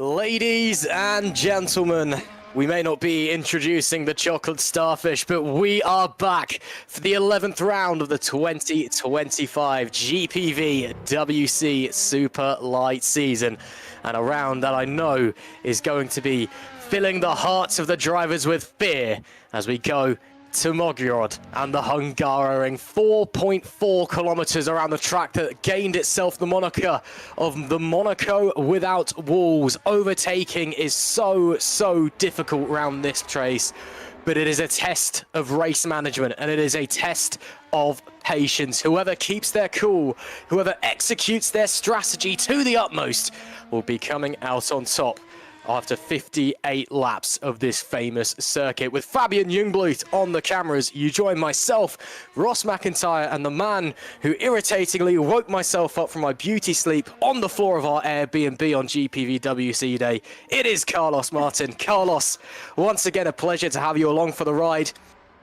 Ladies and gentlemen, we may not be introducing the chocolate starfish, but we are back for the 11th round of the 2025 GPVWC Superlights season. And a round that I know is going to be filling the hearts of the drivers with fear as we go to Mogyorod and the Hungarian 4.4 kilometers around the track that gained itself the moniker of the Monaco without walls. Overtaking is so difficult around this race, but it is a test of race management and it is a test of patience. Whoever keeps their cool, whoever executes their strategy to the utmost will be coming out on top after 58 laps of this famous circuit. With Fabian Jungbluth on the cameras, you join myself, Ross McIntyre, and the man who irritatingly woke myself up from my beauty sleep on the floor of our Airbnb on GPVWC day. It is Carlos Martin. Carlos, once again, a pleasure to have you along for the ride.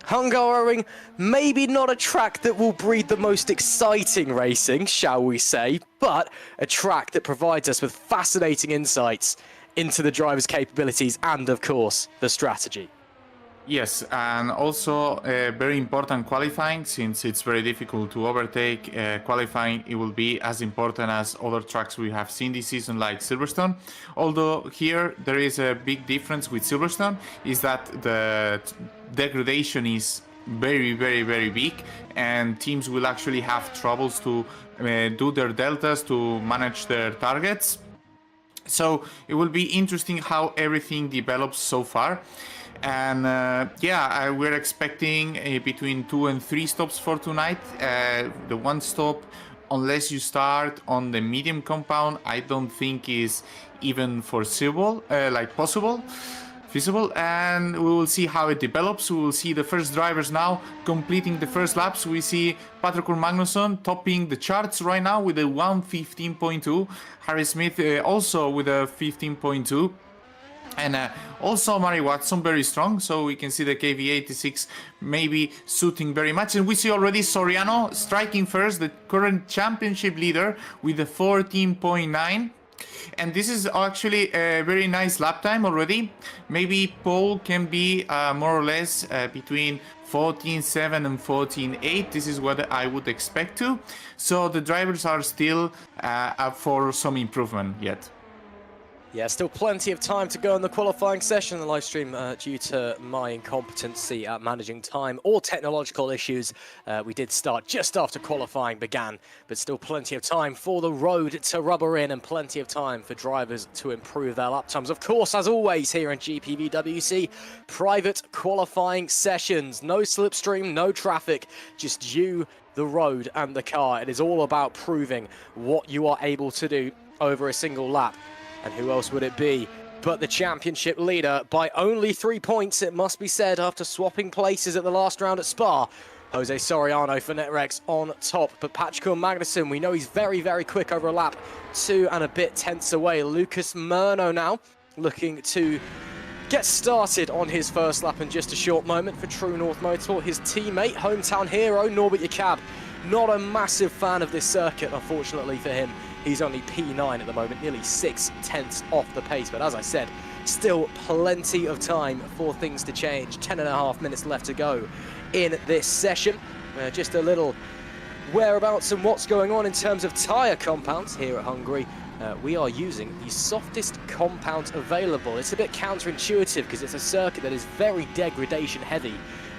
Hungary, maybe not a track that will breed the most exciting racing, shall we say, but a track that provides us with fascinating insights into the driver's capabilities and, of course, the strategy. Yes, and also very important qualifying, since it's very difficult to overtake. Qualifying, it will be as important as other tracks we have seen this season, like Silverstone. Although here there is a big difference with Silverstone, is that the degradation is very big, and teams will actually have troubles to do their deltas, to manage their targets. So it will be interesting how everything develops so far. And we're expecting between 2 and 3 stops for tonight. The one stop, unless you start on the medium compound, I don't think is even foreseeable, feasible, and we will see how it develops. We will see the first drivers now completing the first laps. We see Patrick Magnusson topping the charts right now with a 1:15.2. Harry Smith also with a 15.2. And also Murray Watson very strong, so we can see the KV86 maybe suiting very much. And we see already Soriano striking first, the current championship leader, with a 14.9. And this is actually a very nice lap time already. Maybe Paul can be more or less between 14.7 and 14.8. This is what I would expect to. So the drivers are still up for some improvement yet. Yeah, still plenty of time to go in the qualifying session. The live stream, due to my incompetency at managing time or technological issues, we did start just after qualifying began, but still plenty of time for the road to rubber in and plenty of time for drivers to improve their lap times. Of course, as always here in GPVWC, private qualifying sessions. No slipstream, no traffic, just you, the road and the car. It is all about proving what you are able to do over a single lap. And who else would it be but the championship leader by only 3 points, it must be said, after swapping places at the last round at Spa. Jose Soriano for Netrex on top, but Patrick Magnusson, we know he's very quick over a lap, 2 and a bit tenths away. Lucas Murno now looking to get started on his first lap in just a short moment for True North Motor. His teammate, hometown hero, Norbert Jakab, not a massive fan of this circuit, unfortunately for him. He's only P9 at the moment, nearly 6 tenths off the pace. But as I said, still plenty of time for things to change. 10.5 minutes left to go in this session. Just a little whereabouts and what's going on in terms of tyre compounds here at Hungary. We are using the softest compound available. It's a bit counterintuitive because it's a circuit that is very degradation heavy.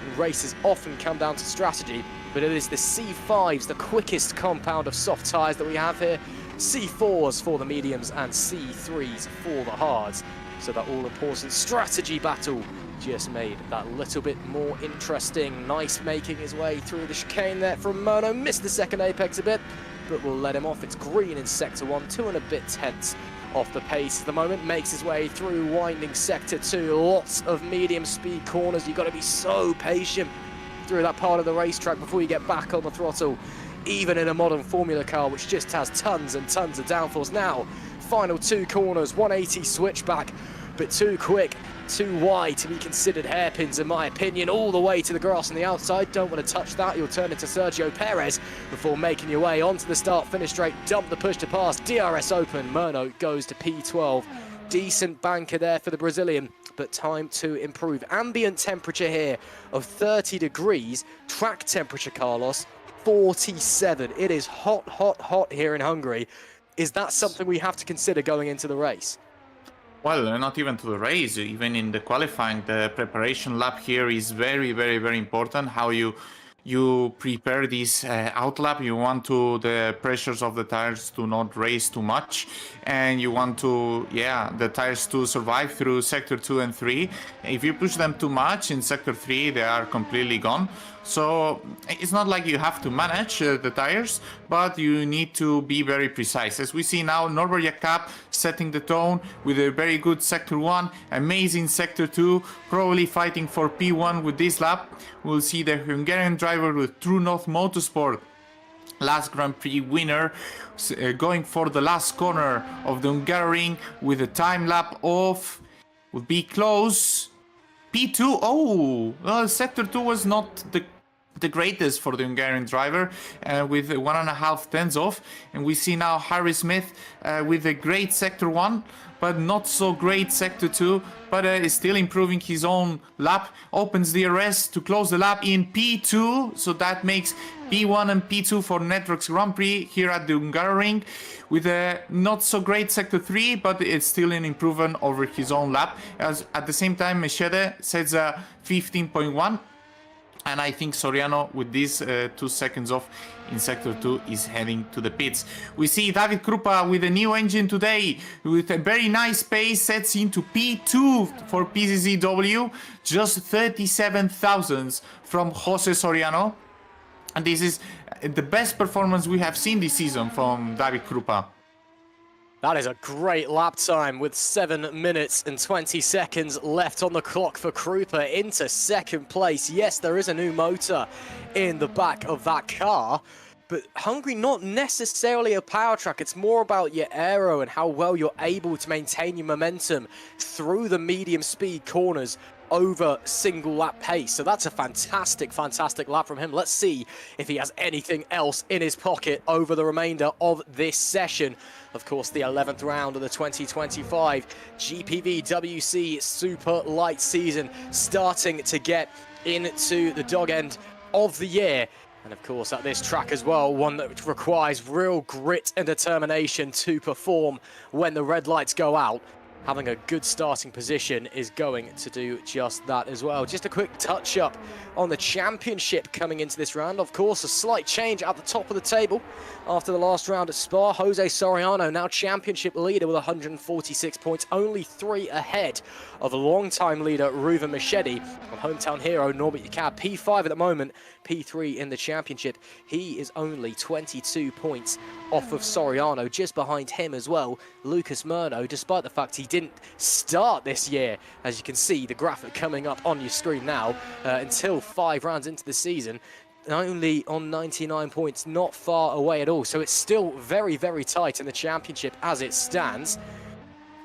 And races often come down to strategy, but it is the C5s, the quickest compound of soft tyres that we have here. C4s for the mediums and C3s for the hards. So that all-important strategy battle just made that little bit more interesting. Nice making his way through the chicane there from Murno. Missed the second apex a bit, but we'll let him off. It's green in sector 1, 2 and a bit tenths off the pace at the moment. Makes his way through winding sector 2. Lots of medium speed corners. You've got to be so patient through that part of the racetrack before you get back on the throttle. Even in a modern Formula car, which just has tons and tons of downforce. Now, final 2 corners, 180 switchback, but too quick, too wide to be considered hairpins, in my opinion, all the way to the grass on the outside. Don't want to touch that. You'll turn into Sergio Perez before making your way onto the start-finish straight. Dump the push to pass. DRS open. Murno goes to P12. decent banker there for the Brazilian, but time to improve. Ambient temperature here of 30 degrees. Track temperature, Carlos, 47. It is hot, hot, hot here in Hungary. Is that something we have to consider going into the race? Well, not even to the race, even in the qualifying, the preparation lap here is very, very, very important. How you prepare this out lap. You want the pressures of the tires to not race too much, and you want the tires to survive through sector 2 and 3. If you push them too much in sector 3, they are completely gone. So it's not like you have to manage the tires, but you need to be very precise. As we see now, Norbert Jakob setting the tone with a very good sector 1, amazing sector 2, probably fighting for P1 with this lap. We'll see the Hungarian driver with True North Motorsport, last Grand Prix winner, going for the last corner of the Hungarian with a time lap of, will be close, P2. Oh, well, sector 2 was not the greatest for the Hungarian driver, with 1.5 tenths off. And we see now Harry Smith with a great sector 1, but not so great sector 2, but is still improving his own lap. Opens the DRS to close the lap in P2, so that makes P1 and P2 for Networks Grand Prix here at the Hungarian, with a not so great sector 3, but it's still an improvement over his own lap. As at the same time, Mechede sets a 15.1. And I think Soriano, with these 2 seconds off in sector 2, is heading to the pits. We see David Krupa with a new engine today, with a very nice pace, sets into P2 for PCCW, just 37 thousandths from Jose Soriano. And this is the best performance we have seen this season from David Krupa. That is a great lap time with 7 minutes and 20 seconds left on the clock for Krupa into second place. Yes, there is a new motor in the back of that car, but Hungary not necessarily a power track. It's more about your aero and how well you're able to maintain your momentum through the medium speed corners over single lap pace. So that's a fantastic, fantastic lap from him. Let's see if he has anything else in his pocket over the remainder of this session. Of course, the 11th round of the 2025 GPVWC Superlights season starting to get into the dog end of the year. And of course, at this track as well, one that requires real grit and determination to perform when the red lights go out. Having a good starting position is going to do just that as well. Just a quick touch up on the championship coming into this round. Of course, a slight change at the top of the table after the last round at Spa. Jose Soriano now championship leader with 146 points, only 3 ahead of a long-time leader Ruven Machedi and hometown hero Norbert Jakob. P5 at the moment, P3 in the championship. He is only 22 points off of Soriano. Just behind him as well, Lucas Murno, despite the fact he didn't start this year, as you can see the graphic coming up on your screen now, until 5 rounds into the season, only on 99 points, not far away at all. So it's still very, very tight in the championship as it stands.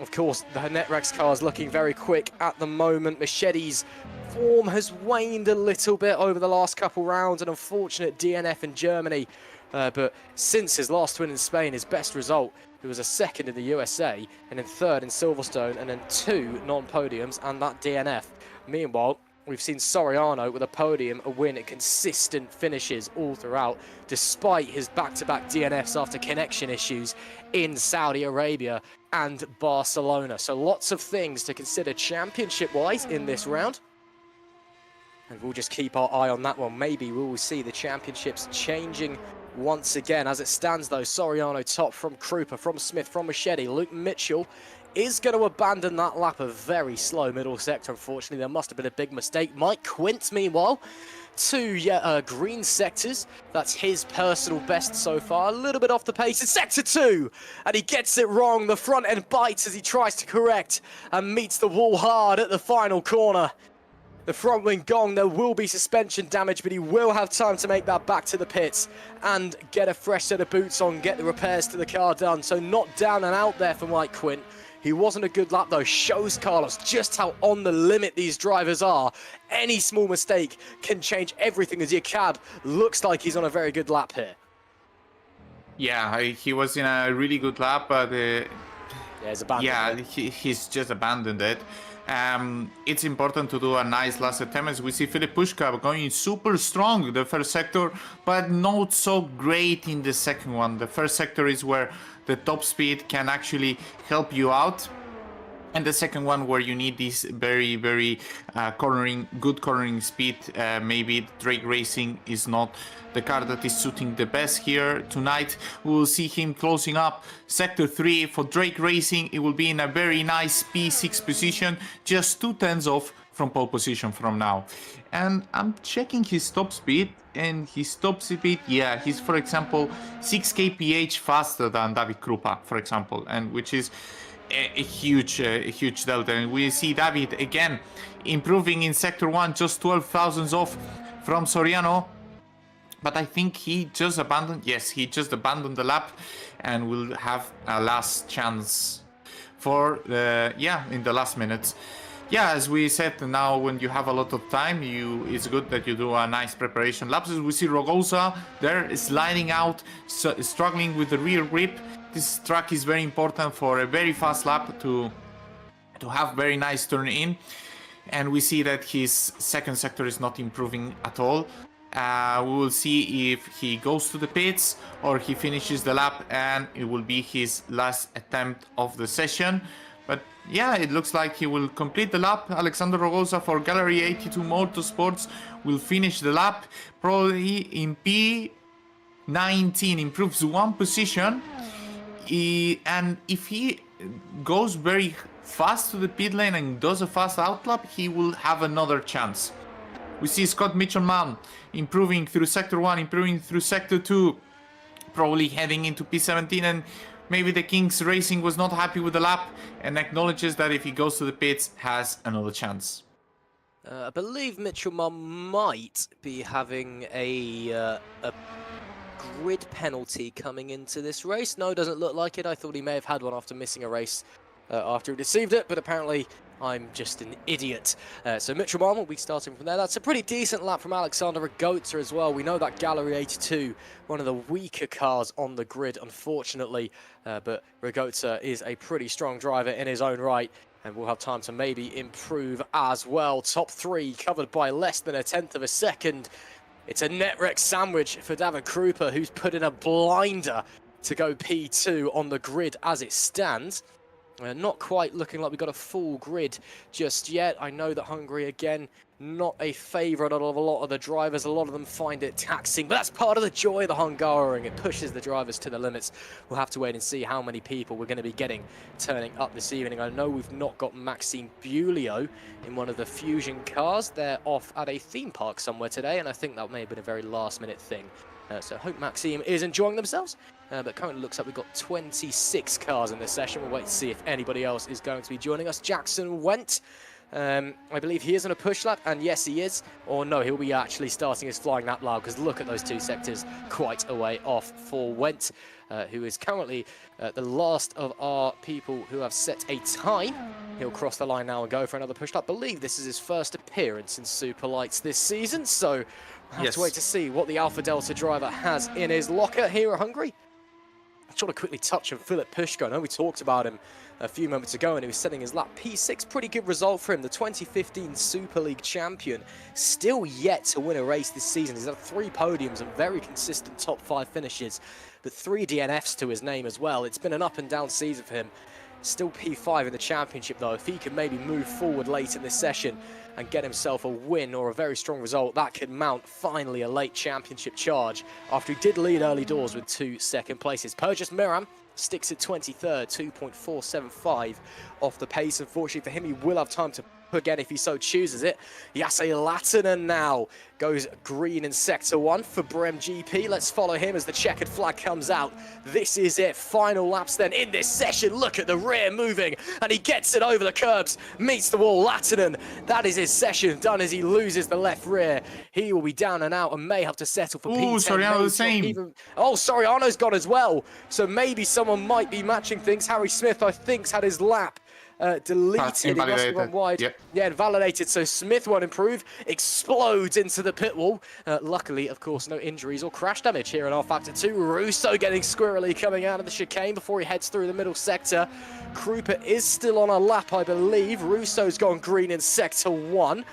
Of course, the Netrex car is looking very quick at the moment. Machedi's form has waned a little bit over the last couple rounds, an unfortunate DNF in Germany. But since his last win in Spain, his best result, he was a 2nd in the USA, and then 3rd in Silverstone, and then 2 non-podiums, and that DNF. Meanwhile, we've seen Soriano with a podium, a win, and consistent finishes all throughout, despite his back-to-back DNFs after connection issues in Saudi Arabia and Barcelona. So lots of things to consider championship-wise in this round. And we'll just keep our eye on that one. Maybe we will see the championships changing once again. As it stands, though, Soriano top from Krupa, from Smith, from Machedi. Luke Mitchell is going to abandon that lap, a very slow middle sector, unfortunately. There must have been a big mistake. Mike Quint, meanwhile, 2 green sectors. That's his personal best so far. A little bit off the pace in sector 2, and he gets it wrong. The front end bites as he tries to correct and meets the wall hard at the final corner. The front wing gong, there will be suspension damage, but he will have time to make that back to the pits and get a fresh set of boots on, get the repairs to the car done. So not down and out there for Mike Quint. He wasn't a good lap though. Shows Carlos just how on the limit these drivers are. Any small mistake can change everything, as Jakob looks like he's on a very good lap here. Yeah, he was in a really good lap, but Yeah, Yeah, he's abandoned Yeah, it. he's just abandoned it. It's important to do a nice last attempt, as we see Filip Pushka going super strong the first sector, but not so great in the second one. The first sector is where the top speed can actually help you out. And the second one where you need this very, very good cornering speed. Maybe Drake Racing is not the car that is suiting the best here. Tonight we will see him closing up Sector 3 for Drake Racing. It will be in a very nice P6 position, just 2/10 off from pole position from now. And I'm checking his top speed, and his top speed, yeah, he's, for example, 6 kph faster than David Krupa, for example, and which is a huge delta. And we see David again improving in Sector 1, just 12 thousandths off from Soriano. But I think he just abandoned, yes, he just abandoned the lap, and will have a last chance for, in the last minutes. Yeah, as we said, now when you have a lot of time, it's good that you do a nice preparation laps. As we see Rogosa there sliding out, struggling with the rear grip. This track is very important for a very fast lap to have very nice turn in. And we see that his second sector is not improving at all. We will see if he goes to the pits or he finishes the lap, and it will be his last attempt of the session. But yeah, it looks like he will complete the lap. Alexander Rogosa for Gallery 82 Motorsports will finish the lap, probably in P19, improves one position. And if he goes very fast to the pit lane and does a fast outlap, he will have another chance. We see Scott Mitchell-Mann improving through Sector 1, improving through Sector 2, probably heading into P17, and maybe the Kings Racing was not happy with the lap and acknowledges that if he goes to the pits, has another chance. I believe Mitchell-Mann might be having a grid penalty coming into this race. No, doesn't look like it. I thought he may have had one after missing a race after he received it, but apparently I'm just an idiot. So Mitchell-Mann will be starting from there. That's a pretty decent lap from Alexander Rogota as well. We know that Gallery 82, one of the weaker cars on the grid, unfortunately, but Rogota is a pretty strong driver in his own right, and we'll have time to maybe improve as well. Top 3 covered by less than 1/10 of a second. It's a net wreck sandwich for David Krupa, who's put in a blinder to go P2 on the grid as it stands. Not quite looking like we've got a full grid just yet. I know that Hungary, again, not a favourite of a lot of the drivers. A lot of them find it taxing, but that's part of the joy of the Hungarian. It pushes the drivers to the limits. We'll have to wait and see how many people we're going to be getting turning up this evening. I know we've not got Maxime Bulio in one of the Fusion cars. They're off at a theme park somewhere today, and I think that may have been a very last-minute thing. So I hope Maxime is enjoying themselves. But currently looks like we've got 26 cars in this session. We'll wait to see if anybody else is going to be joining us. Jackson Wendt, I believe he is on a push lap, and yes, he is. Or no, he'll be actually starting his flying lap now, because look at those two sectors quite a way off for Wendt, who is currently the last of our people who have set a time. He'll cross the line now and go for another push lap. I believe this is his first appearance in Superlights this season, so we'll have to wait to see what the Alpha Delta driver has in his locker here at Hungary. I just want to quickly touch on Filip Pushka. I know we talked about him a few moments ago, and he was setting his lap. P6, pretty good result for him. The 2015 Super League champion, still yet to win a race this season. He's had 3 podiums and very consistent top 5 finishes, but 3 DNFs to his name as well. It's been an up and down season for him. Still P5 in the championship though. If he can maybe move forward late in this session and get himself a win or a very strong result, that could mount finally a late championship charge after he did lead early doors with 2 second places. Purchase Miram sticks at 23rd, 2.475 off the pace. Unfortunately for him, he will have time to again if he so chooses it. Jase Lattinen now goes green in Sector 1 for Brem GP. Let's follow him as the checkered flag comes out. This is it. Final laps then in this session. Look at the rear moving, and he gets it over the curbs, meets the wall. Lattinen, that is his session done as he loses the left rear. He will be down and out and may have to settle for P10. Soriano the same. Oh, Soriano's gone as well. So maybe someone might be matching things. Harry Smith, I think, had his lap deleted. He must have run wide. Yep. Yeah, invalidated. So Smith won't improve. Explodes into the pit wall. Luckily, of course, no injuries or crash damage here in our Factor 2. Russo getting squirrely coming out of the chicane before he heads through the middle sector. Krupa is still on a lap, I believe. Russo's gone green in Sector 1.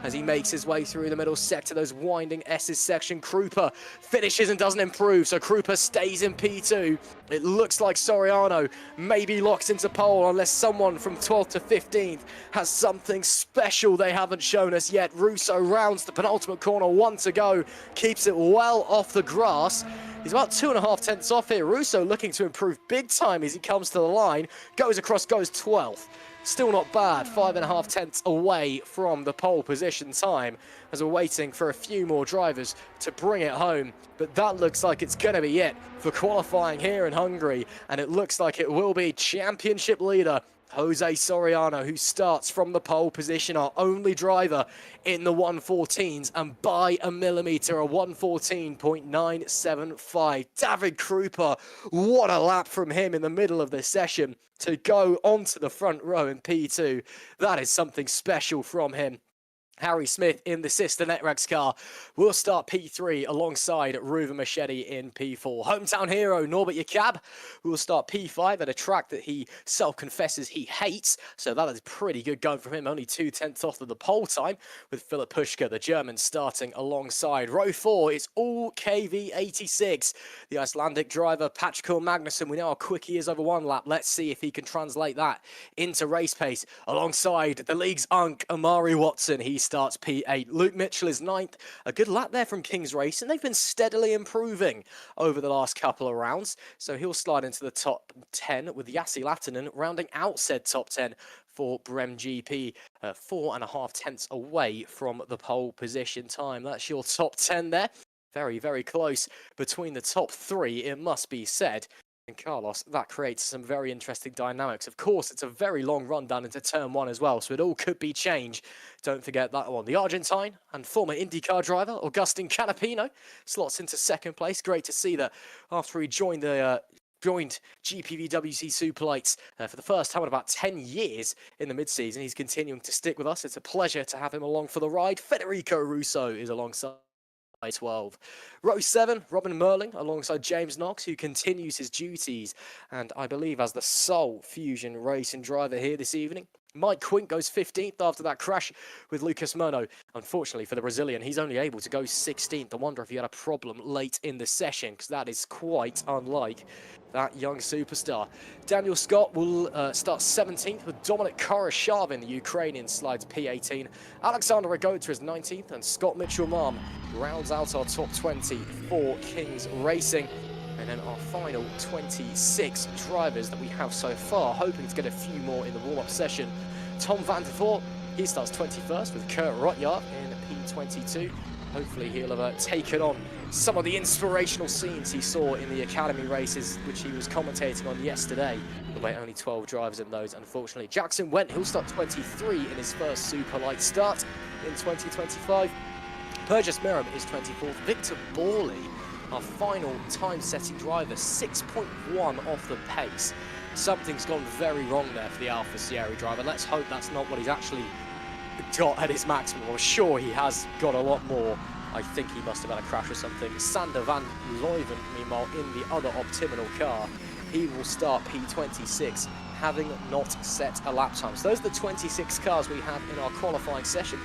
As he makes his way through the middle sector, those winding S's section. Krupa finishes and doesn't improve, so Krupa stays in P2. It looks like Soriano maybe locks into pole unless someone from 12th to 15th has something special they haven't shown us yet. Russo rounds the penultimate corner, 1 to go, keeps it well off the grass. He's about 2.5 tenths off here. Russo looking to improve big time as he comes to the line, goes across, goes 12th. Still not bad, 5.5 tenths away from the pole position time as we're waiting for a few more drivers to bring it home. But that looks like it's going to be it for qualifying here in Hungary. And it looks like it will be championship leader Jose Soriano, who starts from the pole position, our only driver in the 114s, and by a millimetre, a 114.975. David Krupa, what a lap from him in the middle of the session to go onto the front row in P2. That is something special from him. Harry Smith in the sister Netrax car will start P3 alongside Ruven Machete in P4. Hometown hero Norbert Jakab will start P5 at a track that he self-confesses he hates, so that is pretty good going from him, only 2 tenths off of the pole time, with Philip Puschke, the German, starting alongside. Row 4 is all KV86. The Icelandic driver Patchko Magnusson, we know how quick he is over 1 lap. Let's see if he can translate that into race pace alongside the league's Unk, Amari Watson. He starts P8. Luke Mitchell is 9th. A good lap there from King's Race, and they've been steadily improving over the last couple of rounds. So he'll slide into the top 10 with Yassi Latinen rounding out said top 10 for Brem GP. 4.5 tenths away from the pole position time. That's your top 10 there. Very, very close between the top 3, it must be said. And Carlos, that creates some very interesting dynamics. Of course, it's a very long run down into turn 1 as well, so it all could be changed. Don't forget that one. The Argentine and former IndyCar driver, Augustin Canapino, slots into 2nd place. Great to see that after he joined GPVWC Superlights for the first time in about 10 years in the mid-season. He's continuing to stick with us. It's a pleasure to have him along for the ride. Federico Russo is alongside 12. Row 7, Robin Merling alongside James Knox, who continues his duties and I believe as the sole Fusion racing driver here this evening. Mike Quint goes 15th after that crash with Lucas Murno. Unfortunately for the Brazilian, he's only able to go 16th. I wonder if he had a problem late in the session, because that is quite unlike that young superstar. Daniel Scott will start 17th with Dominic Koroshavin, the Ukrainian, slides P18. Alexander Rigota is 19th, and Scott Mitchell-Marm rounds out our top 20 for Kings Racing. And then our final 26 drivers that we have so far, hoping to get a few more in the warm-up session. Tom van der Voort, he starts 21st with Kurt Rotjaar in P22. Hopefully he'll have taken on some of the inspirational scenes he saw in the Academy races, which he was commentating on yesterday. But only 12 drivers in those, unfortunately. Jackson Wendt, he'll start 23 in his first Super Light start in 2025. Burgess Miram is 24th. Victor Borley, our final time-setting driver, 6.1 off the pace. Something's gone very wrong there for the Alfa Sierra driver. Let's hope that's not what he's actually got at his maximum. I'm sure he has got a lot more. I think he must have had a crash or something. Sander van Leuven, meanwhile, in the other Optimal car, he will start P26, having not set a lap time. So those are the 26 cars we have in our qualifying session.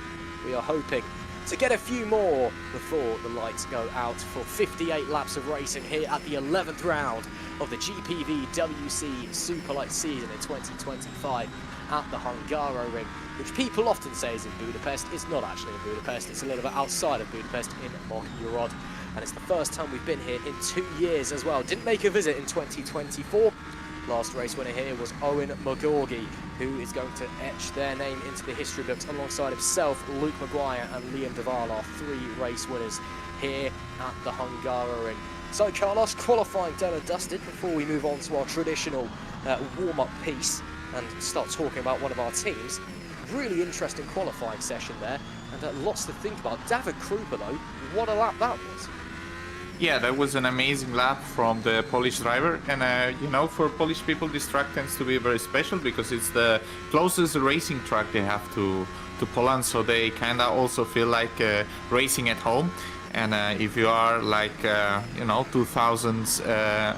We are hoping to get a few more before the lights go out for 58 laps of racing here at the 11th round of the GPVWC Superlight season in 2025 at the Hungaroring, which people often say is in Budapest. It's not actually in Budapest, it's a little bit outside of Budapest in Mogyorod. And it's the first time we've been here in 2 years as well. Didn't make a visit in 2024. Last race winner here was Owen Mogorgi, who is going to etch their name into the history books alongside himself, Luke Maguire and Liam Duval, our 3 race winners here at the Hungaroring. So Carlos, qualifying done and dusted before we move on to our traditional warm-up piece and start talking about one of our teams. Really interesting qualifying session there, and lots to think about. David Krupa though, what a lap that was. Yeah, that was an amazing lap from the Polish driver, and you know, for Polish people, this track tends to be very special because it's the closest racing track they have to Poland, so they kind of also feel like racing at home. And if you are like you know, 2000s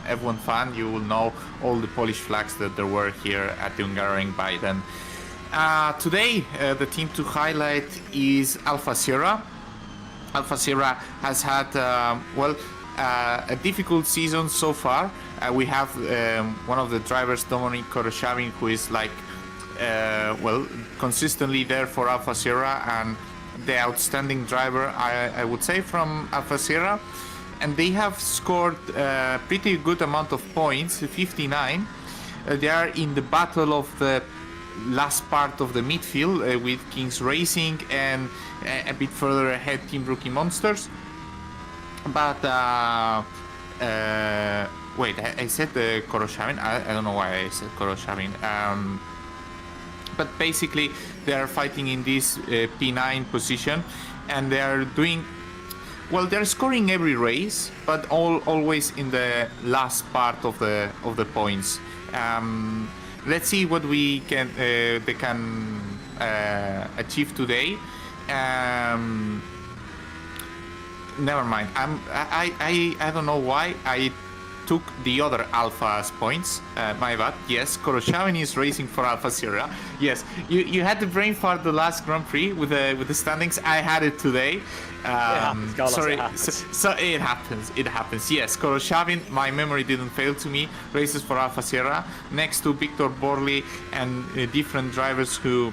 F1 fan, you will know all the Polish flags that there were here at the Hungarian by then. Today, the team to highlight is Alfa Sierra. Alfa Sierra has had a difficult season so far. We have one of the drivers, Dominik Koroshavin, who is like consistently there for Alfa Sierra and the outstanding driver, I would say, from Alfa Sierra. And they have scored a pretty good amount of points, 59. They are in the battle of the last part of the midfield with Kings Racing and a bit further ahead Team Rookie Monsters. But wait, I said Koroshavin. I don't know why I said Koroshavin. But basically they are fighting in this P9 position, and they are doing well. They're scoring every race, but always in the last part of the points. Let's see what we can they can achieve today. Never mind. I don't know why I took the other Alpha's points. My bad. Yes, Koroshavin is racing for Alfa Sierra. Yes, you had the brain fart the last Grand Prix with the standings. I had it today. Carlos, sorry, it happens. so it happens. It happens. Yes, Koroshavin. My memory didn't fail to me. Races for Alfa Sierra next to Victor Borley and different drivers who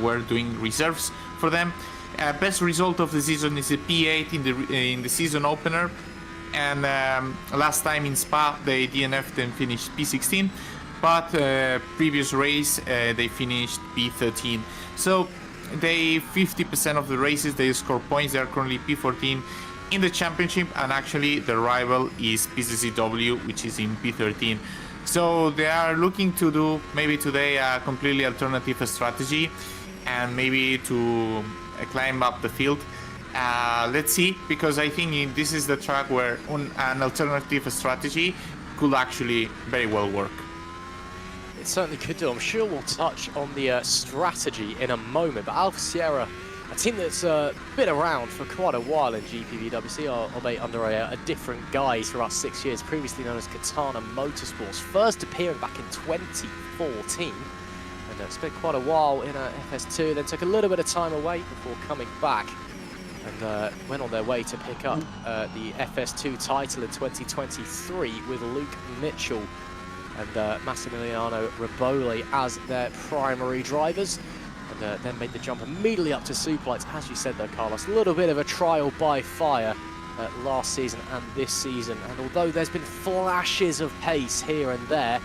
were doing reserves for them. Best result of the season is a P8 in the season opener. And last time in Spa they DNF'd and finished P16, but previous race they finished P13. So they 50% of the races they score points. They are currently P14 in the championship, and actually the rival is PCCW, which is in P13. So they are looking to do maybe today a completely alternative strategy and maybe to climb up the field. Let's see, because I think this is the track where an alternative strategy could actually very well work. It certainly could do. I'm sure we'll touch on the strategy in a moment, but Alfa Sierra, a team that's been around for quite a while in GPVWC, albeit under a different guise throughout 6 years, previously known as Katana Motorsports, first appearing back in 2014. And spent quite a while in FS2, then took a little bit of time away before coming back. And went on their way to pick up the FS2 title in 2023 with Luke Mitchell and Massimiliano Riboli as their primary drivers. And then made the jump immediately up to Superlights. As you said though, Carlos, a little bit of a trial by fire last season and this season. And although there's been flashes of pace here and there,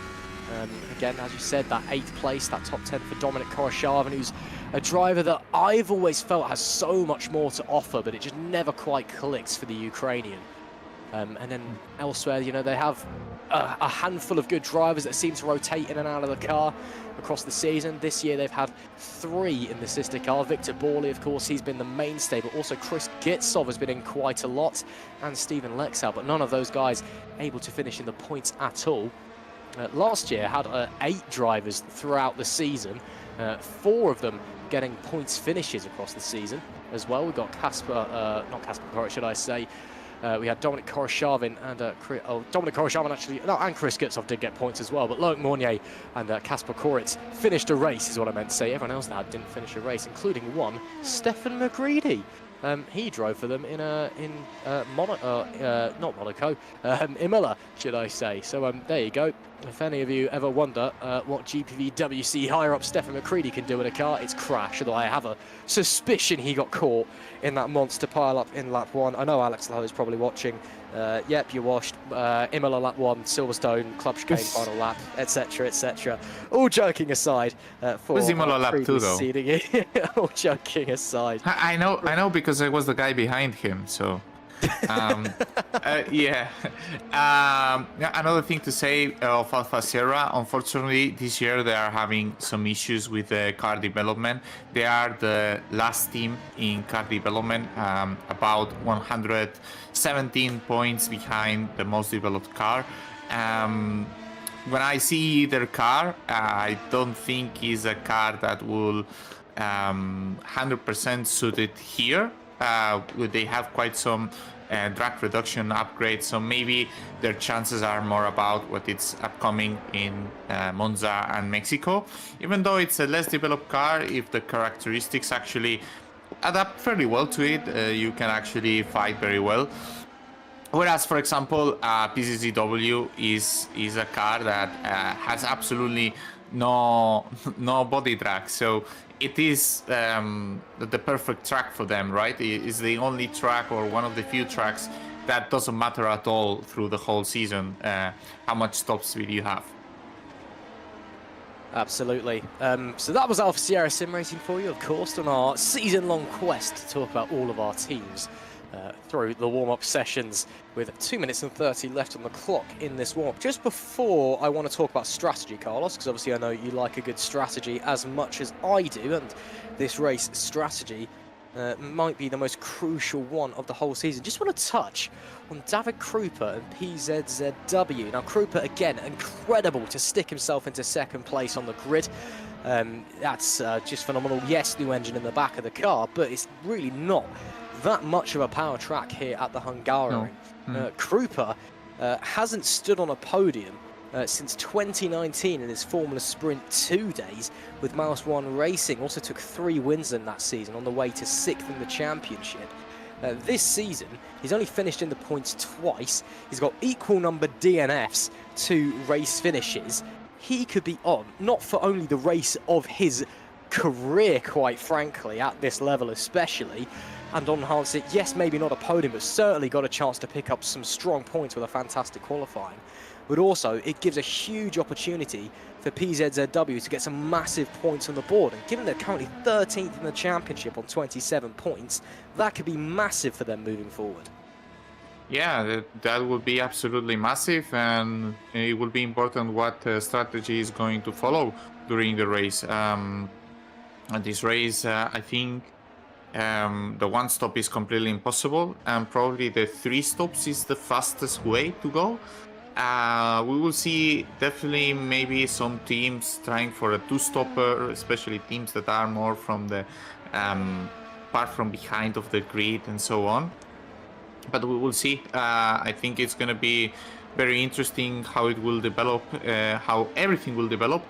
again, as you said, that 8th place, that top 10 for Dominik Koroshavin, who's a driver that I've always felt has so much more to offer, but it just never quite clicks for the Ukrainian. And then elsewhere, you know, they have a handful of good drivers that seem to rotate in and out of the car across the season. This year they've had 3 in the sister car. Victor Borley, of course, he's been the mainstay, but also Chris Gitsov has been in quite a lot, and Stephen Lexau, but none of those guys able to finish in the points at all. Last year had 8 drivers throughout the season, 4 of them getting points finishes across the season as well. We got not Kasper Koret, should I say. We had Dominik Koroshavin and Dominik Koroshavin actually, no, and Chris Gitsov did get points as well, but Loic Mournier and Kasper Koret finished a race, is what I meant to say. Everyone else that didn't finish a race, including one, Stefan McGreedy. He drove for them not Monaco, Imola, should I say. So there you go. If any of you ever wonder what GPVWC higher-up Stefan McCready can do in a car, it's crash. Although I have a suspicion he got caught in that monster pile-up in lap 1. I know Alex Lowe is probably watching. Yep, you washed. Imola lap 1, Silverstone, Club Chicane final lap, etc., etc. All joking aside, for was Imola lap 2 though? All joking aside. I know because I was the guy behind him, so. Yeah. Another thing to say of Alfa Sierra, unfortunately, this year they are having some issues with the car development. They are the last team in car development, about 117 points behind the most developed car. When I see their car, I don't think it's a car that will 100% suited here. They have quite some drag reduction upgrades, so maybe their chances are more about what it's upcoming in Monza and Mexico. Even though it's a less developed car, if the characteristics actually adapt fairly well to it, you can actually fight very well. Whereas, for example, PCCW is a car that has absolutely no body drag, so it is the perfect track for them, right? It is the only track or one of the few tracks that doesn't matter at all through the whole season how much top speed you have. Absolutely. So that was Alfa Sierra Sim Racing for you, of course, on our season-long quest to talk about all of our teams through the warm-up sessions with 2 minutes and 30 left on the clock in this warm-up. Just before I want to talk about strategy, Carlos, because obviously I know you like a good strategy as much as I do, and this race strategy might be the most crucial one of the whole season. Just want to touch on David Krupa and PZZW. Now, Krupa, again, incredible to stick himself into second place on the grid. That's just phenomenal. Yes, new engine in the back of the car, but it's really not that much of a power track here at the Hungarian. No. Krupa hasn't stood on a podium since 2019 in his Formula Sprint 2 days with Mouse 1 Racing. Also took 3 wins in that season on the way to 6th in the championship. This season, he's only finished in the points twice. He's got equal number DNFs to race finishes. He could be on, not for only the race of his career, quite frankly, at this level especially, and on Hansit, yes, maybe not a podium, but certainly got a chance to pick up some strong points with a fantastic qualifying. But also, it gives a huge opportunity for PZZW to get some massive points on the board. And given they're currently 13th in the championship on 27 points, that could be massive for them moving forward. Yeah, that would be absolutely massive, and it will be important what strategy is going to follow during the race. This race, I think the 1 stop is completely impossible, and probably the 3 stops is the fastest way to go. We will see definitely maybe some teams trying for a 2-stopper, especially teams that are more from the part from behind of the grid and so on. But we will see. I think it's going to be very interesting how it will develop, how everything will develop.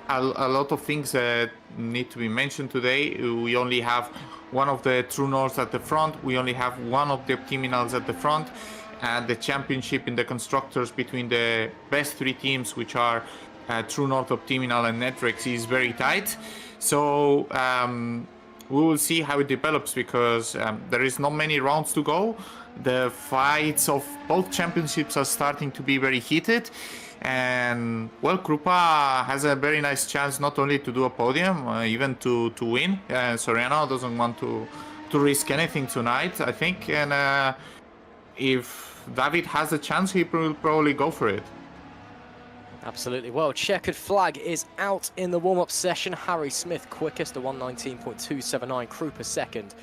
A lot of things that need to be mentioned today. We only have one of the True Norths at the front. We only have one of the Optiminals at the front. And the championship in the constructors between the best 3 teams, which are True North, Optiminal, and Netrex, is very tight. So we will see how it develops, because there is not many rounds to go. The fights of both championships are starting to be very heated. And, well, Krupa has a very nice chance not only to do a podium, even to win. Soriano doesn't want to risk anything tonight, I think. And if David has a chance, he will probably go for it. Absolutely. Well, checkered flag is out in the warm-up session. Harry Smith quickest, a 1:19.279. Krupa second.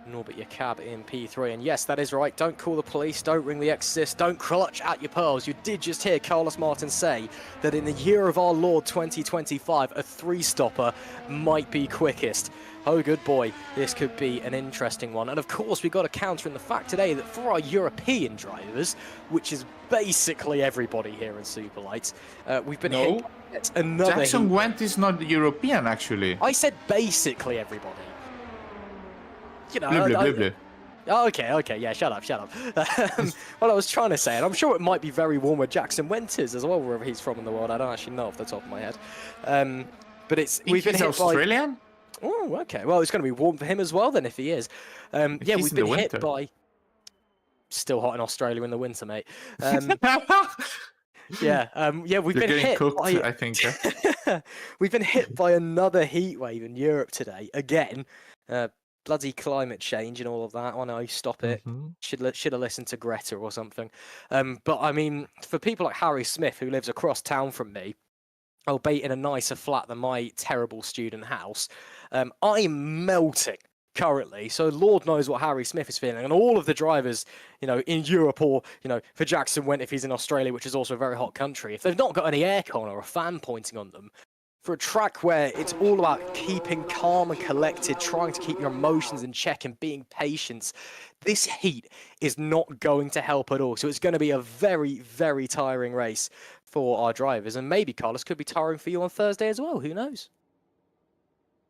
Norbert Jakab in P3. And yes, that is right. Don't call the police. Don't ring the exorcist. Don't clutch at your pearls. You did just hear Carlos Martin say that in the year of our Lord 2025, a 3-stopper might be quickest. Oh, good boy. This could be an interesting one. And of course, we've got to counter in the fact today that for our European drivers, which is basically everybody here in Superlights, we've been hit by another Jackson Gwent is not European, actually. I said basically everybody. You know, blib. Okay, yeah, shut up. What I was trying to say, and I'm sure it might be very warm where Jackson Went is as well, wherever he's from in the world. I don't actually know off the top of my head. But we've been hit Australian? By... Oh, okay. Well, it's going to be warm for him as well then, if he is. Yeah, we've been hit by... Still hot in Australia in the winter, mate. Yeah, we've been hit cooked, by... I think. We've been hit by another heat wave in Europe today, again. bloody climate change and all of that. Oh no, stop it. Should have listened to Greta or something. But I mean, for people like Harry Smith, who lives across town from me, albeit in a nicer flat than my terrible student house, I'm melting currently. So Lord knows what Harry Smith is feeling. And all of the drivers, you know, in Europe or, you know, for Jackson Went if he's in Australia, which is also a very hot country, if they've not got any aircon or a fan pointing on them, for a track where it's all about keeping calm and collected, trying to keep your emotions in check and being patient, this heat is not going to help at all. So it's going to be a very, very tiring race for our drivers. And maybe, Carlos, could be tiring for you on Thursday as well. Who knows?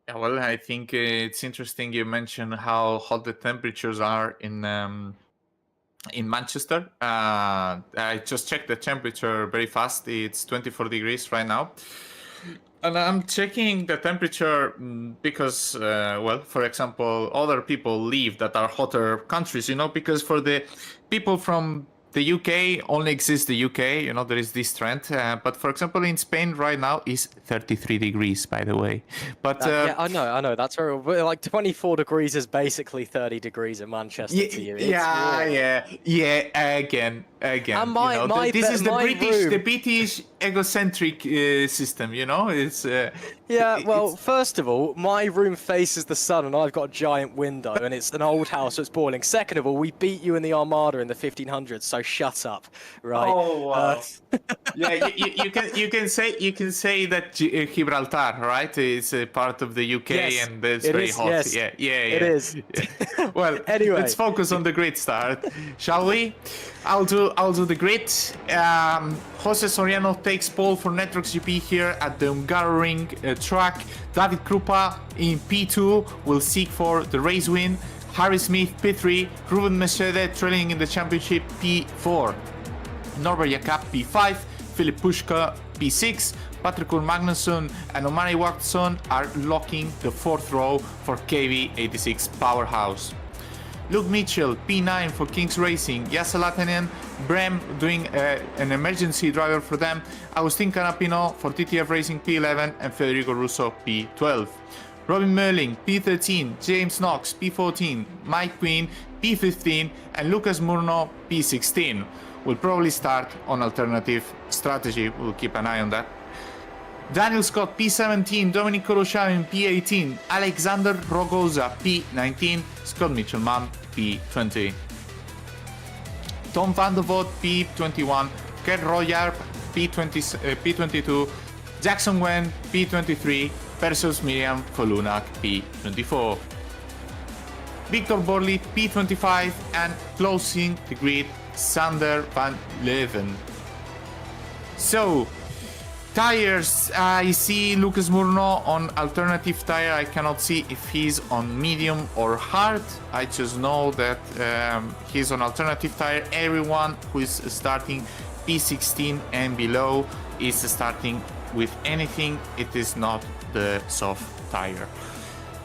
Yeah, well, I think it's interesting you mentioned how hot the temperatures are in Manchester. I just checked the temperature very fast. It's 24 degrees right now. And I'm checking the temperature because, well, for example, other people live that are hotter countries, you know, because for the people from the UK only exists the UK, you know, there is this trend. But for example, in Spain right now is 33 degrees, by the way. But yeah, I know. That's very like 24 degrees is basically 30 degrees in Manchester to you. Again. And this is the room. British egocentric system, you know. It's well, first of all, my room faces the sun, and I've got a giant window, and it's an old house, so it's boiling. Second of all, we beat you in the Armada in the 1500s, so shut up, right? Oh, wow. Yeah, you can say that Gibraltar, right, is a part of the UK, yes, and it's very hot. Yes. Yeah, it is. Yeah. Well, anyway, let's focus on the grid start, shall we? I'll do the grid. Jose Soriano takes pole for Netrox GP here at the Hungaroring track. David Krupa in P2 will seek for the race win. Harry Smith P3, Ruben Mercedes trailing in the championship P4. Norbert Jakob P5, Philip Pushka P6, Patrick Magnusson and Omari Watson are locking the 4th row for KV86 Powerhouse. Luke Mitchell, P9 for Kings Racing, Jassa Latanen, Brem doing an emergency driver for them, Agustin Canapino for TTF Racing P11 and Federico Russo P12. Robin Merling, P13, James Knox, P14, Mike Quinn, P15 and Lucas Murno, P16. Will probably start on alternative strategy, we'll keep an eye on that. Daniel Scott P17, Dominic Koroshavin P18, Alexander Rogoza P19, Scott Mitchell-Mann P20. Tom van der Voort P21, Kurt Royarp P22, Jackson Wen P23, Perseus Miriam Kolunak P24. Victor Borley P25 and closing the grid Sander van Leuven. So, tires, I see Lucas Murno on alternative tire. I cannot see if he's on medium or hard. I just know that he's on alternative tire. Everyone who is starting P16 and below is starting with anything. It is not the soft tire.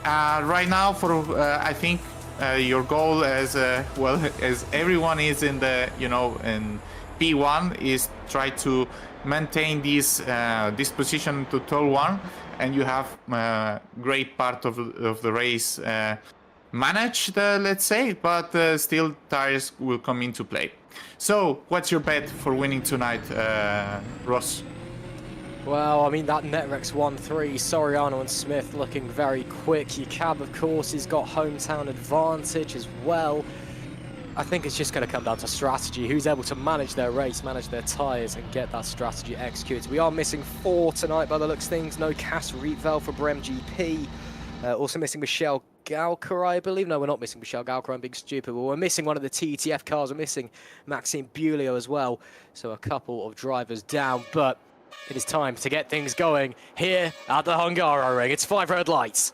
Right now, for I think your goal, as well as everyone is in the in P1, is try to maintain this position to Toll 1, and you have great part of the race managed, let's say, but still tires will come into play. So, what's your bet for winning tonight, Ross? Well, I mean, that Netrex 1-3, Soriano and Smith looking very quick. Your cab, of course, has got hometown advantage as well. I think it's just going to come down to strategy. Who's able to manage their race, manage their tyres, and get that strategy executed. We are missing 4 tonight by the looks of things. No Cass Rietveld for Brem GP. Also missing Michelle Gaukar, I believe. No, we're not missing Michelle Gaukar. I'm being stupid. But we're missing one of the TTF cars. We're missing Maxime Bulio as well. So a couple of drivers down. But it is time to get things going here at the Hungaroring. It's 5 red lights.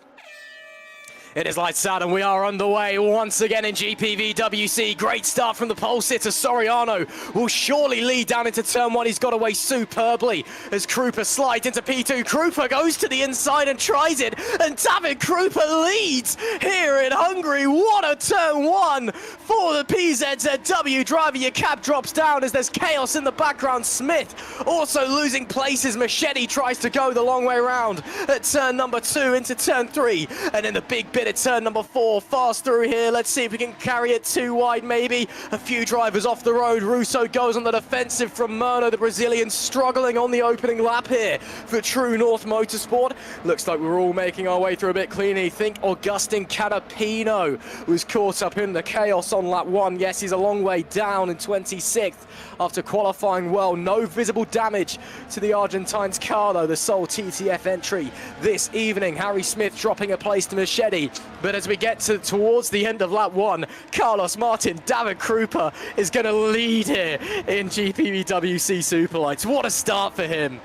It is lights out and we are underway once again in GPVWC. Great start from the pole sitter. Soriano will surely lead down into turn 1. He's got away superbly as Krupa slides into P2. Krupa goes to the inside and tries it, and David Krupa leads here in Hungary. What a turn 1 for the PZZW driver. Your cab drops down as there's chaos in the background. Smith also losing places. Machete tries to go the long way around at turn number 2 into turn 3, and in the big bit into turn number 4. Fast through here. Let's see if we can carry it too wide, maybe. A few drivers off the road. Russo goes on the defensive from Murno, the Brazilian, struggling on the opening lap here for True North Motorsport. Looks like we're all making our way through a bit cleanly. Think Augustin Canapino was caught up in the chaos on lap 1. Yes, he's a long way down in 26th after qualifying well. No visible damage to the Argentine's car, though, the sole TTF entry this evening. Harry Smith dropping a place to Machete. But as we get towards the end of lap 1, Carlos Martin, David Krupa is going to lead here in GPVWC Superlights. What a start for him.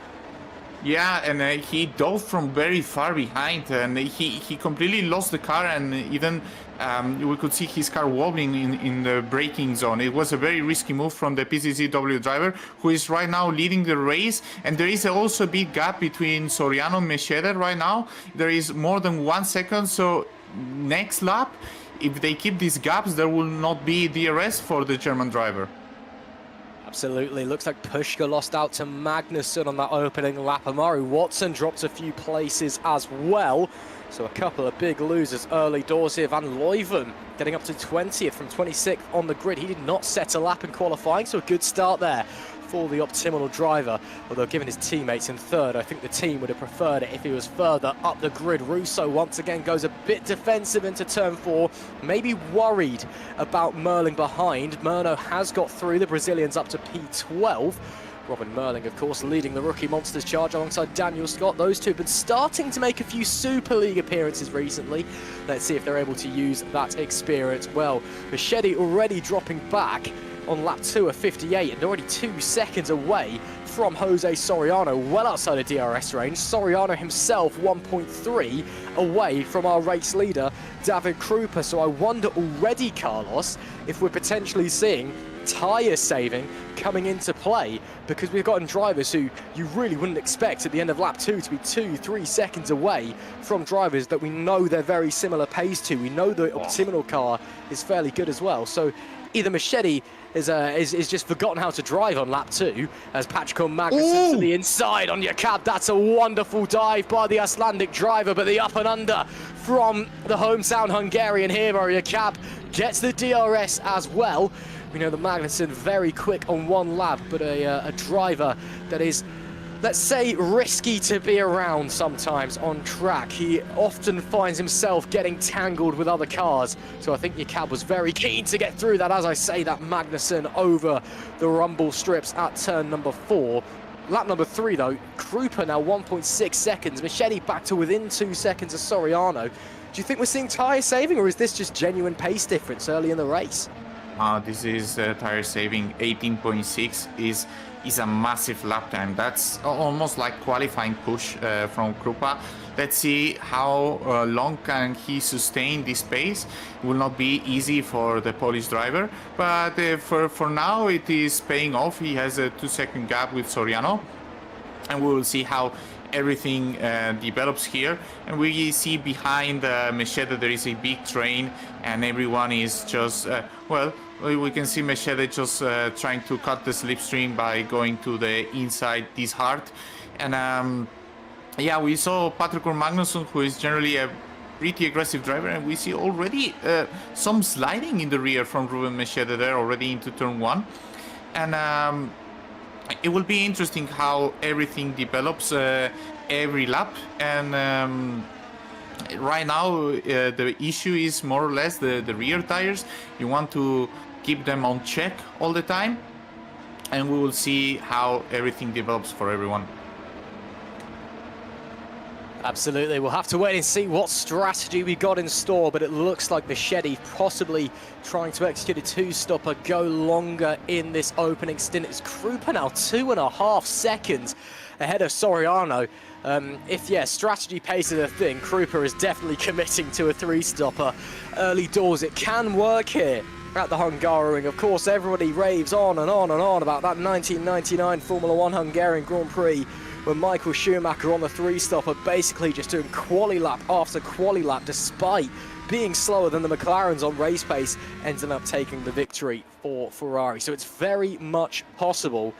Yeah, and he dove from very far behind, and he completely lost the car, and even we could see his car wobbling in the braking zone. It was a very risky move from the PCCW driver, who is right now leading the race, and there is also a big gap between Soriano and Mechede right now. There is more than 1 second, so next lap, if they keep these gaps, there will not be DRS for the German driver. Absolutely. Looks like Pushka lost out to Magnussen on that opening lap. Amari Watson dropped a few places as well. So a couple of big losers early doors here. Van Leuven getting up to 20th from 26th on the grid. He did not set a lap in qualifying, so a good start there for the optimal driver. Although given his teammates in third, I think the team would have preferred it if he was further up the grid. Russo once again goes a bit defensive into turn 4, maybe worried about Merling behind. Murno has got through the Brazilians up to P12. Robin Merling, of course, leading the Rookie Monsters charge alongside Daniel Scott. Those two have been starting to make a few Super League appearances recently. Let's see if they're able to use that experience well. Machete already dropping back on lap 2 of 58 and already 2 seconds away from Jose Soriano, well outside of DRS range. Soriano himself 1.3 away from our race leader, David Krupa. So I wonder already, Carlos, if we're potentially seeing tyre saving coming into play, because we've gotten drivers who you really wouldn't expect at the end of lap 2 to be 2-3 seconds away from drivers that we know they're very similar pace to. We know the optimal car is fairly good as well. So either Machete is just forgotten how to drive on lap 2, as Patrick Magnussen to the inside on your cab. That's a wonderful dive by the Icelandic driver, but the up and under from the hometown Hungarian hero, your cab gets the DRS as well. We know the Magnussen very quick on one lap, but a driver that is, let's say, risky to be around sometimes on track. He often finds himself getting tangled with other cars. So I think your cab was very keen to get through that. As I say, that Magnussen over the rumble strips at turn number 4. Lap number 3, though, Krupa now 1.6 seconds. Machete back to within 2 seconds of Soriano. Do you think we're seeing tyre saving, or is this just genuine pace difference early in the race? This is tire saving. 18.6 is a massive lap time. That's almost like qualifying push from Krupa. Let's see how long can he sustain this pace. It will not be easy for the Polish driver, but for now it is paying off. He has a 2-second gap with Soriano, and we will see how everything develops here. And we see behind Machete there is a big train, and everyone is just well, we can see Machete just trying to cut the slipstream by going to the inside this hard. And yeah, we saw Patrick Magnussen, who is generally a pretty aggressive driver, and we see already some sliding in the rear from Ruben Machete there already into turn 1. And it will be interesting how everything develops every lap. And right now the issue is more or less the rear tires. You want to keep them on check all the time, and we will see how everything develops for everyone. Absolutely, we'll have to wait and see what strategy we got in store, but it looks like Machete possibly trying to execute a 2-stopper, go longer in this opening stint. It's Krupa now 2.5 seconds ahead of Soriano. If strategy pace is a thing, Krupa is definitely committing to a 3-stopper early doors. It can work here at the Hungaroring. Of course, everybody raves on and on and on about that 1999 Formula 1 Hungarian Grand Prix, when Michael Schumacher on the 3-stopper basically just doing quali lap after quali lap, despite being slower than the McLarens on race pace, ended up taking the victory for Ferrari. So it's very much possible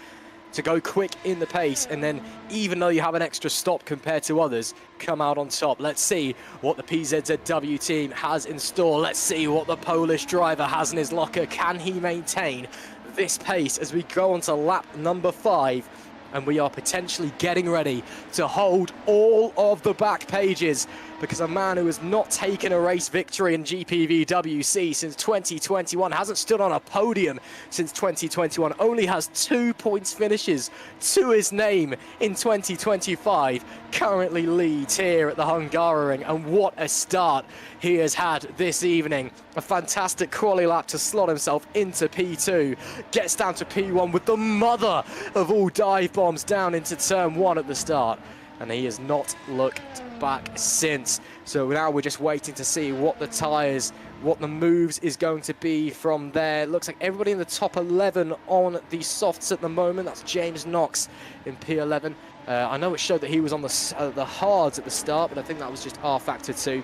to go quick in the pace, and then even though you have an extra stop compared to others, come out on top. Let's see what the PZZW team has in store. Let's see what the Polish driver has in his locker. Can he maintain this pace as we go on to lap number 5? And we are potentially getting ready to hold all of the back pages, because a man who has not taken a race victory in GPVWC since 2021, hasn't stood on a podium since 2021, only has 2 points finishes to his name in 2025, currently leads here at the Hungarian. And what a start he has had this evening. A fantastic quali lap to slot himself into P2, gets down to P1 with the mother of all dive bombs down into turn 1 at the start, and he has not looked back since. So now we're just waiting to see what the tyres, what the moves is going to be from there. It looks like everybody in the top 11 on the softs at the moment. That's James Knox in P11. I know it showed that he was on the hards at the start, but I think that was just R Factor 2,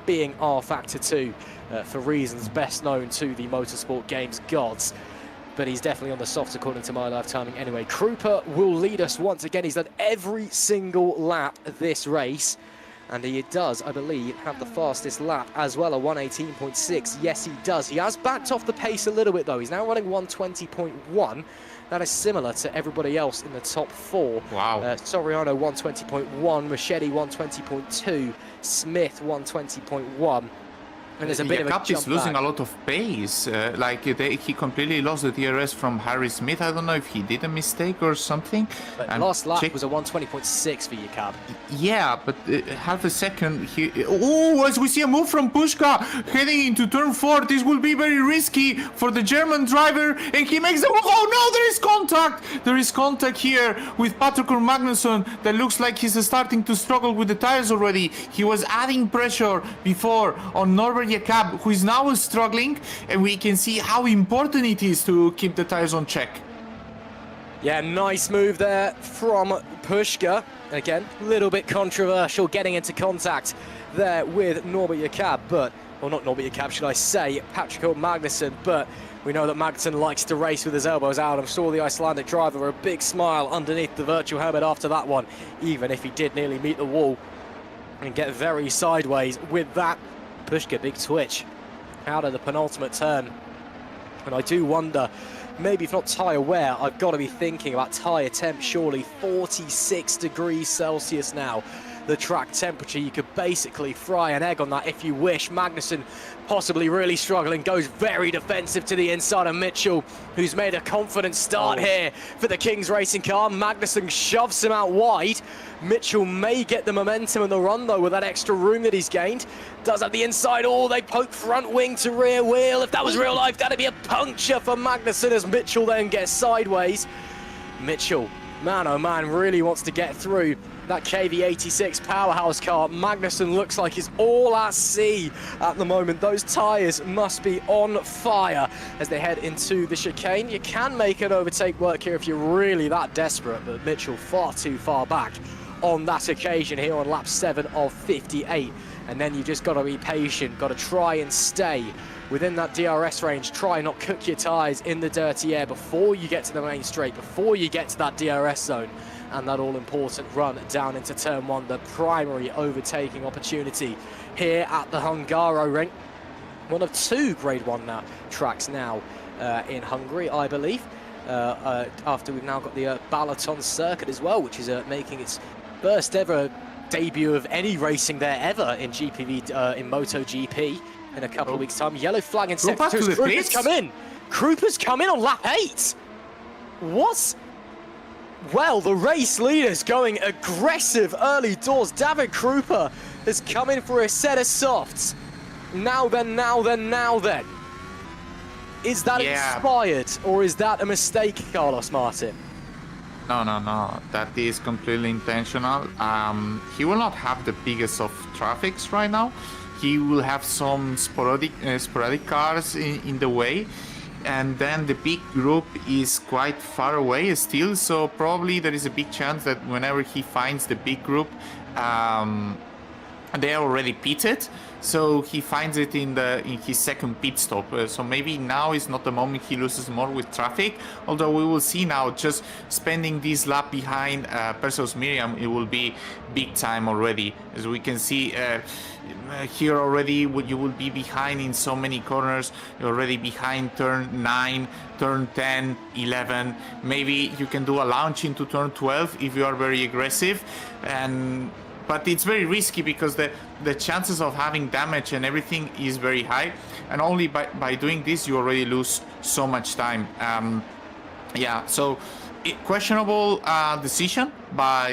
being R Factor 2 for reasons best known to the motorsport games gods. But he's definitely on the softs according to my live timing anyway. Krupa will lead us once again. He's done every single lap of this race, and he does, I believe, have the fastest lap as well, a 118.6. Yes, he does. He has backed off the pace a little bit, though. He's now running 120.1. That is similar to everybody else in the top 4. Wow. Soriano 120.1, Machete 120.2, Smith 120.1. And there's a bit of a jump is losing back. a lot of pace. He completely lost the DRS from Harry Smith. I don't know if he did a mistake or something. But last lap was a 120.6 for Jakab. Yeah, but half a second. Oh, as we see a move from Pushka heading into turn 4. This will be very risky for the German driver, and he makes the move. Oh no, there is contact. There is contact here with Patrick Magnusson. That looks like he's starting to struggle with the tires already. He was adding pressure before on Norbert Jakab, who is now struggling, and we can see how important it is to keep the tires on check. Yeah, nice move there from Pushka. Again, a little bit controversial getting into contact there with Norbert Jakab, or not Norbert Jakab, should I say, Patrick Magnusson, but we know that Magnusson likes to race with his elbows out. I'm sure the Icelandic driver, a big smile underneath the virtual helmet after that one, even if he did nearly meet the wall and get very sideways with that. Pushka, big twitch out of the penultimate turn. And I do wonder, maybe if not tyre wear, I've got to be thinking about tyre temp, surely. 46 degrees Celsius now. The track temperature, you could basically fry an egg on that if you wish. Magnusson possibly really struggling, goes very defensive to the inside of Mitchell, who's made a confident start here for the King's Racing Car. Magnusson shoves him out wide. Mitchell may get the momentum in the run, though, with that extra room that he's gained. Does have the inside. Oh, they poke front wing to rear wheel. If that was real life, that'd be a puncture for Magnusson as Mitchell then gets sideways. Mitchell, man oh man, really wants to get through that KV86 powerhouse car. Magnusson looks like he's all at sea at the moment. Those tyres must be on fire as they head into the chicane. You can make an overtake work here if you're really that desperate, but Mitchell far too far back on that occasion here on lap 7 of 58. And then you've just got to be patient, got to try and stay within that DRS range. Try not cook your tyres in the dirty air before you get to the main straight, before you get to that DRS zone. And that all-important run down into turn 1, the primary overtaking opportunity here at the Hungaroring. One of 2 Grade 1 tracks now in Hungary, I believe. After we've now got the Balaton circuit as well, which is making its first ever debut of any racing there ever in GPV, in MotoGP in a couple of weeks' time. Yellow flag in sector 2. Krupa's come in. Krupa's come in on lap 8. What? Well, the race leader's going aggressive early doors. David Krupa has come in for a set of softs. Now then, now then, now then. Is that inspired, or is that a mistake, Carlos Martin? No. That is completely intentional. He will not have the biggest of traffics right now. He will have some sporadic cars in the way. And then the big group is quite far away still, so probably there is a big chance that whenever he finds the big group, they are already pitted. so he finds it in his second pit stop. So maybe now is not the moment he loses more with traffic. Although we will see now, just spending this lap behind Perseus Miriam, it will be big time already. As we can see here already, you will be behind in so many corners. You're already behind turn 9, turn 10, 11. Maybe you can do a launch into turn 12 if you are very aggressive. But it's very risky because the chances of having damage and everything is very high, and only by doing this you already lose so much time. Yeah, so questionable decision by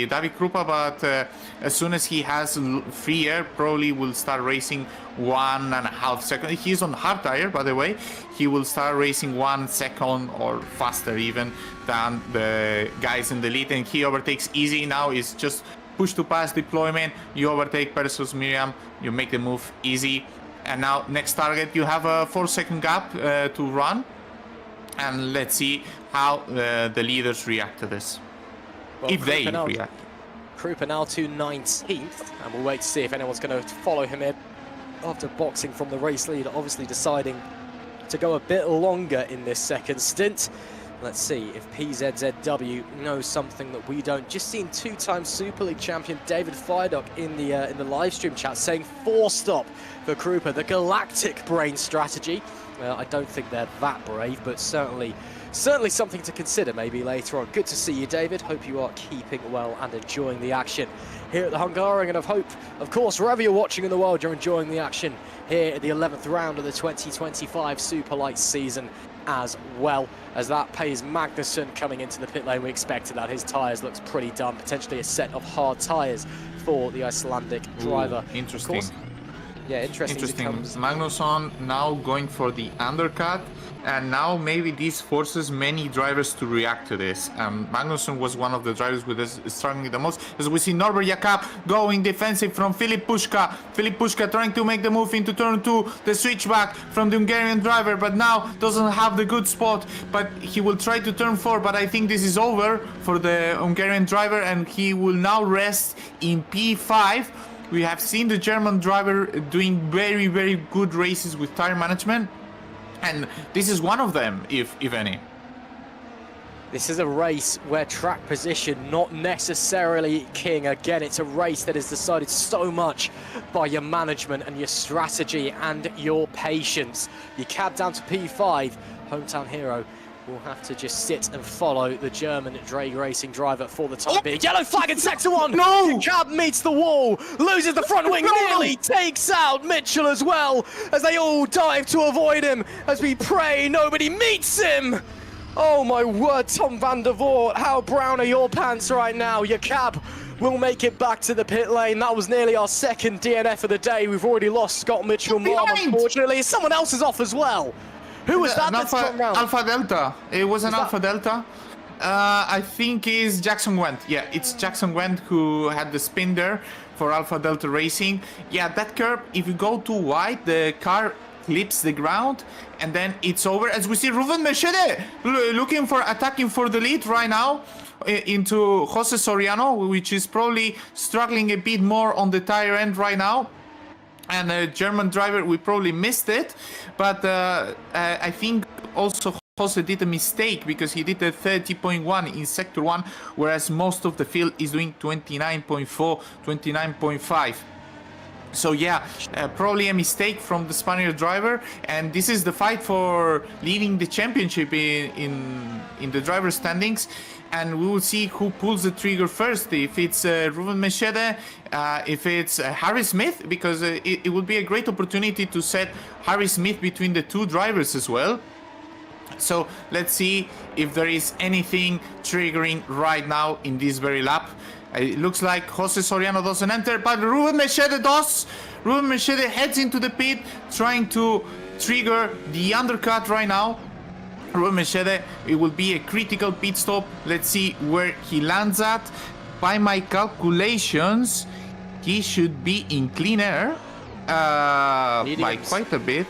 David Krupa, but as soon as he has free air, probably will start racing 1.5 seconds. He's on hard tire, by the way. He will start racing 1 second or faster even than the guys in the lead, and he overtakes easy now. It's just push to pass deployment, you overtake Perseus Miriam, you make the move easy, and now next target you have a 4-second gap to run, and let's see how the leaders react to this, well, if they react. Krupa now to 19th, and we'll wait to see if anyone's going to follow him in after boxing from the race lead, obviously deciding to go a bit longer in this second stint. Let's see if PZZW knows something that we don't. Just seen two-time Super League champion David Fidok in the live stream chat saying 4-stop for Krupa, the galactic brain strategy. Well, I don't think they're that brave, but certainly something to consider maybe later on. Good to see you, David. Hope you are keeping well and enjoying the action here at the Hungarian, and I hope, of course, wherever you're watching in the world, you're enjoying the action here at the 11th round of the 2025 Superlights season as well, as that pays Magnusson coming into the pit lane. We expected that. His tyres looks pretty done, potentially a set of hard tyres for the Icelandic driver. Ooh, interesting. Yeah, interesting. Magnusson now going for the undercut, and now maybe this forces many drivers to react to this. Magnusson was one of the drivers with us struggling the most, as we see Norbert Jakob going defensive from Filip Puška. Filip Puška trying to make the move into turn 2, the switchback from the Hungarian driver, but now doesn't have the good spot, but he will try to turn 4, but I think this is over for the Hungarian driver, and he will now rest in P5. We have seen the German driver doing very, very good races with tire management, and this is one of them, if any. This is a race where track position not necessarily king. Again, it's a race that is decided so much by your management and your strategy and your patience. You cab down to P5, hometown hero will have to just sit and follow the German drag racing driver for the time being. Yellow flag in sector 1. No! Cab meets the wall, loses the front wing, nearly takes out Mitchell as well, as they all dive to avoid him, as we pray nobody meets him. Oh my word, Tom van der Voort, how brown are your pants right now? Your cab will make it back to the pit lane. That was nearly our second DNF of the day. We've already lost Scott Mitchell-Mom, unfortunately. Someone else is off as well. Who was that that's gone round? Alpha Delta. It was an Alpha Delta. I think it's Jackson Wendt. Yeah, it's Jackson Wendt who had the spin there for Alpha Delta Racing. Yeah, that curb, if you go too wide, the car clips the ground, and then it's over. As we see Ruben Mercedes looking for attacking for the lead right now into Jose Soriano, which is probably struggling a bit more on the tire end right now. And a German driver, we probably missed it, but I think also Jose did a mistake because he did a 30.1 in sector 1, whereas most of the field is doing 29.4, 29.5. So yeah, probably a mistake from the Spaniard driver, and this is the fight for leading the championship in the driver standings. And we will see who pulls the trigger first, if it's Ruben Mercedes, if it's Harry Smith, because it would be a great opportunity to set Harry Smith between the two drivers as well. So let's see if there is anything triggering right now in this very lap. It looks like Jose Soriano doesn't enter, but Ruben Mercedes does. Ruben Mercedes heads into the pit, trying to trigger the undercut right now. Ruben Mercedes, it will be a critical pit stop. Let's see where he lands at. By my calculations, he should be in clean air by quite a bit.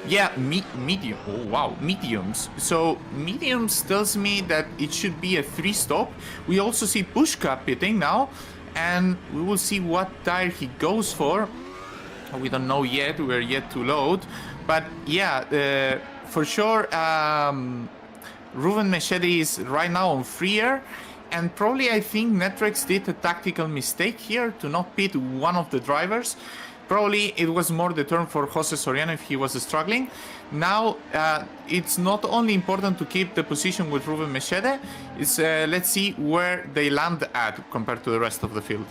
Yeah, medium. Oh wow, mediums. So mediums tells me that it should be a 3-stop. We also see Puška pitting now, and we will see what tire he goes for. We don't know yet. We're yet to load. But yeah, for sure, Ruben Machete is right now on free air. And probably I think Netrex did a tactical mistake here to not pit one of the drivers. Probably it was more the turn for Jose Soriano if he was struggling. Now, it's not only important to keep the position with Ruben Machete, it's let's see where they land at compared to the rest of the field.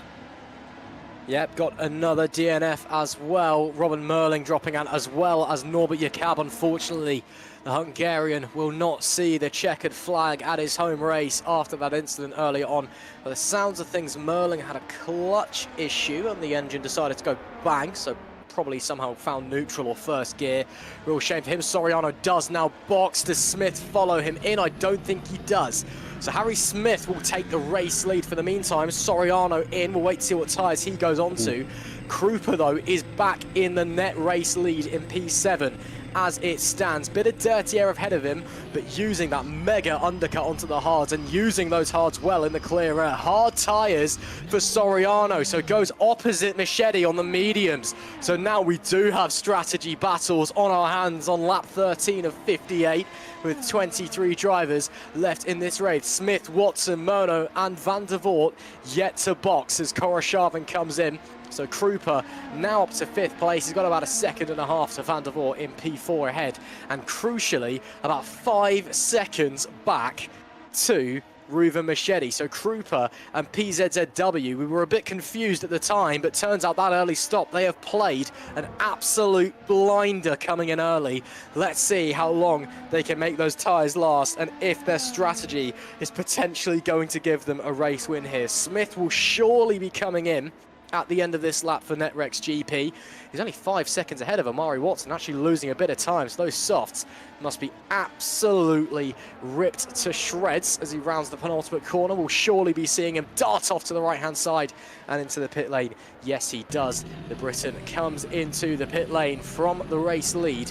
Yep, got another DNF as well. Robin Merling dropping out as well as Norbert Jakab. Unfortunately, the Hungarian will not see the checkered flag at his home race after that incident earlier on. By the sounds of things, Merling had a clutch issue and the engine decided to go bang, so probably somehow found neutral or first gear. Real shame for him. Soriano does now box. Does Smith follow him in? I don't think he does. So Harry Smith will take the race lead for the meantime. Soriano in. We'll wait to see what tyres he goes on to. Krupa, though, is back in the net race lead in P7 as it stands. Bit of dirty air ahead of him, but using that mega undercut onto the hards and using those hards well in the clear air. Hard tyres for Soriano, so goes opposite Machete on the mediums. So now we do have strategy battles on our hands on lap 13 of 58 with 23 drivers left in this race. Smith, Watson, Mono and Van der Voort yet to box as Koroshavin comes in. So Krupa now up to 5th place. He's got about a second and a half to Van der Voort in P4 ahead. And crucially, about 5 seconds back to Ruben Machete. So Krupa and PZZW, we were a bit confused at the time, but turns out that early stop, they have played an absolute blinder coming in early. Let's see how long they can make those tyres last and if their strategy is potentially going to give them a race win here. Smith will surely be coming in at the end of this lap for Netrex GP. He's only 5 seconds ahead of Amari Watson, actually losing a bit of time, so those softs must be absolutely ripped to shreds as he rounds the penultimate corner. We'll surely be seeing him dart off to the right-hand side and into the pit lane. Yes, he does. The Briton comes into the pit lane from the race lead,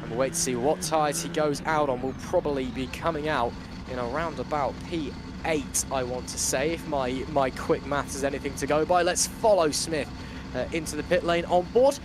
and we'll wait to see what tyres he goes out on. We'll probably be coming out in around about P8, I want to say, if my quick maths is anything to go by. Let's follow Smith into the pit lane on board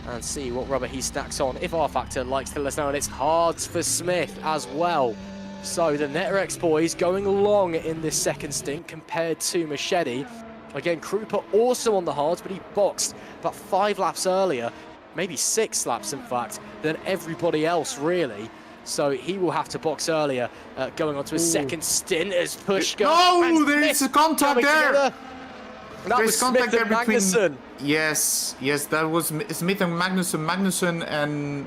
and see what rubber he stacks on. If R Factor likes to let us know, and it's hards for Smith as well. So the Netrex boys going long in this second stint compared to Machete. Again, Krupa also on the hards, but he boxed about 5 laps earlier, maybe 6 laps in fact, than everybody else really. So he will have to box earlier, going on to his second stint as Pushka. No, there is a contact there. That was Smith and Magnussen. Yes, that was Smith and Magnussen and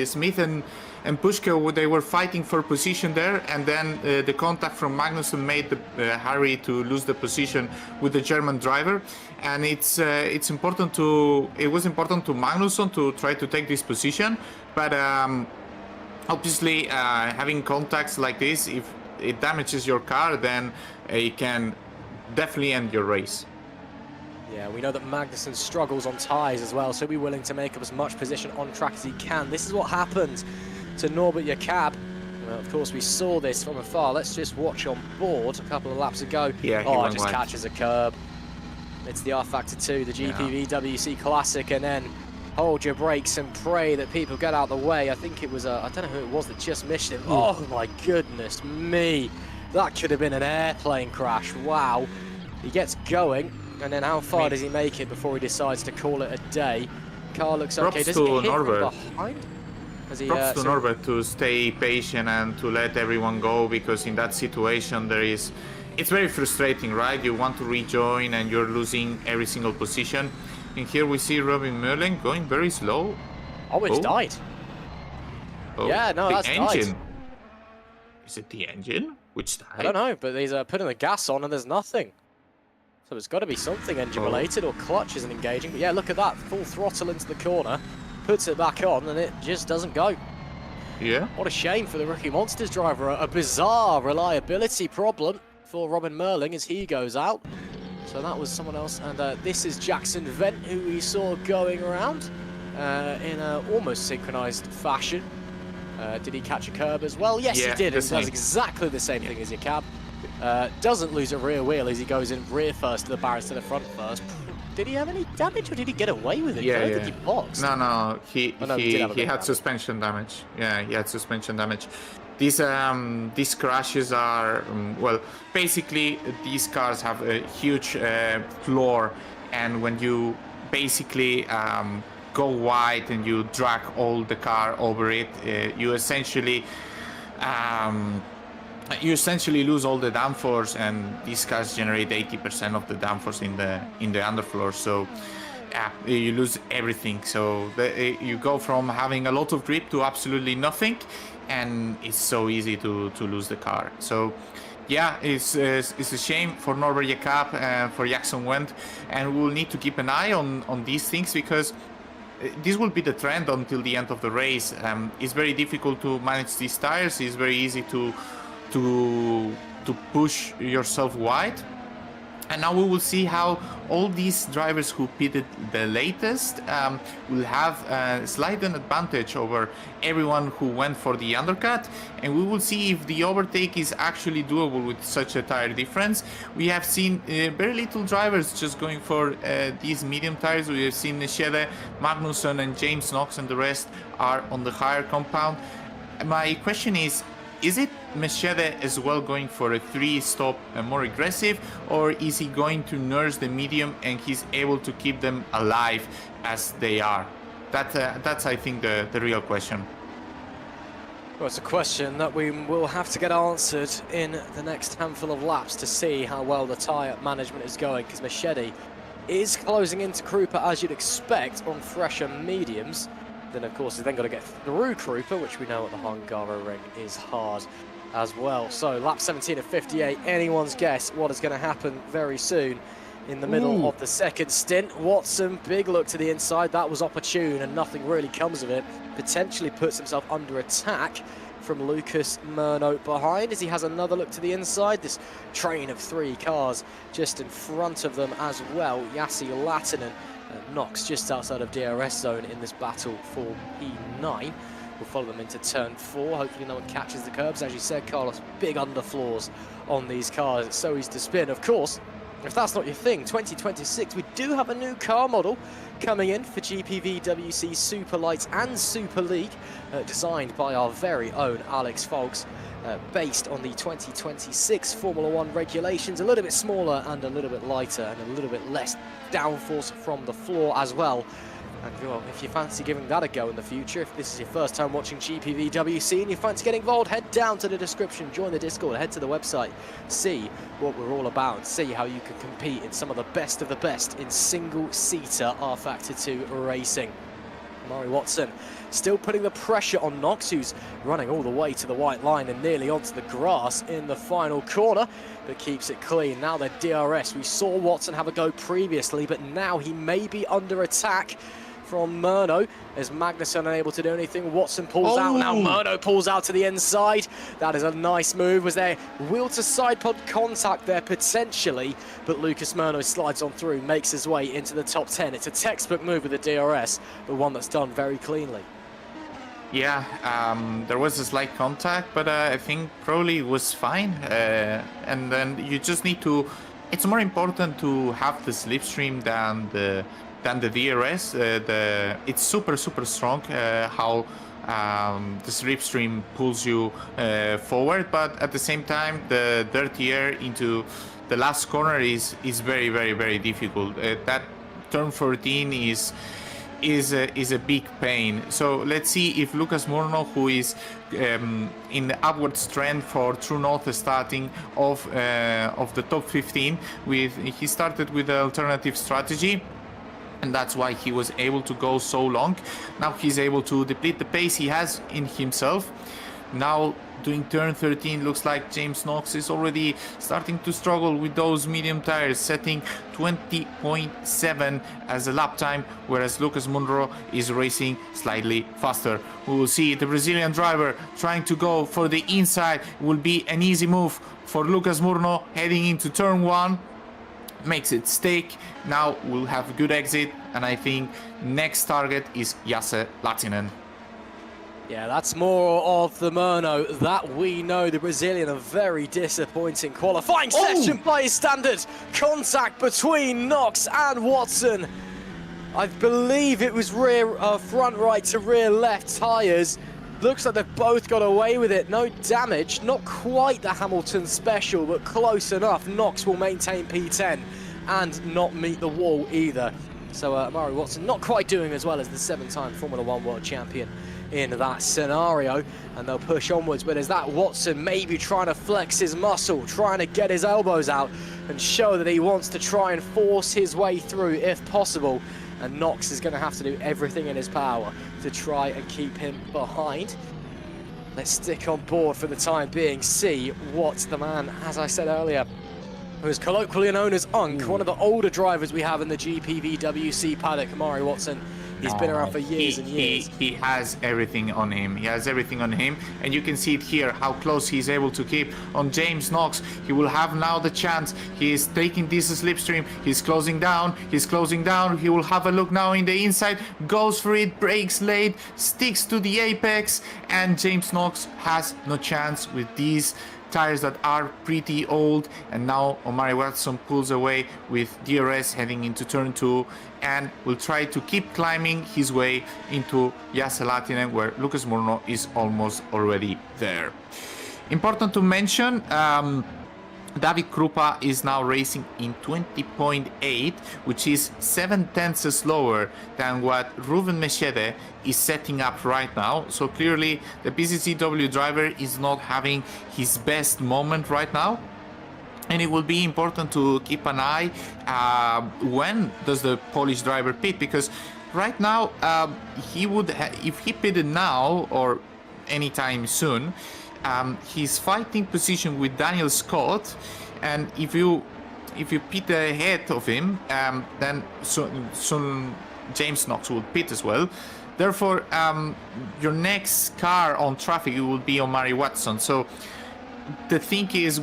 Smith and Pushka. They were fighting for position there, and then the contact from Magnussen made Harry to lose the position with the German driver. And it was important to Magnussen to try to take this position, but. Obviously, having contacts like this, if it damages your car, then it can definitely end your race. Yeah, we know that Magnussen struggles on tyres as well, so he'll be willing to make up as much position on track as he can. This is what happened to Norbert Jakab. Well, of course, we saw this from afar. Let's just watch on board a couple of laps ago. Yeah, oh, it just catches a curb. It's the R Factor 2, the GPVWC Classic, and then hold your brakes and pray that people get out of the way. I think it was, I don't know who it was that just missed him. Oh my goodness me. That could have been an airplane crash. Wow. He gets going, and then how far does he make it before he decides to call it a day? Car looks okay. Does he hit from behind? Props to Norbert to stay patient and to let everyone go, because in that situation it's very frustrating, right? You want to rejoin and you're losing every single position. And here we see Robin Merling going very slow. Oh, it's died. Oh, yeah, no, that's engine. died. Is it the engine? Which died? I don't know, but he's putting the gas on and there's nothing. So it's got to be something engine related, or clutch isn't engaging. But yeah, look at that. Full throttle into the corner. Puts it back on and it just doesn't go. Yeah. What a shame for the Rookie Monsters driver. A bizarre reliability problem for Robin Merling as he goes out. So that was someone else, and this is Jackson Vent, who we saw going around in a almost synchronized fashion. Did he catch a curb as well? Yes, he did. It does exactly the same thing as your cab. Doesn't lose a rear wheel as he goes in rear first to the barriers to the front first. Did he have any damage, or did he get away with it? Yeah, I don't yeah. think he boxed. No, he Oh, no, he did have a bit of had damage. suspension damage. Yeah, he had suspension damage. These crashes are well, basically these cars have a huge floor, and when you basically go wide and you drag all the car over it, you essentially lose all the downforce, and these cars generate 80% of the downforce in the underfloor. So yeah, you lose everything. So you go from having a lot of grip to absolutely nothing, and it's so easy to lose the car. So yeah, it's a shame for Norbert Jakob and for Jackson Wendt, and we'll need to keep an eye on these things, because this will be the trend until the end of the race. It's very difficult to manage these tires. It's very easy to push yourself wide. And now we will see how all these drivers who pitted the latest will have a slight advantage over everyone who went for the undercut. And we will see if the overtake is actually doable with such a tire difference. We have seen very little drivers just going for these medium tires. We have seen Nishede, Magnusson and James Knox, and the rest are on the higher compound. My question is it Machete as well going for a 3-stop more aggressive, or is he going to nurse the medium and he's able to keep them alive as they are? That's I think the real question. Well, it's a question that we will have to get answered in the next handful of laps to see how well the tyre management is going, because Machete is closing into Krupa as you'd expect on fresher mediums. Then of course he's then got to get through Krupa, which we know at the Hungaroring is hard as well. So lap 17 of 58, anyone's guess what is going to happen very soon in the middle of the second stint. Watson, big look to the inside, that was opportune and nothing really comes of it. Potentially puts himself under attack from Lucas Murno behind as he has another look to the inside. This train of 3 cars just in front of them as well. Yassi Latinen Knox just outside of DRS zone in this battle for P9. We'll follow them into turn 4. Hopefully no one catches the curbs. As you said, Carlos, big underfloors on these cars. It's so easy to spin. Of course, if that's not your thing, 2026, we do have a new car model coming in for GPVWC Superlights and Super League, designed by our very own Alex Folks, based on the 2026 Formula 1 regulations. A little bit smaller and a little bit lighter and a little bit less downforce from the floor as well. And well, if you fancy giving that a go in the future, if this is your first time watching GPVWC and you fancy getting involved, head down to the description, join the Discord, head to the website, see what we're all about, see how you can compete in some of the best in single-seater R-Factor 2 racing. Murray Watson still putting the pressure on Knox, who's running all the way to the white line and nearly onto the grass in the final corner, but keeps it clean. Now they're DRS. We saw Watson have a go previously, but now he may be under attack from Murno as Magnusson unable to do anything. Watson pulls out, now Murno pulls out to the inside. That is a nice move. Was there wheel to side pod contact there potentially, but Lucas Murno slides on through, makes his way into the top 10. It's a textbook move with the DRS, but one that's done very cleanly. Yeah, there was a slight contact, but I think probably it was fine. And then you just need to, it's more important to have the slipstream than the DRS. It's super strong how the slipstream pulls you forward, but at the same time the dirty air into the last corner is very difficult. That turn 14 is a big pain. So let's see if Lucas Murno, who is in the upward trend for True North, starting of the top 15, he started with the alternative strategy, and that's why he was able to go so long. Now he's able to deplete the pace he has in himself. Now doing turn 13, looks like James Knox is already starting to struggle with those medium tires, setting 20.7 as a lap time, whereas Lucas Murno is racing slightly faster. We will see the Brazilian driver trying to go for the inside. It will be an easy move for Lucas Murno heading into turn 1. Makes it stick. Now we'll have a good exit, and I think next target is Jesse Latinen. Yeah, that's more of the Murno that we know. The Brazilian, a very disappointing qualifying session by his standard. Contact between Knox and Watson. I believe it was rear front right to rear left tyres. Looks like they've both got away with it. No damage, not quite the Hamilton special, but close enough. Knox will maintain P10 and not meet the wall either. So Amari Watson not quite doing as well as the 7-time Formula 1 world champion in that scenario, and they'll push onwards. But is that Watson maybe trying to flex his muscle, trying to get his elbows out and show that he wants to try and force his way through if possible? And Knox is going to have to do everything in his power to try and keep him behind. Let's stick on board for the time being, see what the man, as I said earlier, who is colloquially known as Unk, one of the older drivers we have in the GPVWC paddock, Amari Watson. He's been around for years and years. He has everything on him. He has everything on him. And you can see it here, how close he's able to keep on James Knox. He will have now the chance. He is taking this slipstream. He's closing down. He's closing down. He will have a look now in the inside. Goes for it. Brakes late. Sticks to the apex. And James Knox has no chance with these tires that are pretty old. And now Omari Watson pulls away with DRS heading into turn 2 and will try to keep climbing his way into Jesse Latinen, where Lucas Murno is almost already there. Important to mention, David Krupa is now racing in 20.8, which is 7/10 slower than what Ruben Mechede is setting up right now. So clearly the PCCW driver is not having his best moment right now. And it will be important to keep an eye when does the Polish driver pit, because right now he would if he pitted now or anytime soon, he's fighting position with Daniel Scott, and if you pit ahead of him, then soon James Knox will pit as well. Therefore, your next car on traffic will be Omari Watson. So the thing is,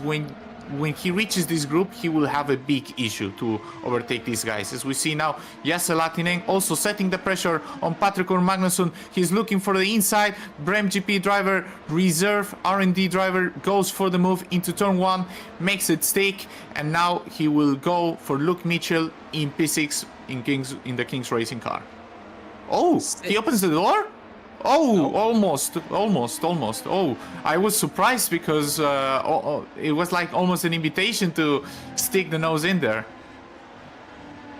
when he reaches this group, he will have a big issue to overtake these guys. As we see now, Jesse Latinen also setting the pressure on Patrick Magnusson. He's looking for the inside. Brem GP driver, reserve R&D driver, goes for the move into turn 1, makes it stick, and now he will go for Luke Mitchell in P6 in the King's Racing car. Oh, he opens the door? Oh, almost. Oh, I was surprised because it was like almost an invitation to stick the nose in there.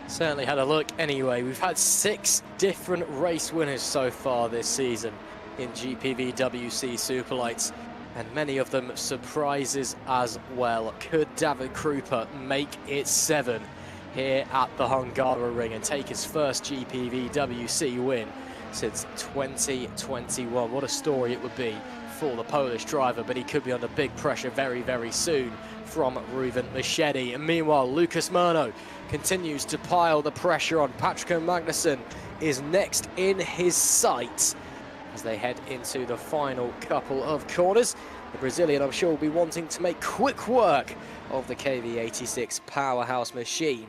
Certainly had a look anyway. We've had 6 different race winners so far this season in GPVWC Superlights, and many of them surprises as well. Could David Krupa make it 7 here at the Hungaroring and take his first GPVWC win since 2021. What a story it would be for the Polish driver, but he could be under big pressure very, very soon from Ruben Mechede. And meanwhile, Lucas Murno continues to pile the pressure on. Patrick Magnusson is next in his sights as they head into the final couple of corners. The Brazilian, I'm sure, will be wanting to make quick work of the KV86 powerhouse machine.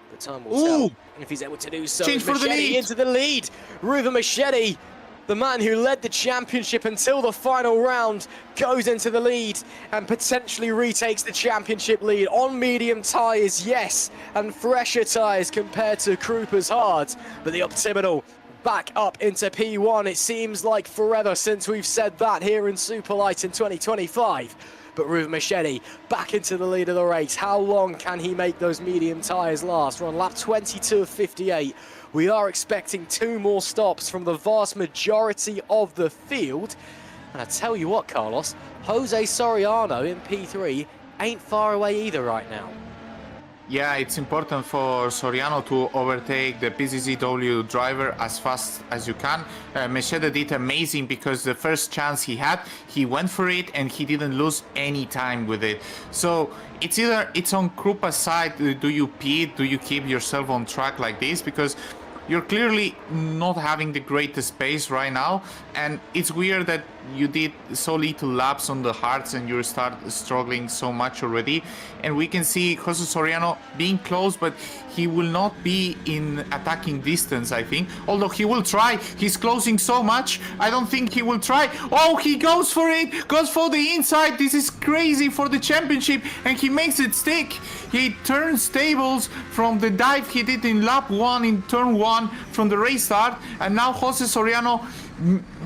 But time will tell if he's able to do so. Change for the lead. Into the lead. Ruben Mechede, the man who led the championship until the final round, goes into the lead and potentially retakes the championship lead on medium tyres, yes, and fresher tyres compared to Krupa's hards. But the Optimal back up into P1. It seems like forever since we've said that here in Superlight in 2025. But Ruben Mechede back into the lead of the race. How long can he make those medium tyres last? We're on lap 22 of 58. We are expecting 2 more stops from the vast majority of the field. And I tell you what, Carlos, Jose Soriano in P3 ain't far away either right now. Yeah, it's important for Soriano to overtake the PCCW driver as fast as you can. Mechede did amazing because the first chance he had, he went for it and he didn't lose any time with it. So it's either it's on Krupa's side, do you pit, do you keep yourself on track like this? Because you're clearly not having the greatest pace right now, and it's weird that you did so little laps on the hards and you start struggling so much already. And we can see Jose Soriano being close, but he will not be in attacking distance, I think. Although he will try. He's closing so much. I don't think he will try. Oh, he goes for it. Goes for the inside. This is crazy for the championship. And he makes it stick. He turns tables from the dive he did in lap 1 in turn 1 from the race start. And now Jose Soriano,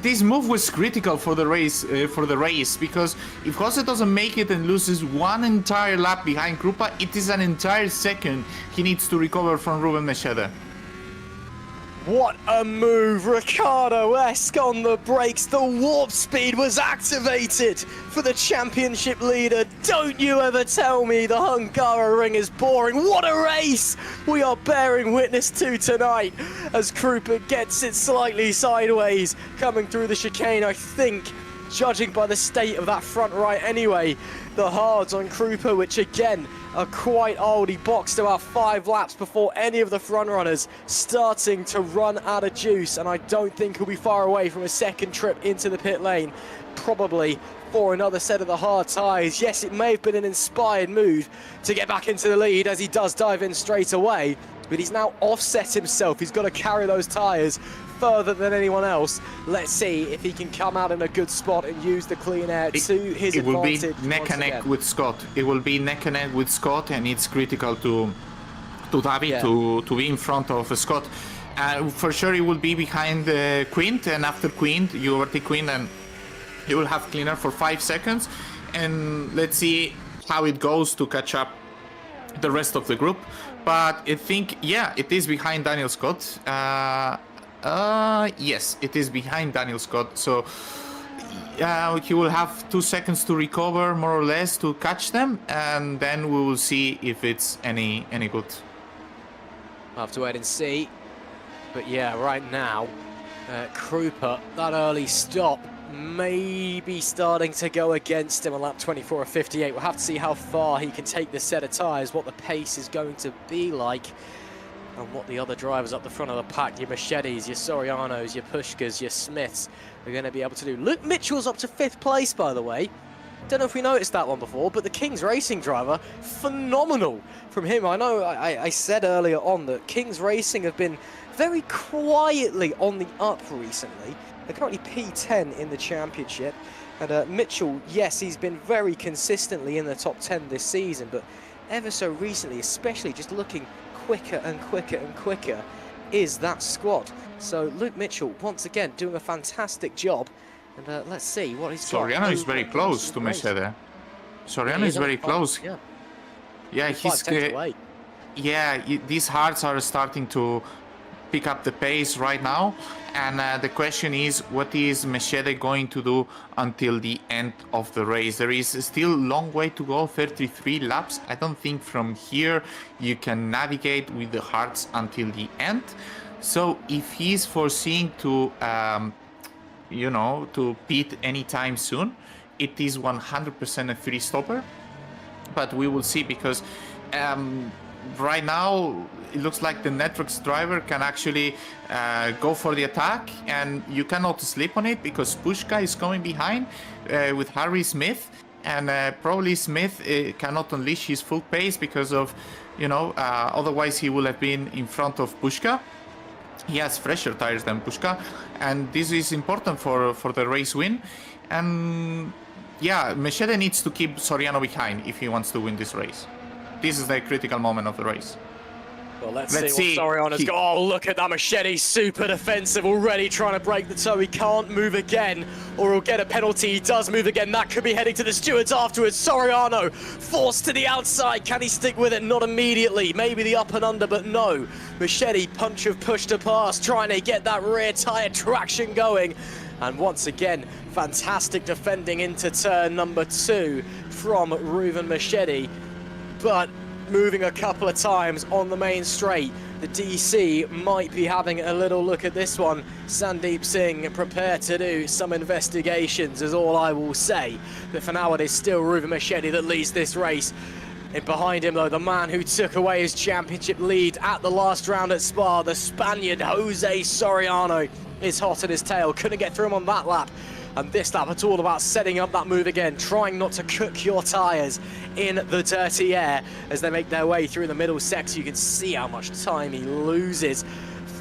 this move was critical for the race, because if Jose doesn't make it and loses one entire lap behind Krupa, it is an entire second he needs to recover from Ruben Mechede. What a move, Ricciardo-esque on the brakes. The warp speed was activated for the championship leader. Don't you ever tell me the Hungaroring is boring. What a race we are bearing witness to tonight as Krupa gets it slightly sideways coming through the chicane. I think, judging by the state of that front right anyway, the hards on Krupa, which again are quite old. He boxed about 5 laps before any of the front runners starting to run out of juice, and I don't think he'll be far away from a second trip into the pit lane, probably for another set of the hard tyres. Yes, it may have been an inspired move to get back into the lead as he does dive in straight away, but he's now offset himself. He's got to carry those tyres further than anyone else. Let's see if he can come out in a good spot and use the clean air to his advantage. It will be neck and neck with Scott. It will be neck and neck with Scott, and it's critical to David to be in front of Scott. For sure, he will be behind Quint, and after Quint, you overtake Quint, and he will have cleaner for 5 seconds. And let's see how it goes to catch up the rest of the group. But I think, yeah, it is behind Daniel Scott. Yes, it is behind Daniel Scott, so he will have 2 seconds to recover, more or less, to catch them, and then we will see if it's any good. I'll have to wait and see, but yeah, right now, Krupa, that early stop may be starting to go against him on lap 24 of 58. We'll have to see how far he can take this set of tyres, what the pace is going to be like, and what the other drivers up the front of the pack, your Mechedes, your Sorianos, your Pushkas, your Smiths, are going to be able to do. Luke Mitchell's up to 5th place, by the way. Don't know if we noticed that one before, but the King's Racing driver, phenomenal from him. I know I said earlier on that King's Racing have been very quietly on the up recently. They're currently P10 in the championship. And Mitchell, yes, he's been very consistently in the top 10 this season, but ever so recently, especially just looking quicker and quicker and quicker, is that squad. So Luke Mitchell, once again, doing a fantastic job. And let's see what he's got. Soriano is very close to Mechede. Soriano is very close. Yeah, he's... yeah, these hards are starting to pick up the pace right now. And the question is, what is Mechede going to do until the end of the race? There is still a long way to go, 33 laps. I don't think from here you can navigate with the hards until the end. So if he's foreseeing to, you know, to pit anytime soon, it is 100% a free stopper. But we will see, because right now it looks like the Networks driver can actually go for the attack, and you cannot sleep on it because Pushka is coming behind with Harry Smith, and probably Smith cannot unleash his full pace because of, you know, otherwise he will have been in front of Pushka. He has fresher tires than Pushka, and this is important for the race win. And yeah, Mechede needs to keep Soriano behind if he wants to win this race. This is the critical moment of the race. Well, let's see what Soriano's got. Oh, look at that Mechede, super defensive, already trying to break the toe. He can't move again, or he'll get a penalty. He does move again. That could be heading to the stewards afterwards. Soriano forced to the outside. Can he stick with it? Not immediately. Maybe the up and under, but no. Mechede, punch of push to pass, trying to get that rear tyre traction going. And once again, fantastic defending into turn number 2 from Ruben Mechede. But moving a couple of times on the main straight, the DC might be having a little look at this one. Sandeep Singh prepared to do some investigations, is all I will say. But for now, it is still Ruben Mechede that leads this race. And behind him, though, the man who took away his championship lead at the last round at Spa, the Spaniard Jose Soriano, is hot at his tail. Couldn't get through him on that lap. And this lap, it's all about setting up that move again, trying not to cook your tyres in the dirty air as they make their way through the middle section. You can see how much time he loses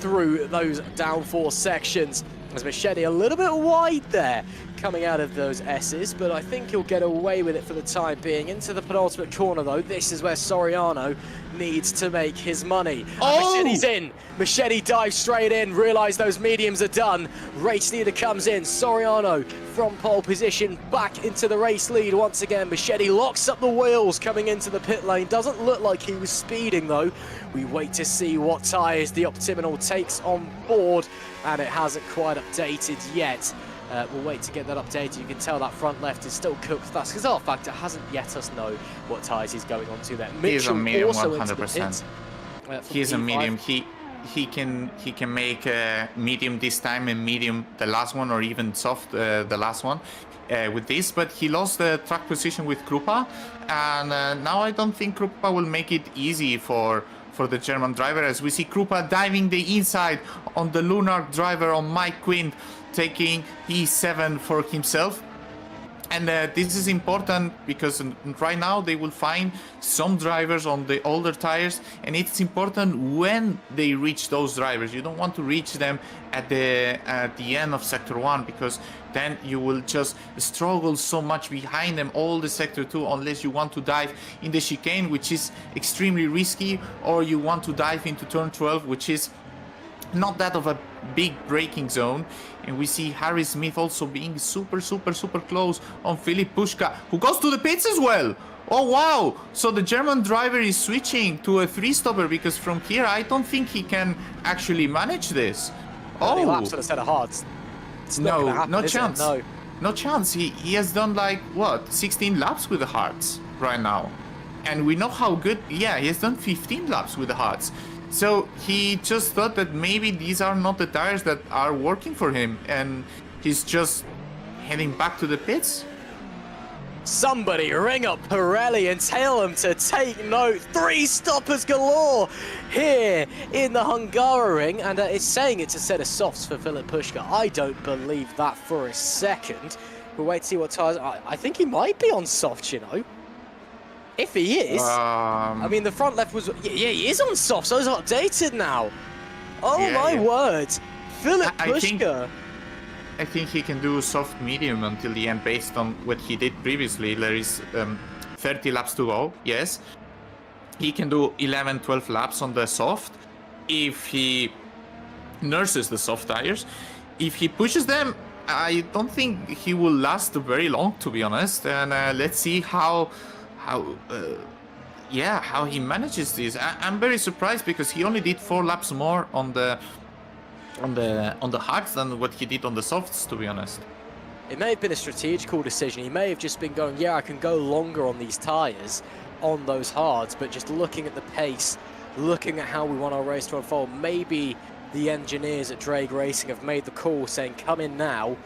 through those downforce sections. As Machete a little bit wide there coming out of those S's, but I think he'll get away with it for the time being. Into the penultimate corner though, this is where Soriano needs to make his money. Oh! Machete's in, Machete dives straight in, realise those mediums are done. Race leader comes in, Soriano from pole position back into the race lead once again. Machete locks up the wheels coming into the pit lane, doesn't look like he was speeding though. We wait to see what tyres the Optimal takes on board, and it hasn't quite updated yet. We'll wait to get that updated. You can tell that front left is still cooked. That's because our factor hasn't let us know what tyres he's going on to there. He's a medium, also 100%. He's a medium. He can make a medium this time and medium the last one, or even soft the last one with this. But he lost the track position with Krupa, and now I don't think Krupa will make it easy for the German driver, as we see Krupa diving the inside on the Lunar driver on Mike Quinn, taking E7 for himself. And this is important because right now they will find some drivers on the older tires, and it's important when they reach those drivers. You don't want to reach them at the end of Sector 1, because then you will just struggle so much behind them all the Sector 2, unless you want to dive in the chicane, which is extremely risky, or you want to dive into turn 12, which is not that of a big braking zone. And we see Harry Smith also being super close on Filip Puška, who goes to the pits as well. Oh wow, so the German driver is switching to a 3-stopper, because from here I don't think he can actually manage this. Oh, laps on a set of hards. It's not gonna happen, no chance. No chance. He has done like what, 16 laps with the hards right now, and we know how good. Yeah, he has done 15 laps with the hards. So he just thought that maybe these are not the tires that are working for him, and he's just heading back to the pits. Somebody ring up Pirelli and tell them to take note. 3 stoppers galore here in the Hungaroring, and it's saying it's a set of softs for Filip Puška. I don't believe that for a second. We'll wait to see what tires. I think he might be on softs, you know. If he is, I mean, the front left was, yeah, he is on soft, so it's updated now. Oh yeah, my word, Filip Puška. I think he can do soft medium until the end based on what he did previously. There is 30 laps to go, yes. He can do 11, 12 laps on the soft if he nurses the soft tires. If he pushes them, I don't think he will last very long, to be honest. And let's see how he manages this. I'm very surprised, because he only did 4 laps more on the hards than what he did on the softs, to be honest. It may have been a strategical decision. He may have just been going, yeah, I can go longer on these tires on those hards, but just looking at the pace, looking at how we want our race to unfold, maybe the engineers at Drake Racing have made the call saying, come in now.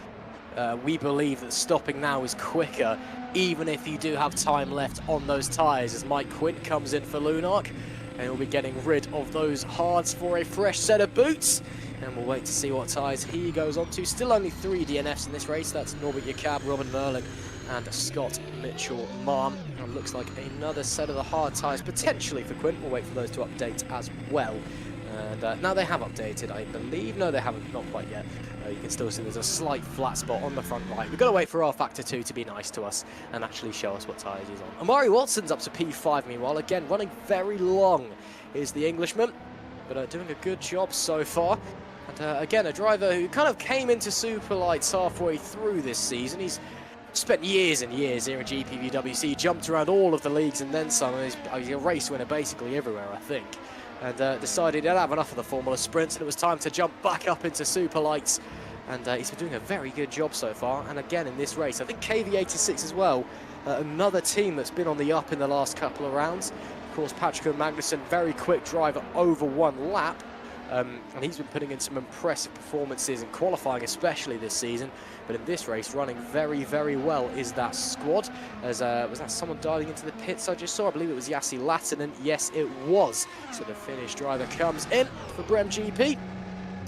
We believe that stopping now is quicker, even if you do have time left on those tyres, as Mike Quinn comes in for Lunark, and he'll be getting rid of those hards for a fresh set of boots. And we'll wait to see what tyres he goes on to. Still only 3 DNFs in this race. That's Norbert Jakob, Robin Merlin, and Scott Mitchell-Marm. And looks like another set of the hard tyres potentially for Quinn. We'll wait for those to update as well. And now they have updated, I believe. No, they haven't, not quite yet. You can still see there's a slight flat spot on the front right. We've got to wait for our Factor 2 to be nice to us and actually show us what tyres he's on. Amari Watson's up to P5 meanwhile. Again, running very long is the Englishman, but doing a good job so far. And again, a driver who kind of came into Superlights halfway through this season. He's spent years and years here in GPVWC, jumped around all of the leagues and then some. He's a race winner basically everywhere, I think. And decided he'd have enough of the Formula Sprints, and it was time to jump back up into Superlights. And he's been doing a very good job so far. And again, in this race, I think KV86 as well, another team that's been on the up in the last couple of rounds. Of course, Patrick Magnussen, very quick driver over 1 lap. And he's been putting in some impressive performances in qualifying, especially this season. But in this race, running very, very well is that squad. As was that someone diving into the pits I just saw? I believe it was Yassi Lattinen. Yes, it was. So the Finnish driver comes in for Brem GP.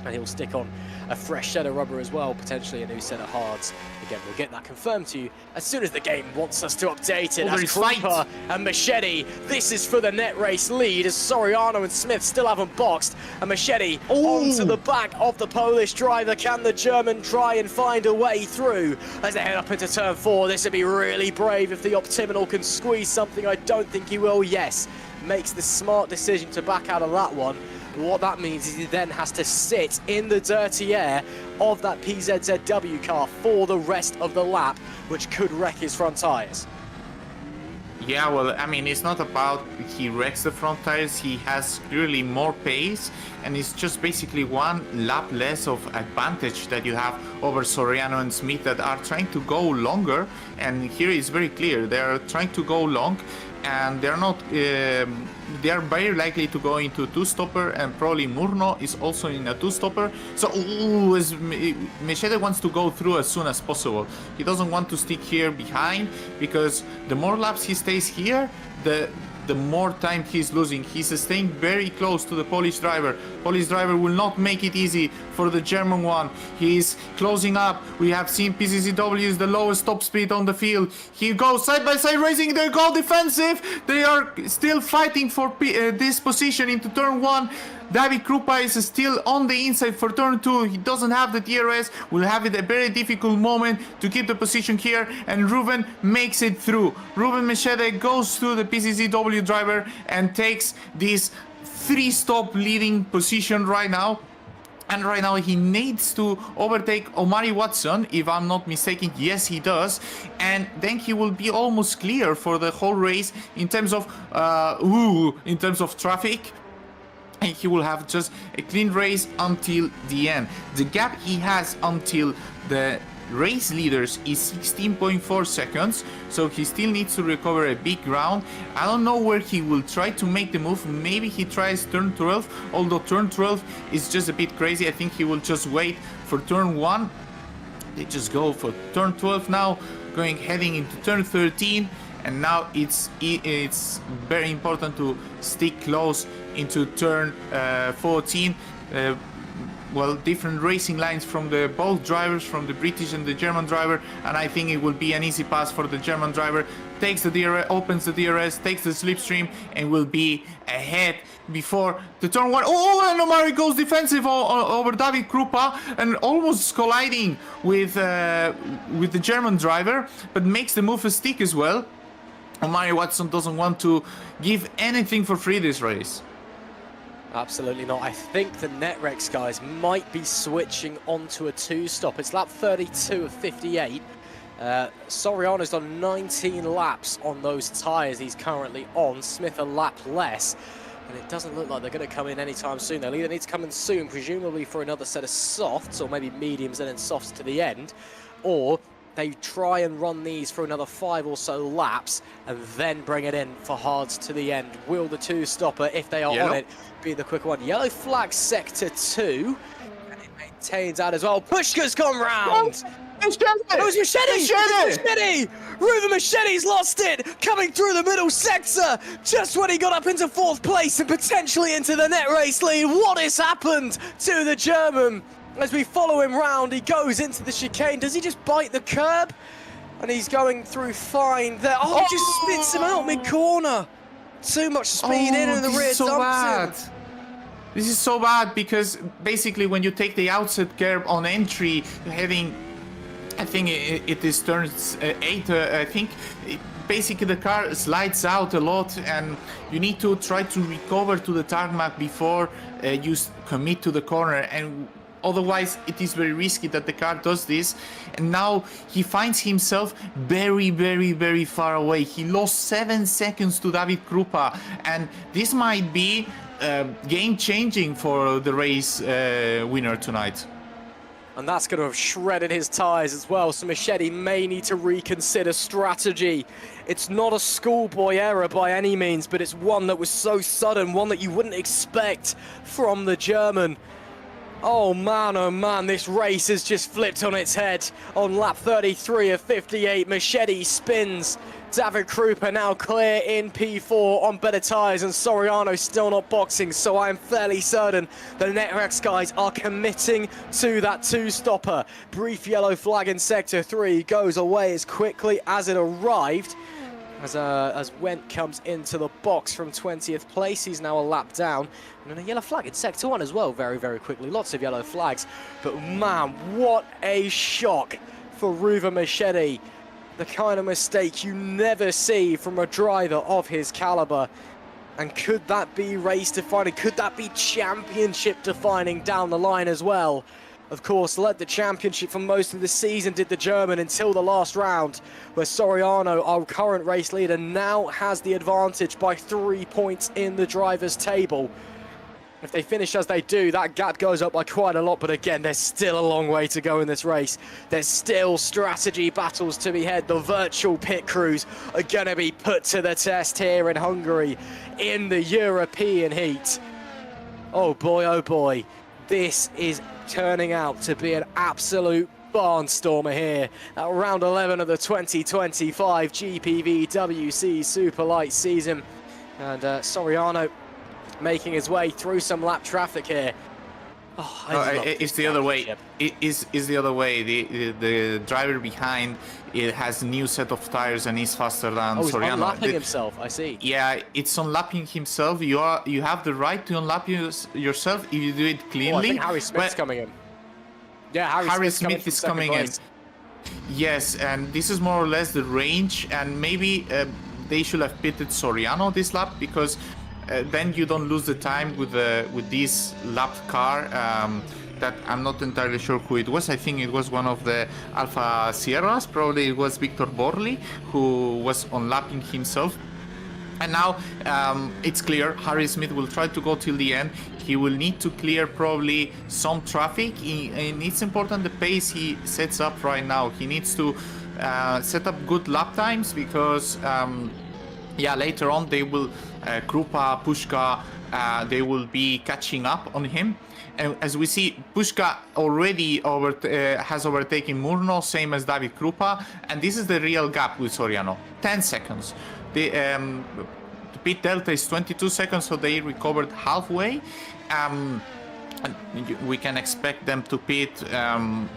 And he'll stick on a fresh set of rubber as well, potentially a new set of hards. Again, we'll get that confirmed to you as soon as the game wants us to update it. As Krupa and Machete, this is for the net race lead, as Soriano and Smith still haven't boxed. And Machete onto the back of the Polish driver. Can the German try and find a way through as they head up into turn 4? This would be really brave if the Optimal can squeeze something. I don't think he will. Yes, makes the smart decision to back out of that one. What that means is he then has to sit in the dirty air of that PZZW car for the rest of the lap, which could wreck his front tyres. Yeah, well, I mean, it's not about he wrecks the front tires. He has clearly more pace, and it's just basically one lap less of advantage that you have over Soriano and Smith that are trying to go longer. And here it's very clear, they are trying to go long, and they're not, they are very likely to go into two-stopper, and probably Murno is also in a two-stopper. So Machete wants to go through as soon as possible. He doesn't want to stick here behind, because the more laps he stays here, the more time he's losing. He's staying very close to the Polish driver. Polish driver will not make it easy for the German one. He's closing up. We have seen PCCW is the lowest top speed on the field. He goes side by side racing. They go defensive. They are still fighting for this position into turn 1. David Krupa is still on the inside for turn 2. He doesn't have the DRS. Will have it a very difficult moment to keep the position here. And Ruben makes it through. Ruben Machete goes through the PCCW driver and takes this 3-stop leading position right now. And right now he needs to overtake Omari Watson, if I'm not mistaken. Yes, he does. And then he will be almost clear for the whole race in terms of traffic. And he will have just a clean race until the end. The gap he has until the race leaders is 16.4 seconds, so he still needs to recover a big ground. I don't know where he will try to make the move. Maybe he tries turn 12, although turn 12 is just a bit crazy. I think he will just wait for turn 1. They just go for turn 12 now, heading into turn 13. And now it's very important to stick close into turn 14. Well, different racing lines from both drivers, from the British and the German driver, and I think it will be an easy pass for the German driver. Takes the DRS, opens the DRS, takes the slipstream, and will be ahead before the turn 1. Oh, and Omari goes defensive over David Krupa and almost colliding with the German driver, but makes the move a stick as well. Omari Watson doesn't want to give anything for free this race. Absolutely not. I think the Netrex guys might be switching onto a 2-stop. It's lap 32 of 58. Soriano's done 19 laps on those tyres he's currently on. Smith a lap less. And it doesn't look like they're going to come in anytime soon. They'll either need to come in soon, presumably for another set of softs, or maybe mediums and then softs to the end, or they try and run these for another 5 or so laps and then bring it in for hards to the end. Will the 2-stopper, if they are on it, be the quick one? Yellow flag sector 2, and it maintains that as well. Pushka's gone round. It was Machete! Ruben Machete's lost it! Coming through the middle sector! Just when he got up into 4th place and potentially into the net race lead. What has happened to the German? As we follow him round, he goes into the chicane. Does he just bite the curb? And he's going through fine there. Oh, he just spits him out mid-corner. Too much speed in and the rear dumps him. This is so bad, because basically when you take the outside curb on entry, heading, I think it is turn 8, I think, basically the car slides out a lot, and you need to try to recover to the tarmac before you commit to the corner, and otherwise it is very risky that the car does this. And now he finds himself very, very, very far away. He lost 7 seconds to David Krupa, and this might be game-changing for the race winner tonight. And that's going to have shredded his tyres as well, so Machete may need to reconsider strategy. It's not a schoolboy error by any means, but it's one that was so sudden, one that you wouldn't expect from the German. Oh man, this race has just flipped on its head. On lap 33 of 58, Machete spins David Krupa now clear in P4 on better tyres, and Soriano still not boxing, so I am fairly certain the Netrex guys are committing to that two-stopper. Brief yellow flag in Sector 3 goes away as quickly as it arrived. As Wendt comes into the box from 20th place, he's now a lap down. And then a yellow flag in Sector 1 as well, very, very quickly. Lots of yellow flags. But man, what a shock for Ruva Machete. The kind of mistake you never see from a driver of his caliber. And could that be race defining? Could that be championship defining down the line as well? Of course, led the championship for most of the season, did the German, until the last round, where Soriano, our current race leader, now has the advantage by 3 points in the driver's table. If they finish as they do, that gap goes up by quite a lot, but again, there's still a long way to go in this race. There's still strategy battles to be had. The virtual pit crews are going to be put to the test here in Hungary in the European heat. Oh boy, this is turning out to be an absolute barnstormer here at round 11 of the 2025 GPVWC Superlights season. And Soriano making his way through some lap traffic here. It's the other way. It is the other way. The driver behind it has a new set of tires and is faster than Soriano. Soriano. He's unlapping himself, I see. Yeah, it's unlapping himself. You have the right to unlap yourself if you do it cleanly. I think Harry Smith's coming in. Yeah, Harry Smith is coming in. Yes, and this is more or less the range, and maybe they should have pitted Soriano this lap, because then you don't lose the time with this lap car. That I'm not entirely sure who it was. I think it was one of the Alfa Sierras. Probably it was Victor Borley who was unlapping himself. And now it's clear Harry Smith will try to go till the end. He will need to clear probably some traffic, and it's important the pace he sets up right now. He needs to set up good lap times, because later on they will Krupa, Pushka, they will be catching up on him. And as we see, Pushka already has overtaken Murno, same as David Krupa, and this is the real gap with Soriano, 10 seconds. The pit delta is 22 seconds, so they recovered halfway. And we can expect them to pit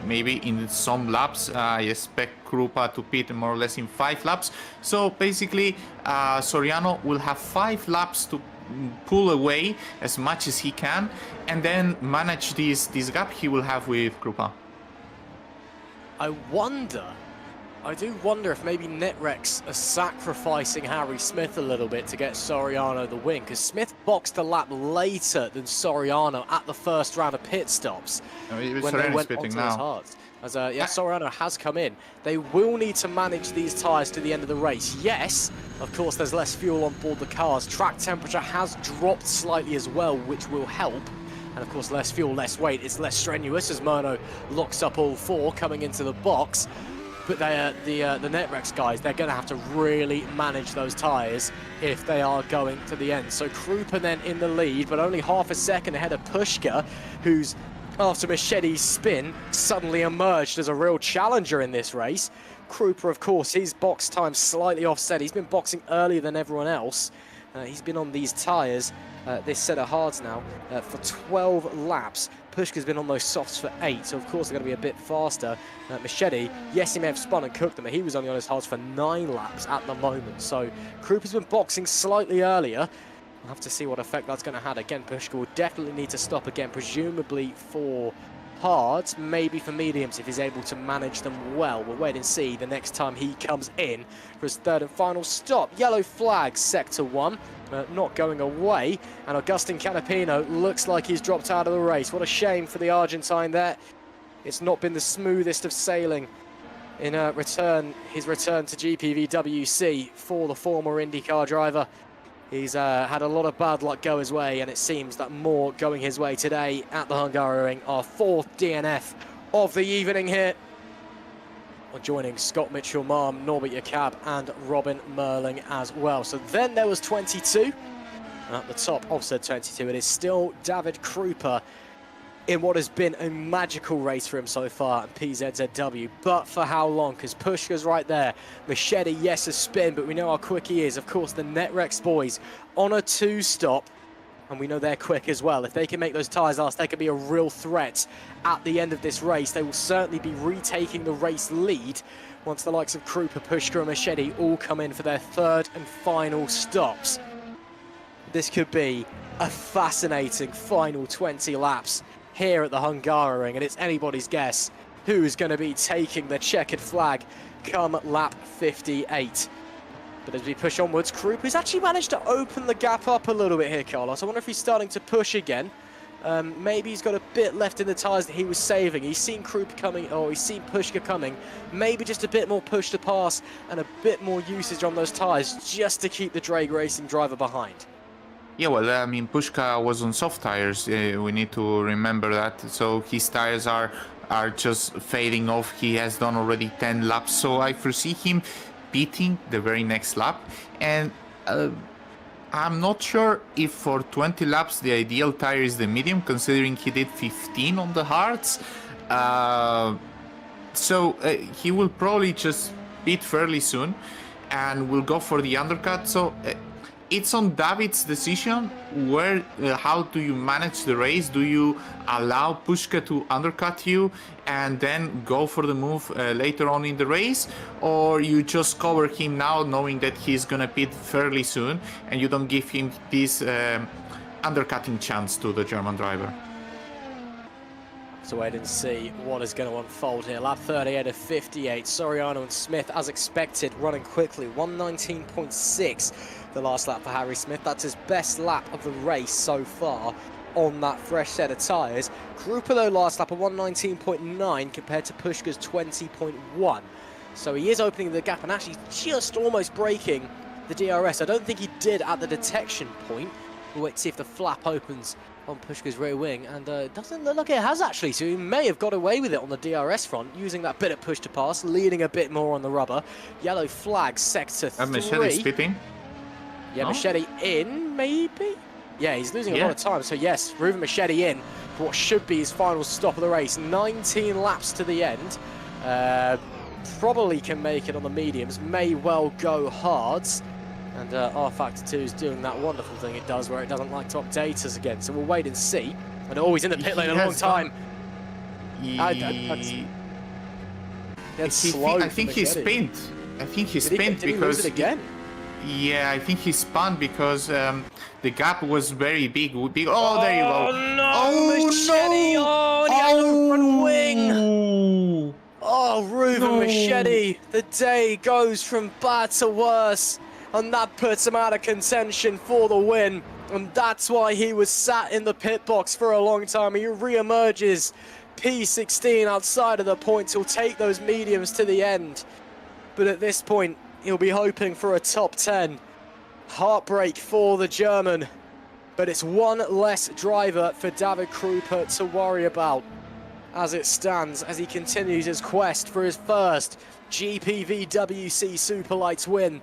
maybe in some laps. I expect Krupa to pit more or less in 5 laps. So basically, Soriano will have 5 laps to pull away as much as he can, and then manage this gap he will have with Krupa. I do wonder if maybe Netrex are sacrificing Harry Smith a little bit to get Soriano the win, because Smith boxed a lap later than Soriano at the first round of pit stops. When they went onto his hards. Soriano has come in. They will need to manage these tyres to the end of the race. Yes, of course, there's less fuel on board the cars. Track temperature has dropped slightly as well, which will help. And of course, less fuel, less weight. It's less strenuous as Murno locks up all 4 coming into the box. But the Netrex guys, they're going to have to really manage those tyres if they are going to the end. So Krupa then in the lead, but only half a second ahead of Pushka, who's, after Machete's spin, suddenly emerged as a real challenger in this race. Krupa, of course, his box time slightly offset. He's been boxing earlier than everyone else. He's been on these tyres, this set of hards now, for 12 laps. Pushka's been on those softs for 8, so of course they're going to be a bit faster. Machete, yes, he may have spun and cooked them, but he was only on his hards for 9 laps at the moment. So Krupa's been boxing slightly earlier. We'll have to see what effect that's going to have. Again, Pushka will definitely need to stop again, presumably for hards, maybe for mediums if he's able to manage them well. We'll wait and see the next time he comes in for his 3rd and final stop. Yellow flag, Sector 1. Not going away, and Agustin Canapino looks like he's dropped out of the race. What a shame for the Argentine there. It's not been the smoothest of sailing in his return to GPVWC for the former IndyCar driver. He's had a lot of bad luck go his way, and it seems that more going his way today at the Hungarian. Our 4th DNF of the evening here. Joining Scott Mitchell-Marm, Norbert Jakab and Robin Merling as well. So then there was 22. At the top of said 22, it is still David Krupa in what has been a magical race for him so far at PZZW. But for how long? Because Pushka's right there. Machete, yes, a spin, but we know how quick he is. Of course, the Netrex boys on a 2-stop. And we know they're quick as well. If they can make those tyres last, they could be a real threat at the end of this race. They will certainly be retaking the race lead once the likes of Krupa, Pushka and Machete all come in for their third and final stops. This could be a fascinating final 20 laps here at the Hungarian, and it's anybody's guess who's going to be taking the checkered flag come lap 58. But as we push onwards, Krupa has actually managed to open the gap up a little bit here, Carlos. I wonder if he's starting to push again. Maybe he's got a bit left in the tyres that he was saving. He's seen Krupa coming, or he's seen Pushka coming. Maybe just a bit more push to pass and a bit more usage on those tyres just to keep the Drag Racing driver behind. Yeah, well, I mean, Pushka was on soft tires. We need to remember that. So his tires are just fading off. He has done already 10 laps. So I foresee him beating the very next lap. And I'm not sure if for 20 laps the ideal tire is the medium, considering he did 15 on the hards. So he will probably just beat fairly soon and will go for the undercut. So it's on David's decision where, how do you manage the race? Do you allow Pushka to undercut you and then go for the move later on in the race? Or you just cover him now knowing that he's gonna pit fairly soon and you don't give him this undercutting chance to the German driver? So wait and see what is going to unfold here. Lap 38 of 58. Soriano and Smith, as expected, running quickly. 119.6 the last lap for Harry Smith. That's his best lap of the race so far on that fresh set of tyres. Krupa, though, last lap of 119.9 compared to Pushka's 20.1. So he is opening the gap and actually just almost breaking the DRS. I don't think he did at the detection point. We'll wait to see if the flap opens on Pushka's rear wing, and it doesn't look like it has actually, so he may have got away with it on the DRS front, using that bit of push to pass, leaning a bit more on the rubber. Yellow flag, sector 3. Machete spitting? Yeah, no? Machete in, maybe? Yeah, he's losing a lot of time, so yes, Ruven Machete in for what should be his final stop of the race. 19 laps to the end. Probably can make it on the mediums, may well go hards. And R-Factor 2 is doing that wonderful thing it does where it doesn't like to update us again. So we'll wait and see. And he's in the pit lane a long time. I think he spun. I think he spun because... Did he lose it again? Yeah, I think he spun because the gap was very big. Oh, there you go. No, oh, Machete! no! Oh, the angle front wing! Oh, Ruven Machete. The day goes from bad to worse. And that puts him out of contention for the win. And that's why he was sat in the pit box for a long time. He re-emerges P16 outside of the points. He'll take those mediums to the end. But at this point, he'll be hoping for a top 10. Heartbreak for the German. But it's one less driver for David Krupa to worry about as it stands, as he continues his quest for his first GPVWC Superlights win.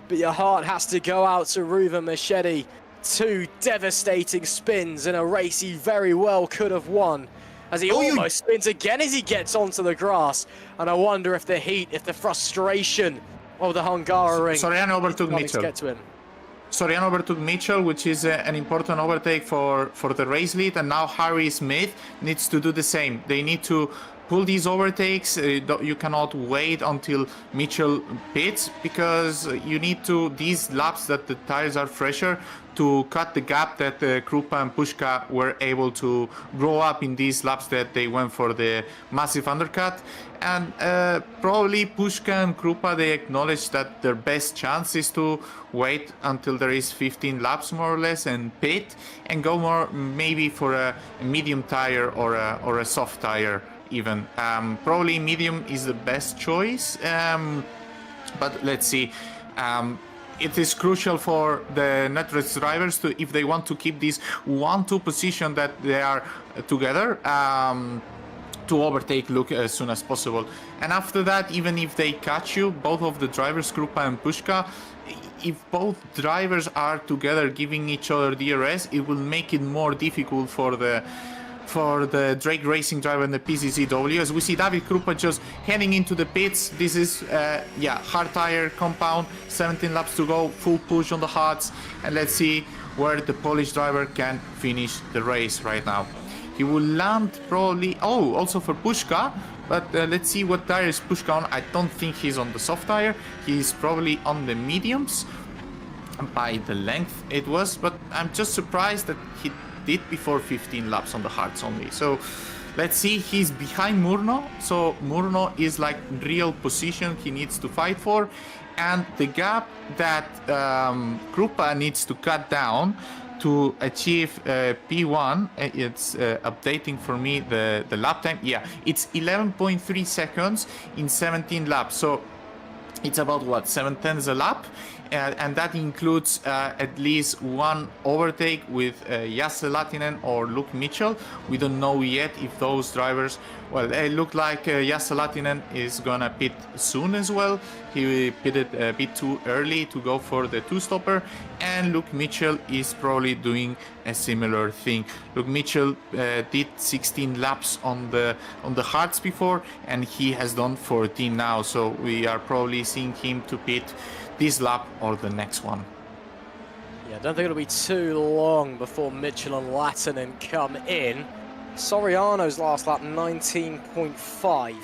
But your heart has to go out to Ruven Machete. 2 devastating spins in a race he very well could have won. As he almost spins again as he gets onto the grass. And I wonder if the heat, if the frustration of the Hungarian... Soriano overtook Mitchell. Get to him. Soriano overtook Mitchell, which is an important overtake for the race lead. And now Harry Smith needs to do the same. They need to pull these overtakes. You cannot wait until Mitchell pits because you need to, these laps that the tires are fresher, to cut the gap that Krupa and Pushka were able to grow up in these laps that they went for the massive undercut. And probably Pushka and Krupa, they acknowledge that their best chance is to wait until there is 15 laps more or less and pit and go more maybe for a medium tire or a soft tire even. Probably medium is the best choice, but let's see. It is crucial for the Netrex drivers to, if they want to keep this 1-2 position that they are together, to overtake Luke as soon as possible. And after that, even if they catch you, both of the drivers, Krupa and Pushka, if both drivers are together giving each other DRS, it will make it more difficult for for the Drake Racing driver and the PCCW. As we see David Krupa just heading into the pits. This is, hard tire compound, 17 laps to go, full push on the hards. And let's see where the Polish driver can finish the race right now. He will land probably, also for Pushka, but let's see what tire is Pushka on. I don't think he's on the soft tire. He's probably on the mediums by the length it was, but I'm just surprised that he did before 15 laps on the hards only. So let's see, he's behind Murno, so Murno is like real position he needs to fight for, and the gap that Krupa needs to cut down to achieve P1, it's updating for me the lap time. Yeah, it's 11.3 seconds in 17 laps, so it's about what, 7/10 a lap, and that includes at least one overtake with Jasse Latinen or Luke Mitchell. We don't know yet if those drivers, well, it looked like Jasse Latinen is gonna pit soon as well. He pitted a bit too early to go for the two-stopper, and Luke Mitchell is probably doing a similar thing. Luke Mitchell did 16 laps on the hards before, and he has done 14 now, so we are probably seeing him to pit this lap or the next one. Yeah, I don't think it'll be too long before Mitchell and Latinen come in. Soriano's last lap, 19.5.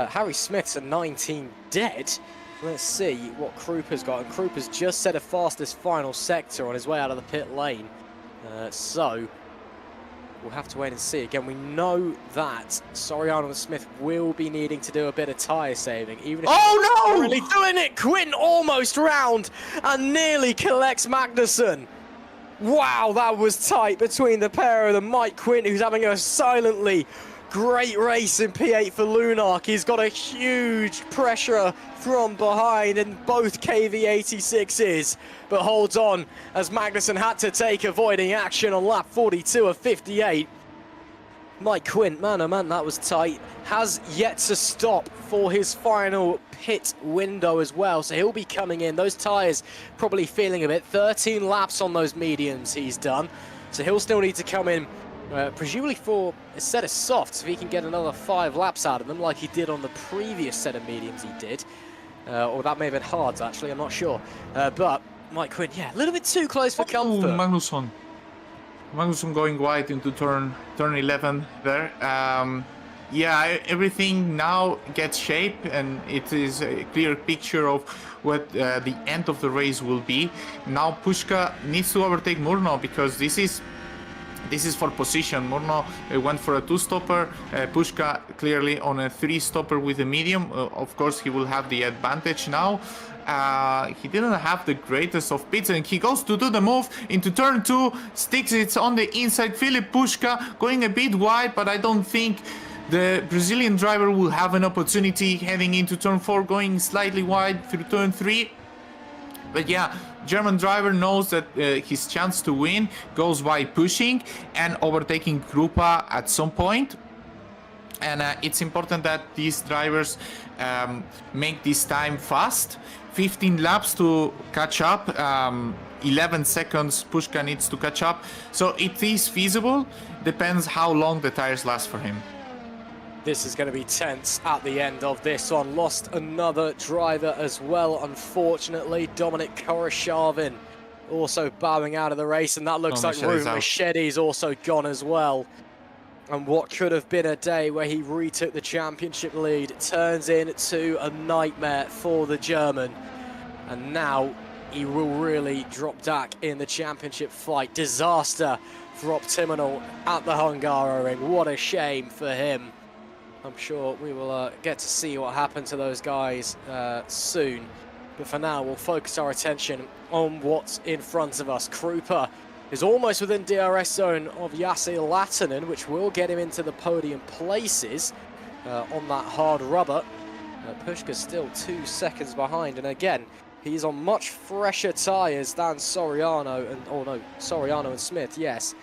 Harry Smith's at 19 dead. Let's see what Krupa's got. And Krupa's just set a fastest final sector on his way out of the pit lane. So we'll have to wait and see. Again, we know that Soriano and Smith will be needing to do a bit of tyre saving. Even if no! Really doing it! Quinn almost round and nearly collects Magnussen. Wow, that was tight between the pair of them. Mike Quinn, who's having a silently great race in P8 for Lunark. He's got a huge pressure from behind in both KV86s, but holds on as Magnussen had to take avoiding action on lap 42 of 58. Mike Quinn, man oh man, that was tight. Has yet to stop for his final pit window as well, so he'll be coming in. Those tyres probably feeling a bit. 13 laps on those mediums he's done, so he'll still need to come in presumably for a set of softs if he can get another 5 laps out of them like he did on the previous set of mediums he did. Or that may have been hards actually, I'm not sure. But Mike Quinn, yeah, a little bit too close for comfort. Magnusson going wide into turn 11 there. Yeah, everything now gets shape, and it is a clear picture of what the end of the race will be. Now Pushka needs to overtake Murno, because this is for position. Murno went for a two-stopper, Pushka clearly on a three-stopper with a medium. Of course, he will have the advantage now. He didn't have the greatest of pits, and he goes to do the move into turn 2, sticks it on the inside. Filip Pushka going a bit wide, but I don't think the Brazilian driver will have an opportunity heading into turn 4, going slightly wide through turn 3. But yeah, German driver knows that his chance to win goes by pushing and overtaking Krupa at some point. And it's important that these drivers make this time fast. 15 laps to catch up, 11 seconds Pushka needs to catch up. So it is feasible, depends how long the tires last for him. This is going to be tense at the end of this one. Lost another driver as well, unfortunately. Dominic Koroshavin also bowing out of the race, and that looks like Rune Machete's also gone as well. And what could have been a day where he retook the championship lead turns into a nightmare for the German. And now he will really drop back in the championship fight. Disaster for Optiminal at the Hungaroring. What a shame for him. I'm sure we will get to see what happened to those guys soon. But for now, we'll focus our attention on what's in front of us. Krupa is almost within DRS zone of Jasse Latinen, which will get him into the podium places on that hard rubber. Pushka's still 2 seconds behind, and again, he's on much fresher tyres than Soriano and, Soriano and Smith, yes.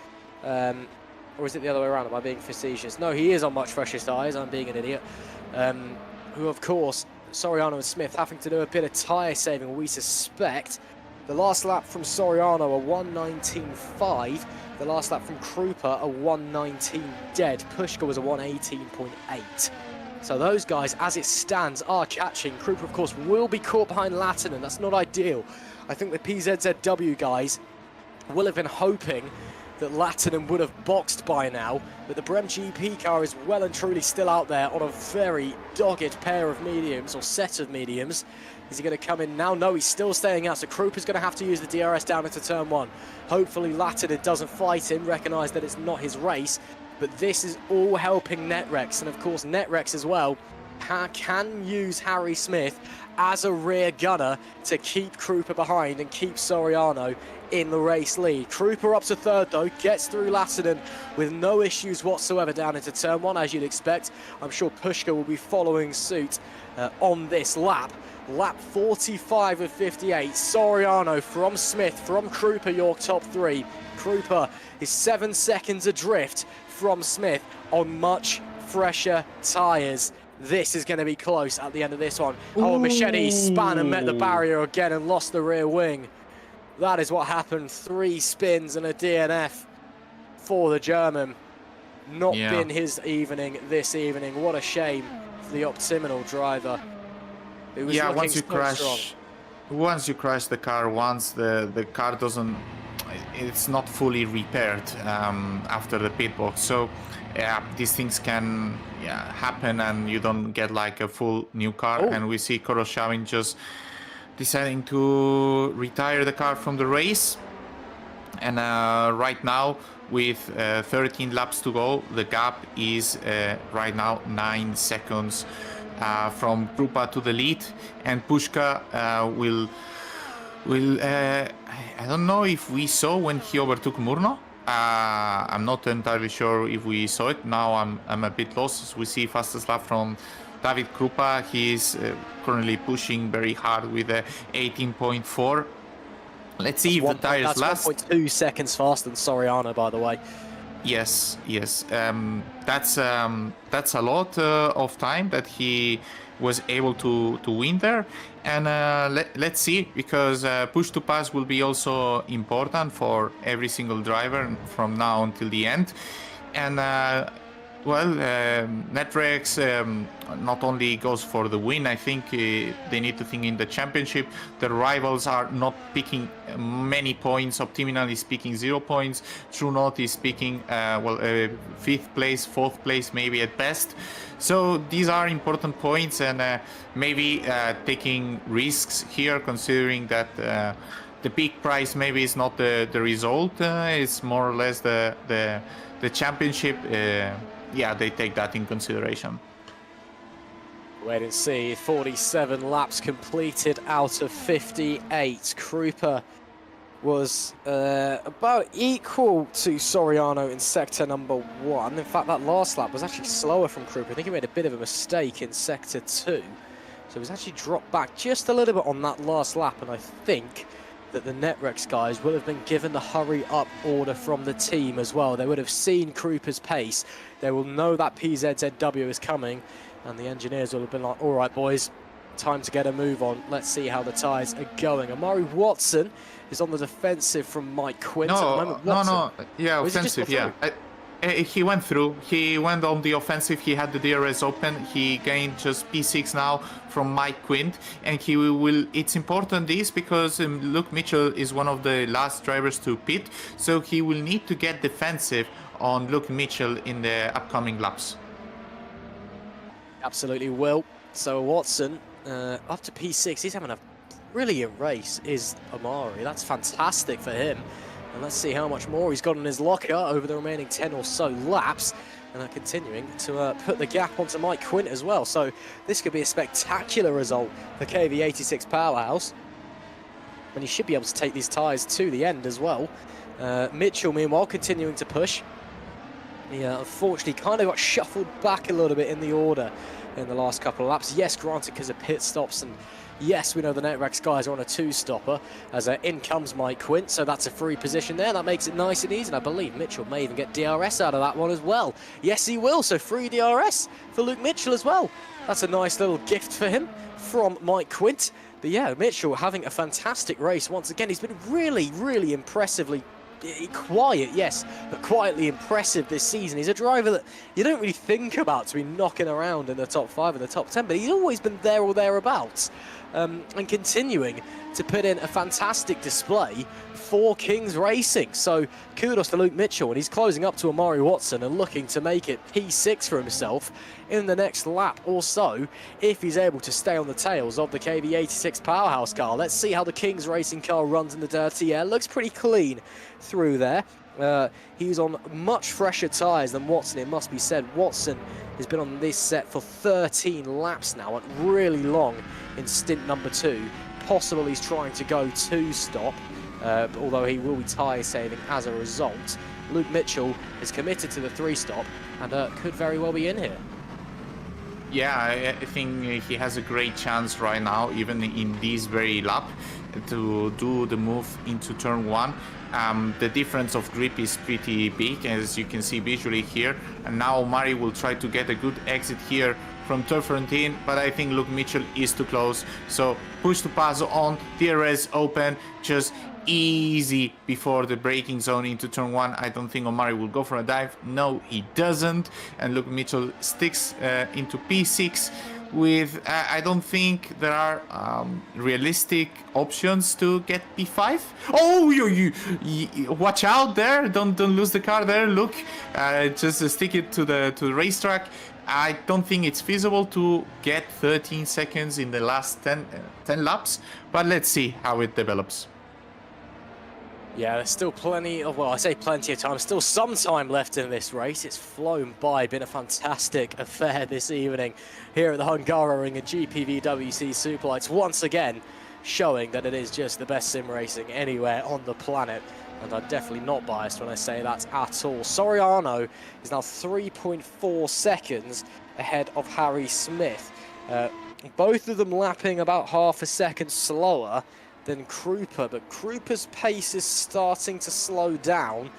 Or is it the other way around? Am I being facetious? No, he is on much fresher tyres. I'm being an idiot. Who, of course, Soriano and Smith having to do a bit of tyre saving, we suspect, The last lap from Soriano, a 1:19.5. The last lap from Krupa, a 1:19 dead. Pushka was a 1:18.8. So those guys, as it stands, are catching. Krupa, of course, will be caught behind Lattinen. That's not ideal. I think the PZZW guys will have been hoping that Lattinen would have boxed by now, but the Brem GP car is well and truly still out there on a very dogged pair of mediums, or set of mediums. Is he going to come in now? No, he's still staying out, so Krupa's going to have to use the DRS down into turn 1. Hopefully Lattinen doesn't fight him, recognise that it's not his race, but this is all helping Netrex, and of course Netrex as well can use Harry Smith as a rear gunner to keep Krupa behind and keep Soriano in the race lead. Krupa up to third though, gets through Lattinen with no issues whatsoever down into turn 1, as you'd expect. I'm sure Pushka will be following suit on this lap. Lap 45 of 58, Soriano from Smith, from Krupa, York top 3. Krupa is 7 seconds adrift from Smith on much fresher tyres. This is going to be close at the end of this one. Oh, Machete span and met the barrier again and lost the rear wing. That is what happened. 3 spins and a DNF for the German. Not been his evening this evening. What a shame for the Optimal driver. It was once you crash the car, once the car doesn't, it's not fully repaired after the pit box. So yeah, these things can happen, and you don't get like a full new car. And we see Koroshavin just deciding to retire the car from the race. And right now, with 13 laps to go, the gap is right now 9 seconds from Krupa to the lead, and Pushka will I don't know if we saw when he overtook Murno. I'm not entirely sure if we saw it. Now I'm a bit lost. We see fastest lap from David Krupa. He is currently pushing very hard with a 18.4. Let's see if the tires last. That's 1.2 seconds faster than Soriano, by the way. Yes. That's a lot of time that he was able to win there. And let's see, because push to pass will be also important for every single driver from now until the end. And Netrex not only goes for the win. I think they need to think in the championship. The rivals are not picking many points. Optimal is picking 0 points. True North is picking 5th place, 4th place maybe at best. So these are important points, and maybe taking risks here, considering that the big prize maybe is not the result. It's more or less the championship. They take that in consideration. Wait and see. 47 laps completed out of 58. Krupa was about equal to Soriano in sector number 1. In fact, that last lap was actually slower from Krupa. I think he made a bit of a mistake in sector 2. So he was actually dropped back just a little bit on that last lap, and I think that the Netrex guys will have been given the hurry up order from the team as well. They would have seen Krupa's pace. They will know that PZZW is coming, and the engineers will have been like, all right, boys, time to get a move on. Let's see how the tyres are going. Amari Watson is on the defensive from Mike Quint at the moment. No. Yeah, offensive, yeah. He went through. He went on the offensive. He had the DRS open. He gained just P6 now from Mike Quint, and he will. It's important this because Luke Mitchell is one of the last drivers to pit, so he will need to get defensive on Luke Mitchell in the upcoming laps. Absolutely will. So Watson up to P6. He's having a brilliant race. Is Amari? That's fantastic for him. And let's see how much more he's got in his locker over the remaining 10 or so laps. And continuing to put the gap onto Mike Quint as well. So this could be a spectacular result for KV86 Powerhouse. And he should be able to take these tyres to the end as well. Mitchell, meanwhile, continuing to push. He unfortunately kind of got shuffled back a little bit in the order in the last couple of laps. Yes, granted, because of pit stops, and yes, we know the Netrex guys are on a 2-stopper as in comes Mike Quint, so that's a free position there. That makes it nice and easy, and I believe Mitchell may even get DRS out of that one as well. Yes, he will, so free DRS for Luke Mitchell as well. That's a nice little gift for him from Mike Quint. But yeah, Mitchell having a fantastic race once again. He's been really, really impressively quiet, yes, but quietly impressive this season. He's a driver that you don't really think about to be knocking around in the top 5 and the top 10, but he's always been there or thereabouts, and continuing to put in a fantastic display for Kings Racing. So kudos to Luke Mitchell, and he's closing up to Amari Watson and looking to make it P6 for himself in the next lap or so, if he's able to stay on the tails of the KV86 powerhouse car. Let's see how the Kings Racing car runs in the dirty air. Looks pretty clean through there. He's on much fresher tyres than Watson, it must be said. Watson has been on this set for 13 laps now, at really long in stint number 2. Possible he's trying to go 2-stop, although he will be tyre saving as a result. Luke Mitchell is committed to the 3-stop and could very well be in here. Yeah, I think he has a great chance right now, even in this very lap, to do the move into turn 1. The difference of grip is pretty big, as you can see visually here. And now Mari will try to get a good exit here from turn 14, but I think Luke Mitchell is too close. So push to pass on, DRS open, just easy before the braking zone into turn 1. I don't think Omari will go for a dive. No, he doesn't. And Luke Mitchell sticks into P6 with, I don't think there are realistic options to get P5. Oh, you watch out there. Don't lose the car there. Look, just stick it to the racetrack. I don't think it's feasible to get 13 seconds in the last 10 laps, but let's see how it develops. Yeah, there's still plenty of, well, I say plenty of time, still some time left in this race. It's flown by, been a fantastic affair this evening here at the Hungarian and GPVWC Superlights, once again showing that it is just the best sim racing anywhere on the planet. And I'm definitely not biased when I say that at all. Soriano is now 3.4 seconds ahead of Harry Smith. Both of them lapping about half a second slower than Krupa, but Krupa's pace is starting to slow down.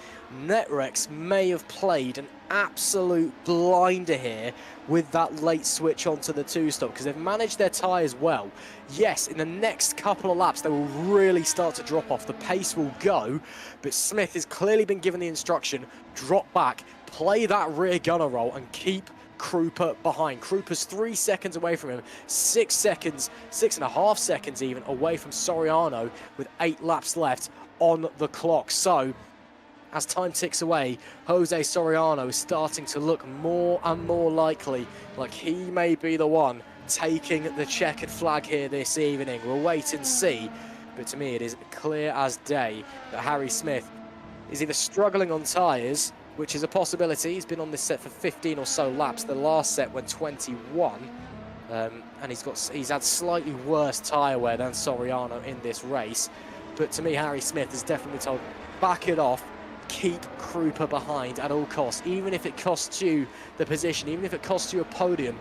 Netrex may have played an absolute blinder here with that late switch onto the 2-stop, because they've managed their tyres well. Yes, in the next couple of laps they will really start to drop off, the pace will go, but Smith has clearly been given the instruction, drop back, play that rear gunner roll and keep Krupa behind. Krupa's 3 seconds away from him, 6 seconds, 6.5 seconds even away from Soriano with 8 laps left on the clock. So as time ticks away, Jose Soriano is starting to look more and more likely like he may be the one taking the checkered flag here this evening. We'll wait and see, but to me it is clear as day that Harry Smith is either struggling on tyres, which is a possibility. He's been on this set for 15 or so laps. The last set went 21, and he's had slightly worse tyre wear than Soriano in this race. But to me, Harry Smith is definitely told, back it off, keep Krupa behind at all costs, even if it costs you the position, even if it costs you a podium.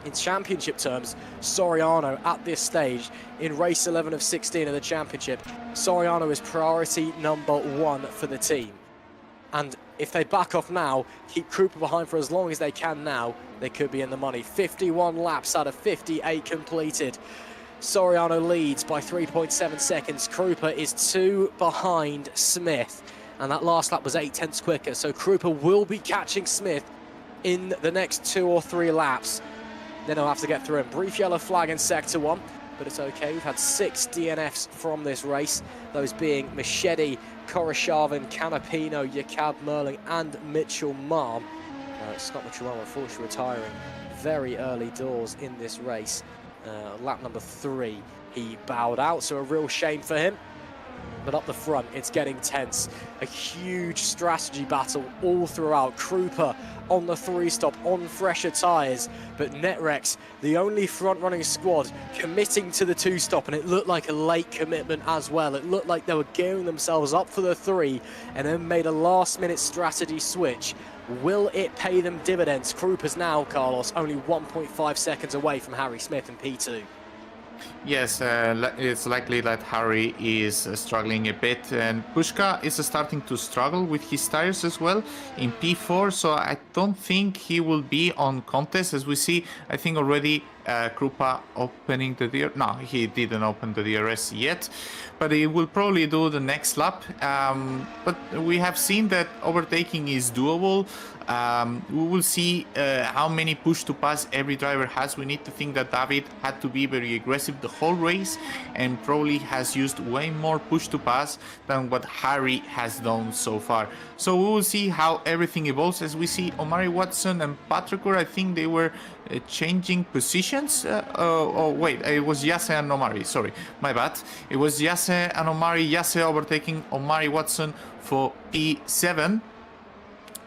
In championship terms, Soriano at this stage, in race 11 of 16 of the championship, Soriano is priority number 1 for the team. And if they back off now, keep Krupa behind for as long as they can now, they could be in the money. 51 laps out of 58 completed. Soriano leads by 3.7 seconds. Krupa is 2 behind Smith. And that last lap was 8/10 quicker. So Krupa will be catching Smith in the next 2 or 3 laps. Then he'll have to get through him. Brief yellow flag in sector 1. But it's okay. We've had 6 DNFs from this race, those being Machete, Koroshavin, Canapino, Yakab Merling, and Mitchell Marm. Scott Mitchell Marm, unfortunately, retiring very early doors in this race. Lap number 3, he bowed out, so a real shame for him. But up the front, it's getting tense. A huge strategy battle all throughout. Krupa on the 3-stop, on fresher tyres. But Netrex, the only front-running squad, committing to the 2-stop. And it looked like a late commitment as well. It looked like they were gearing themselves up for the 3 and then made a last-minute strategy switch. Will it pay them dividends? Krupa's now, Carlos, only 1.5 seconds away from Harry Smith in P2. Yes, it's likely that Harry is struggling a bit, and Pushka is starting to struggle with his tires as well in P4, so I don't think he will be on contest. As we see, I think already Krupa opening the DRS. No, he didn't open the DRS yet, but he will probably do the next lap. But we have seen that overtaking is doable. We will see how many push to pass every driver has. We need to think that David had to be very aggressive the whole race and probably has used way more push to pass than what Harry has done so far. So we will see how everything evolves as we see Omari Watson and Patricker. I think they were changing positions. Oh wait, it was Yase and Omari, sorry, my bad. It was Yase and Omari. Yase overtaking Omari Watson for P7.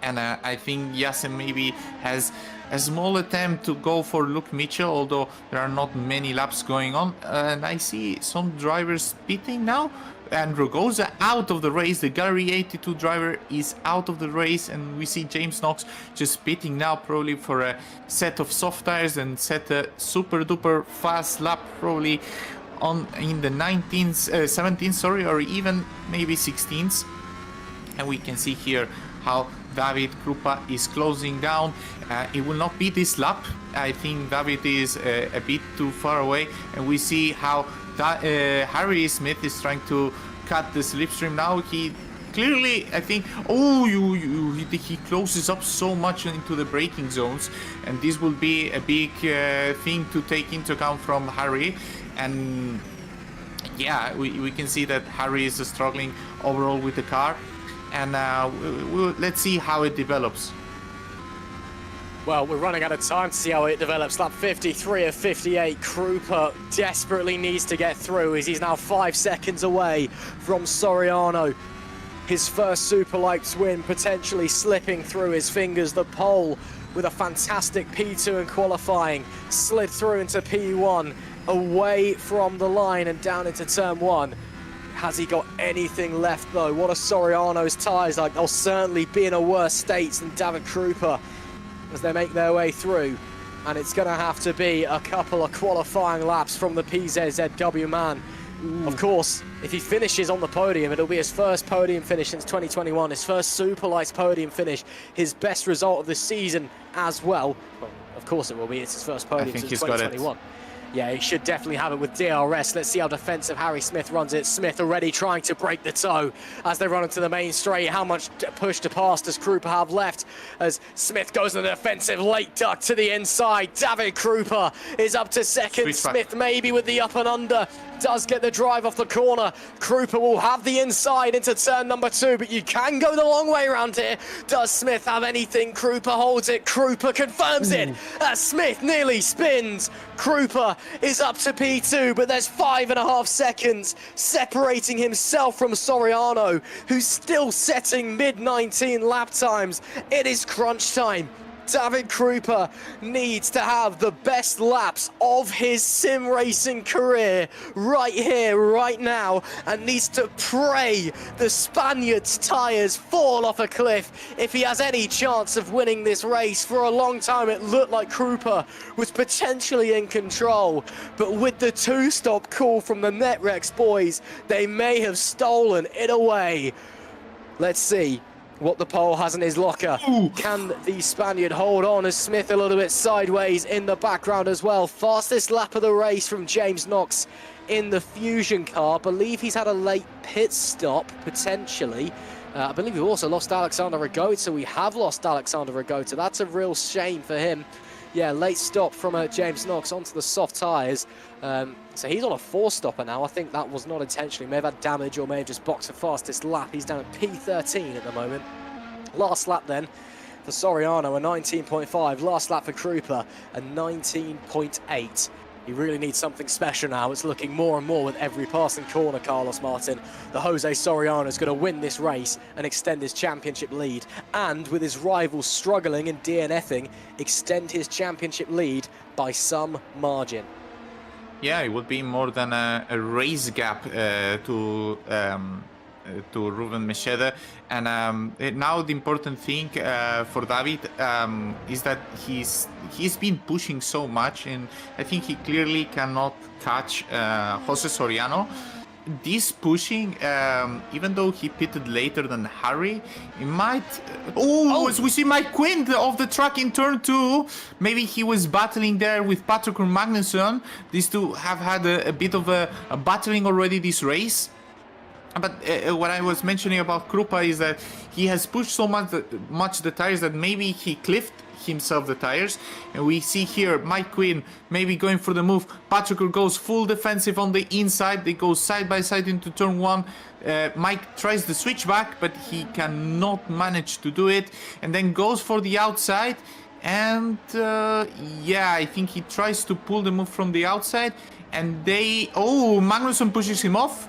And I think Yase maybe has a small attempt to go for Luke Mitchell, although there are not many laps going on. And I see some drivers pitting now. And Rogoza out of the race. The Gallery 82 driver is out of the race. And we see James Knox just pitting now, probably for a set of soft tires and set a super duper fast lap, probably on in the 17th, sorry, or even maybe 16th. And we can see here how David Krupa is closing down. It will not be this lap. I think David is a bit too far away, and we see how Harry Smith is trying to cut the slipstream now. He clearly, I think, he closes up so much into the braking zones, and this will be a big thing to take into account from Harry. And yeah, we can see that Harry is struggling overall with the car. And let's see how it develops. Well, we're running out of time to see how it develops. Lap 53 of 58, Krupa desperately needs to get through as he's now 5 seconds away from Soriano. His first Superlights win potentially slipping through his fingers. The pole with a fantastic P2 in qualifying slid through into P1, away from the line and down into turn 1. Has he got anything left though? What are Soriano's tyres like? They'll certainly be in a worse state than David Krupa as they make their way through. And it's going to have to be a couple of qualifying laps from the PZZW man. Of course, if he finishes on the podium, it'll be his first podium finish since 2021, his first Superlights podium finish, his best result of the season as well. Of course it will be, it's his first podium since 2021. Yeah, he should definitely have it with DRS. Let's see how defensive Harry Smith runs it. Smith already trying to break the toe as they run into the main straight. How much push to pass does Krupa have left as Smith goes in the defensive late duck to the inside. David Krupa is up to second. Smith maybe with the up and under. Does get the drive off the corner. Krupa will have the inside into turn number 2, but you can go the long way around here. Does Smith have anything? Krupa holds it. Krupa confirms it as Smith nearly spins. Krupa is up to P2, but there's 5.5 seconds separating himself from Soriano, who's still setting mid-19 lap times. It is crunch time. David Krupa needs to have the best laps of his sim racing career right here, right now, and needs to pray the Spaniard's tyres fall off a cliff if he has any chance of winning this race. For a long time, it looked like Krupa was potentially in control, but with the 2-stop call from the Netrex boys, they may have stolen it away. Let's see what the pole has in his locker. Can the Spaniard hold on as Smith a little bit sideways in the background as well? Fastest lap of the race from James Knox in the Fusion car. I believe he's had a late pit stop, potentially. I believe we've also lost Alexander Ragota. We have lost Alexander Ragota. That's a real shame for him. Yeah, late stop from James Knox onto the soft tyres. So he's on a 4-stopper now. I think that was not intentionally. May have had damage or may have just boxed the fastest lap. He's down at P13 at the moment. Last lap then for Soriano, a 19.5. Last lap for Krupa, a 19.8. He really needs something special now. It's looking more and more with every passing corner, Carlos Martin. The Jose Soriano is going to win this race and extend his championship lead. And with his rivals struggling and DNFing, extend his championship lead by some margin. Yeah, it would be more than a race gap to Ruben Mechede. And now the important thing for David is that he's been pushing so much, and I think he clearly cannot catch Jose Soriano. this pushing, even though he pitted later than Harry, he might... Oh, as we see Mike Quinn off the track in turn 2. Maybe he was battling there with Patrick and Magnusson. These two have had a bit of a battling already this race. But what I was mentioning about Krupa is that he has pushed so much the tires that maybe he cliffed himself the tires, and we see here Mike Quinn maybe going for the move. Patrick goes full defensive on the inside. They go side by side into turn 1. Mike tries the switchback, but he cannot manage to do it, and then goes for the outside. And yeah, I think he tries to pull the move from the outside, and Magnusson pushes him off.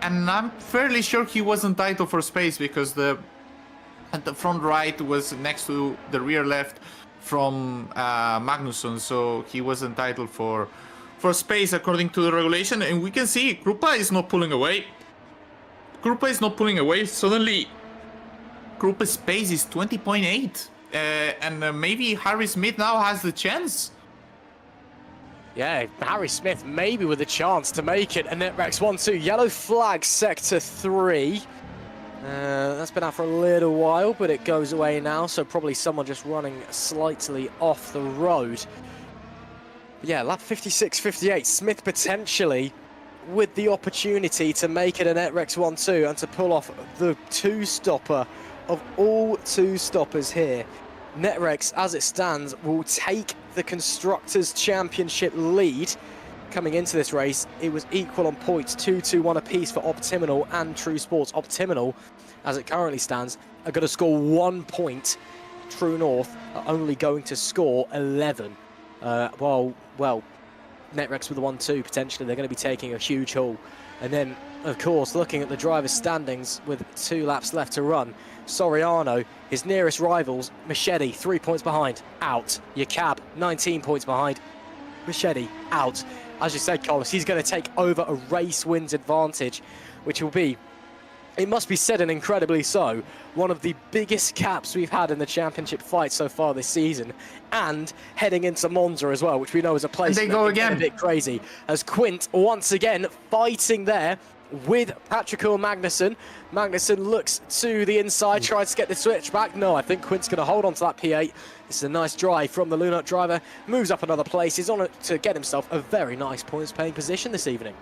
And I'm fairly sure he wasn't title for space, because the front right was next to the rear left from Magnusson, so he was entitled for space according to the regulation. And we can see Krupa is not pulling away. Suddenly Krupa's pace is 20.8, and maybe Harry Smith now has the chance. Yeah, Harry Smith maybe with a chance to make it. And then Rex 1-2, yellow flag, sector 3. That's been out for a little while, but it goes away now, so probably someone just running slightly off the road. But yeah, lap 56-58, Smith potentially with the opportunity to make it a Netrex 1-2 and to pull off the two-stopper of all two-stoppers here. Netrex, as it stands, will take the Constructors' Championship lead. Coming into this race, it was equal on points, 2-2-1 apiece for Optiminal and True Sports. Optiminal, as it currently stands, are going to score 1 point. True North are only going to score 11. Well, Netrex with the 1-2, potentially, they're going to be taking a huge haul. And then, of course, looking at the driver's standings with 2 laps left to run, Soriano, his nearest rivals, Machete, 3 points behind, out. Yakab, 19 points behind, Machete, out. As you said, Carlos, he's going to take over a race wins advantage, which will be, it must be said, and incredibly so, one of the biggest caps we've had in the championship fight so far this season, and heading into Monza as well, which we know is a place and they go again a bit crazy, as Quint once again fighting there with Patrick Magnusson. Magnusson looks to the inside, tries to get the switch back. No, I think Quint's going to hold on to that P8. This is a nice drive from the Lunark driver. Moves up another place. He's on it to get himself a very nice points-paying position this evening.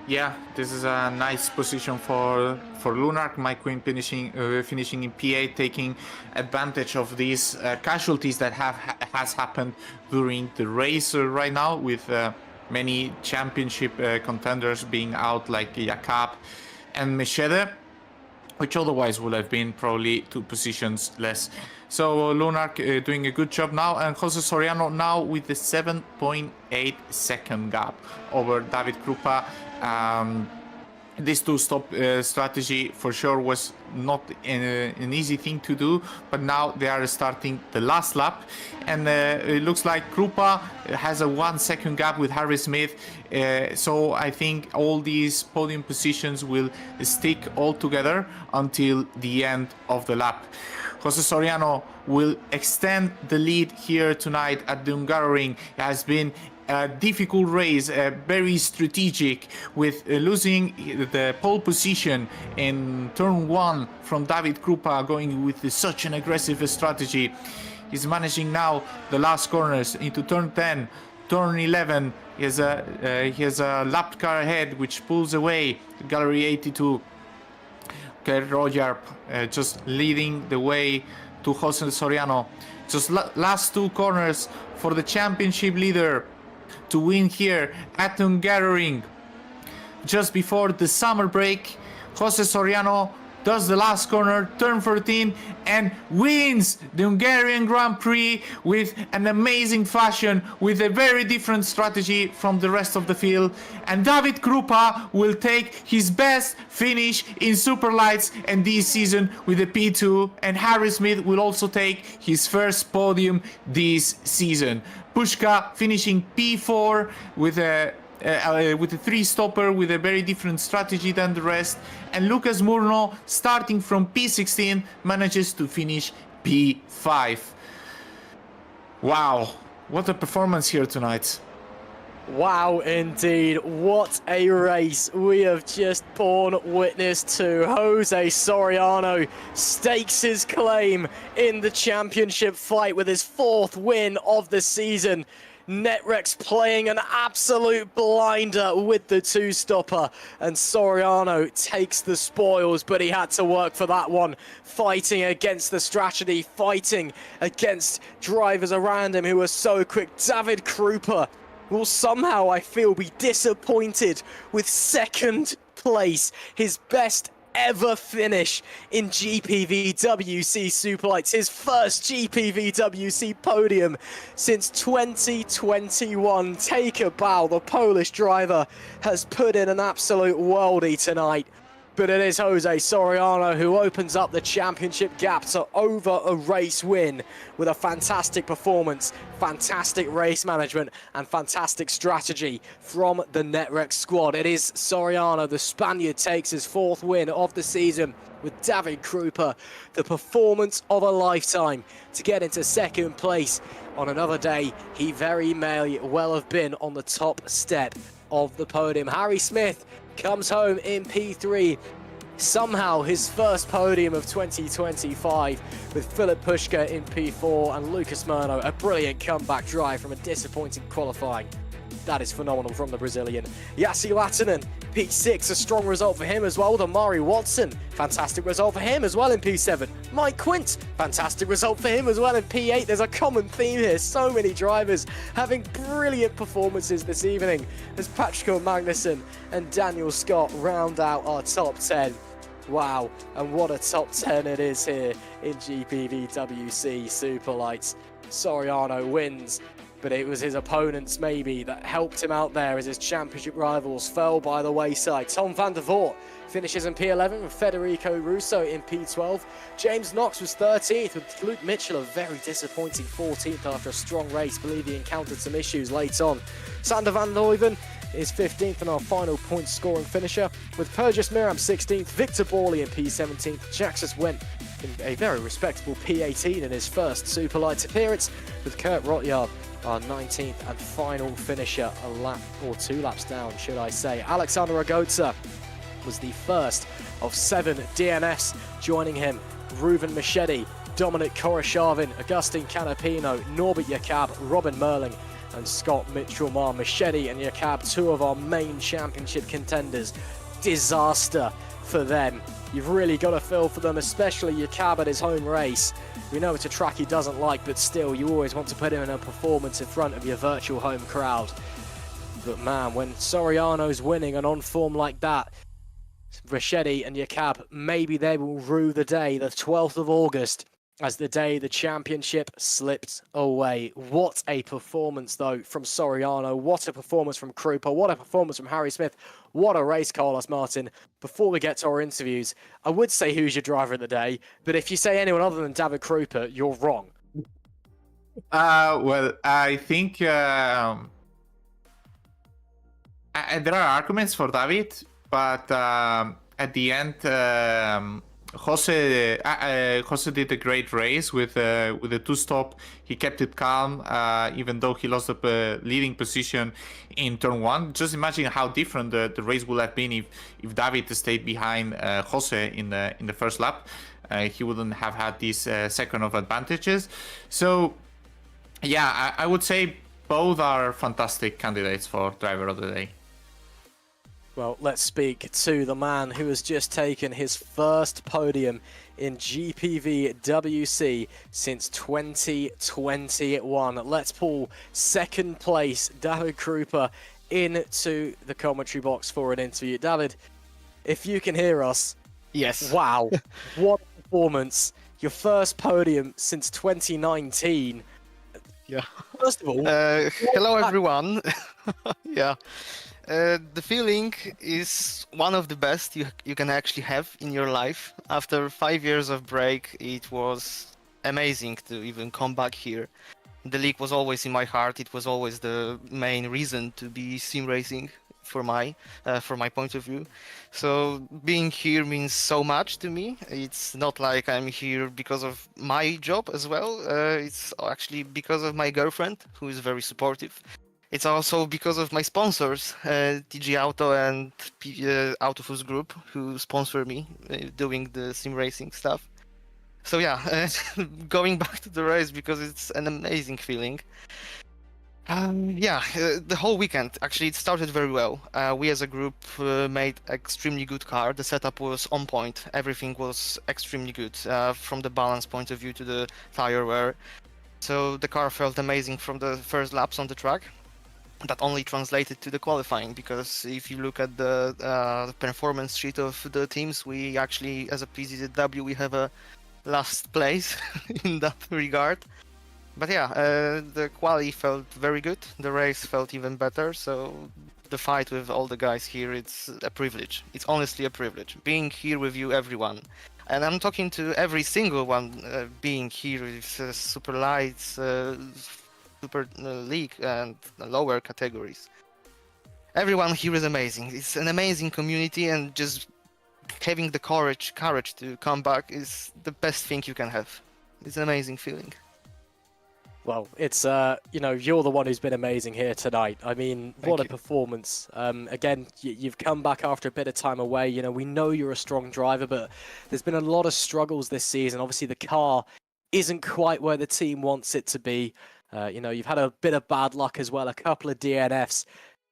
Yeah, this is a nice position for Lunark. Mike Quinn finishing in P8, taking advantage of these casualties that has happened during the race right now, with many championship contenders being out, like Jakab and Machete, which otherwise would have been probably 2 positions less. So Lunark doing a good job now, and Jose Soriano now with the 7.8 second gap over David Krupa. This two-stop strategy for sure was not an easy thing to do, but now they are starting the last lap, and it looks like Krupa has a 1 second gap with Harry Smith, so I think all these podium positions will stick all together until the end of the lap. Jose Soriano will extend the lead here tonight at the Hungaroring. It has been a difficult race, very strategic, with losing the pole position in turn 1 from David Krupa, going with such an aggressive strategy. He's managing now the last corners into turn 10, turn 11. He has a lap car ahead, which pulls away Gallery 82. Okay, Rojarp just leading the way to Jose Soriano. Just last 2 corners for the championship leader to win here at Hungaroring. Just before the summer break, Jose Soriano does the last corner, turn 13, and wins the Hungarian Grand Prix with an amazing fashion, with a very different strategy from the rest of the field. And David Krupa will take his best finish in Superlights and this season with a P2, and Harry Smith will also take his first podium this season. Pushka finishing P4 with a 3-stopper with a very different strategy than the rest, and Lucas Murno, starting from P16, manages to finish P5. Wow, what a performance here tonight. Wow, indeed. What a race we have just borne witness to. Jose Soriano stakes his claim in the championship fight with his 4th win of the season. Netrex playing an absolute blinder with the 2-stopper, and Soriano takes the spoils, but he had to work for that one, fighting against the strategy, fighting against drivers around him who were so quick. David Krupa will somehow, I feel, be disappointed with 2nd place, his best ever finish in GPVWC Superlights, his first GPVWC podium since 2021. Take a bow, the Polish driver has put in an absolute worldie tonight. But it is Jose Soriano who opens up the championship gap to over a race win with a fantastic performance, fantastic race management, and fantastic strategy from the Netrex squad. It is Soriano, the Spaniard, takes his 4th win of the season with David Krupa, the performance of a lifetime to get into 2nd place. On another day, he very may well have been on the top step of the podium. Harry Smith comes home in P3, somehow his first podium of 2025, with Philip Pushka in P4 and Lucas Murno, a brilliant comeback drive from a disappointing qualifying. That is phenomenal from the Brazilian. Yassi Lattinen, P6, a strong result for him as well. Damari Watson, fantastic result for him as well in P7. Mike Quint, fantastic result for him as well in P8. There's a common theme here. So many drivers having brilliant performances this evening as Patrick Magnussen and Daniel Scott round out our top 10. Wow, and what a top 10 it is here in GPVWC Superlights. Soriano wins, but it was his opponents maybe that helped him out there as his championship rivals fell by the wayside. Tom van der Voort finishes in P11 with Federico Russo in P12. James Knox was 13th with Luke Mitchell, a very disappointing 14th after a strong race. Believe he encountered some issues late on. Sander van Hooven is 15th and our final point scoring finisher, with Purgis Miram 16th, Victor Borley in P17th, Jaxus went in a very respectable P18 in his first Superlights appearance, with Kurt Rotyard our 19th and final finisher, a lap or 2 laps down, should I say. Alexander Ragotza was the first of 7 DNFs joining him. Reuven Machete, Dominic Koroshavin, Agustin Canapino, Norbert Jakab, Robin Merling and Scott Mitchell-Mar. Machete and Jakab, 2 of our main championship contenders. Disaster for them. You've really got to feel for them, especially Jakab at his home race. We know it's a track he doesn't like, but still, you always want to put him in a performance in front of your virtual home crowd. But man, when Soriano's winning and on form like that, Machete and Jakab, maybe they will rue the day, the 12th of August, as the day the championship slipped away. What a performance, though, from Soriano. What a performance from Krupa. What a performance from Harry Smith. What a race, Carlos Martin. Before we get to our interviews, I would say who's your driver of the day, but if you say anyone other than David Krupa, you're wrong. Well, I think there are arguments for David, but at the end, Jose did a great race with a 2-stop. He kept it calm, even though he lost the leading position in turn 1. Just imagine how different the race would have been if David stayed behind Jose in the first lap. He wouldn't have had this second of advantages. So, yeah, I would say both are fantastic candidates for driver of the day. Well, let's speak to the man who has just taken his first podium in GPVWC since 2021. Let's pull second place David Krupa into the commentary box for an interview. David, if you can hear us. Yes. Wow, what a performance. Your first podium since 2019. Yeah. First of all, hello everyone. Yeah. The feeling is one of the best you can actually have in your life. After 5 years of break, it was amazing to even come back here. The league was always in my heart. It was always the main reason to be sim racing for my point of view. So being here means so much to me. It's not like I'm here because of my job as well. It's actually because of my girlfriend, who is very supportive. It's also because of my sponsors, TG Auto and Autofus Group, who sponsor me doing the sim racing stuff. So yeah, going back to the race because it's an amazing feeling. The whole weekend actually it started very well. We as a group made extremely good car. The setup was on point. Everything was extremely good from the balance point of view to the tire wear. So the car felt amazing from the first laps on the track. That only translated to the qualifying because if you look at the performance sheet of the teams, we actually, as a PZZW, we have a last place in that regard. But yeah, the quali felt very good. The race felt even better. So the fight with all the guys here, it's a privilege. It's honestly a privilege. Being here with you, everyone. And I'm talking to every single one being here with Superlights, Super League and lower categories. Everyone here is amazing. It's an amazing community, and just having the courage to come back is the best thing you can have. It's an amazing feeling. Well, it's, you're the one who's been amazing here tonight. I mean, what a performance. Again, you've come back after a bit of time away. You know, we know you're a strong driver, but there's been a lot of struggles this season. Obviously, the car isn't quite where the team wants it to be. You've had a bit of bad luck as well, a couple of DNFs,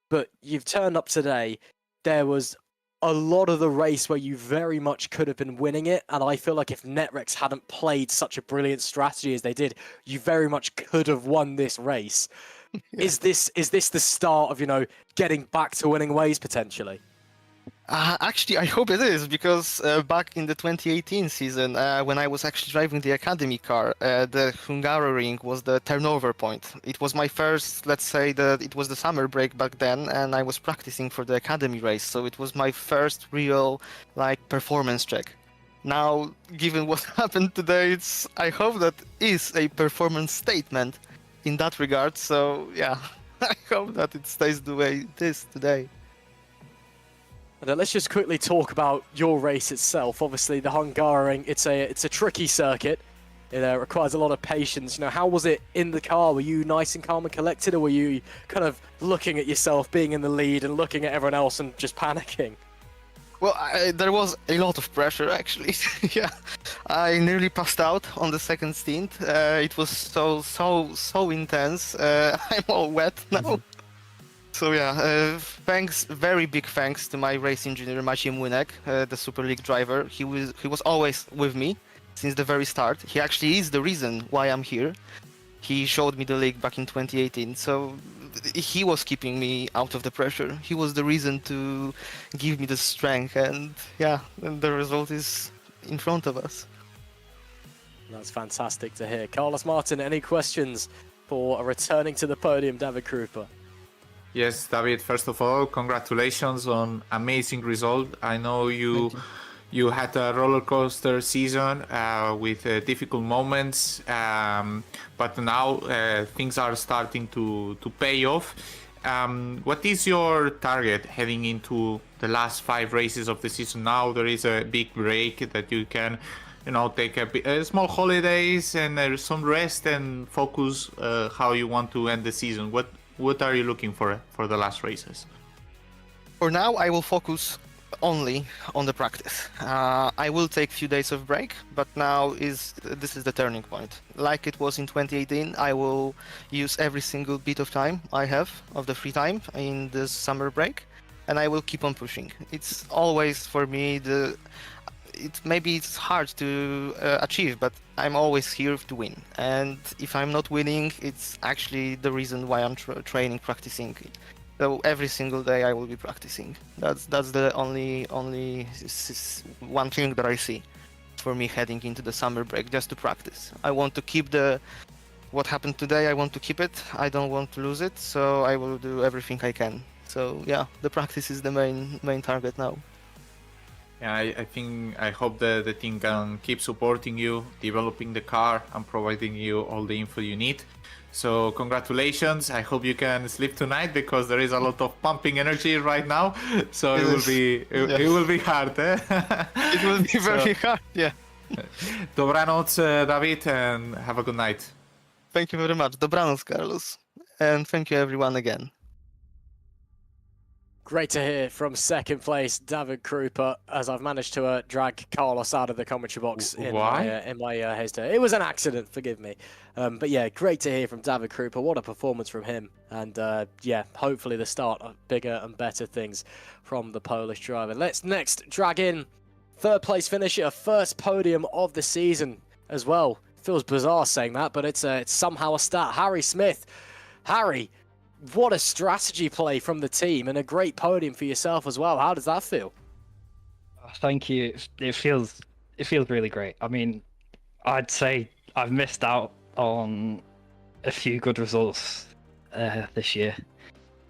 but you've turned up today. There was a lot of the race where you very much could have been winning it, and I feel like if Netrex hadn't played such a brilliant strategy as they did, you very much could have won this race. Yeah. Is this the start of, getting back to winning ways potentially? Actually, I hope it is, because back in the 2018 season, when I was actually driving the academy car, the Hungarian was the turnover point. It was my first, let's say that it was the summer break back then, and I was practicing for the academy race, so it was my first real performance check. Now, given what happened today, I hope that is a performance statement in that regard, so yeah, I hope that it stays the way it is today. And let's just quickly talk about your race itself. Obviously, the Hungarian, it's a tricky circuit. It requires a lot of patience. How was it in the car? Were you nice and calm and collected, or were you kind of looking at yourself being in the lead and looking at everyone else and just panicking? Well, there was a lot of pressure, actually. Yeah, I nearly passed out on the second stint. It was so intense. I'm all wet now. So yeah, very big thanks to my race engineer Maciej Młynek, the Super League driver. He was always with me since the very start. He actually is the reason why I'm here. He showed me the league back in 2018, so he was keeping me out of the pressure. He was the reason to give me the strength, and yeah, and the result is in front of us. That's fantastic to hear. Carlos Martin, any questions for returning to the podium, David Krupa? Yes, David, first of all, congratulations on amazing result. I know you had a roller coaster season with difficult moments, but now things are starting to pay off. What is your target heading into the last 5 races of the season? Now there is a big break that you can take a small holidays and some rest and focus how you want to end the season. What are you looking for the last races? For now, I will focus only on the practice. I will take a few days of break, but now this is the turning point. Like it was in 2018, I will use every single bit of time I have of the free time in this summer break, and I will keep on pushing. It's always for me maybe it's hard to achieve, but I'm always here to win. And if I'm not winning, it's actually the reason why I'm training, practicing. So every single day I will be practicing. That's the only one thing that I see for me heading into the summer break, just to practice. I want to keep what happened today. I want to keep it. I don't want to lose it. So I will do everything I can. So yeah, the practice is the main target now. Yeah, I hope the team can keep supporting you, developing the car, and providing you all the info you need. So congratulations. I hope you can sleep tonight, because there is a lot of pumping energy right now. So it will be hard. Eh? It will be very hard. Yeah. Dobranoc, David, and have a good night. Thank you very much. Dobranoc, Carlos. and thank you everyone again. Great to hear from second place David Krupa, as I've managed to drag Carlos out of the commentary box in my haste. It was an accident, forgive me. But yeah, great to hear from David Krupa. What a performance from him. And yeah, hopefully the start of bigger and better things from the Polish driver. Let's next drag in third place finisher, first podium of the season as well. Feels bizarre saying that, but it's somehow a stat. Harry Smith. Harry, what a strategy play from the team and a great podium for yourself as well. How does that feel? Thank you. It feels really great. I mean, I'd say I've missed out on a few good results this year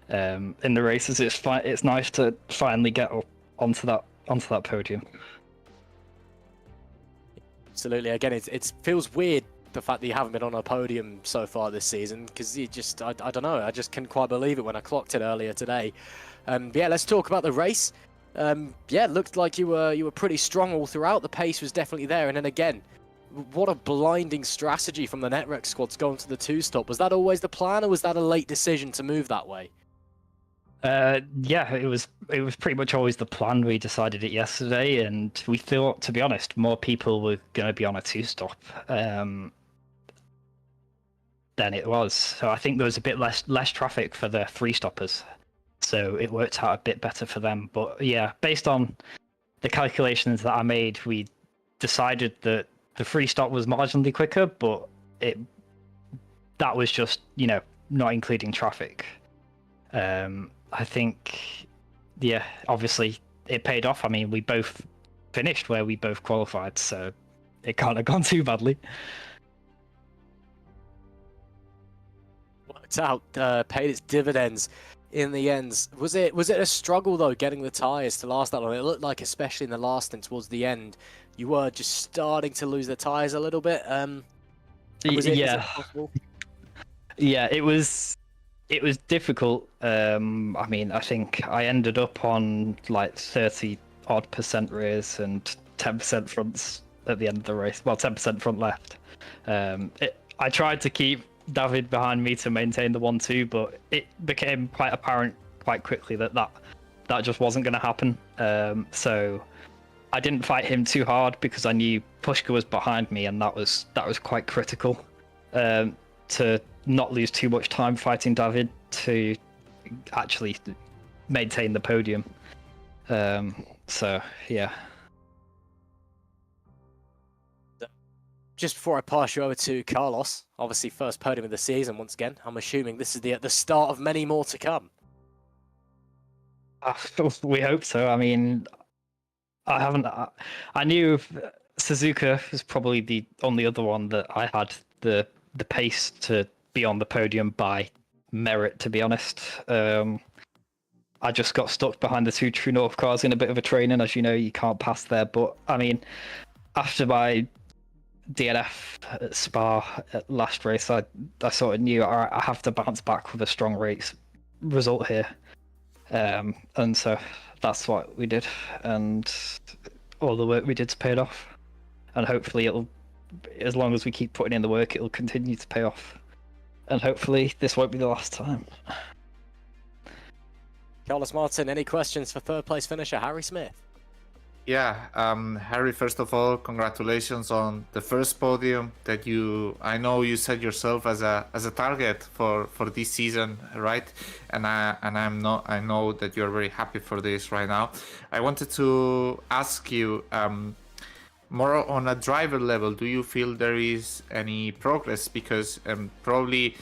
in the races. It's nice to finally get up onto that podium. Absolutely. Again, it feels weird, the fact that you haven't been on a podium so far this season, because you just, I don't know, I just couldn't quite believe it when I clocked it earlier today. Yeah, let's talk about the race. Yeah, it looked like you were pretty strong all throughout. The pace was definitely there, and then again, what a blinding strategy from the Network squad to go into the two-stop. Was that always the plan, or was that a late decision to move that way? Yeah, it was pretty much always the plan. We decided it yesterday, and we thought, to be honest, more people were going to be on a two-stop than it was. So I think there was a bit less traffic for the three-stoppers, so it worked out a bit better for them. But yeah, based on the calculations that I made, we decided that the three-stop was marginally quicker, but that was just, not including traffic. I think, yeah, obviously it paid off. I mean, we both finished where we both qualified, so it can't have gone too badly. Worked out, paid its dividends in the end. Was it a struggle though, getting the tyres to last that long? It looked like, especially in the last and towards the end, you were just starting to lose the tyres a little bit. Was it possible? Yeah, it was difficult. I mean, I think I ended up on like 30-odd% rears and 10% fronts at the end of the race. Well, 10% front left. I tried to keep David behind me to maintain the 1-2, but it became quite apparent quite quickly that just wasn't going to happen. So I didn't fight him too hard because I knew Pushka was behind me, and that was quite critical to not lose too much time fighting David to actually maintain the podium. So yeah. Just before I pass you over to Carlos, obviously first podium of the season once again. I'm assuming this is the start of many more to come. We hope so. I mean, I knew Suzuka was probably the only other one that I had the pace to be on the podium by merit, to be honest. I just got stuck behind the two True North cars in a bit of a training. As you know, you can't pass there. But I mean, after my DNF at Spa at last race, I sort of knew, all right, I have to bounce back with a strong race result here. And so that's what we did. And all the work we did's paid off. And hopefully it'll, as long as we keep putting in the work, it'll continue to pay off. And hopefully this won't be the last time. Carlos Martin, any questions for third place finisher Harry Smith? Yeah, Harry, first of all, congratulations on the first podium that I know you set yourself as a target for this season, right? And I know that you're very happy for this right now. I wanted to ask you, more on a driver level, do you feel there is any progress? Because probably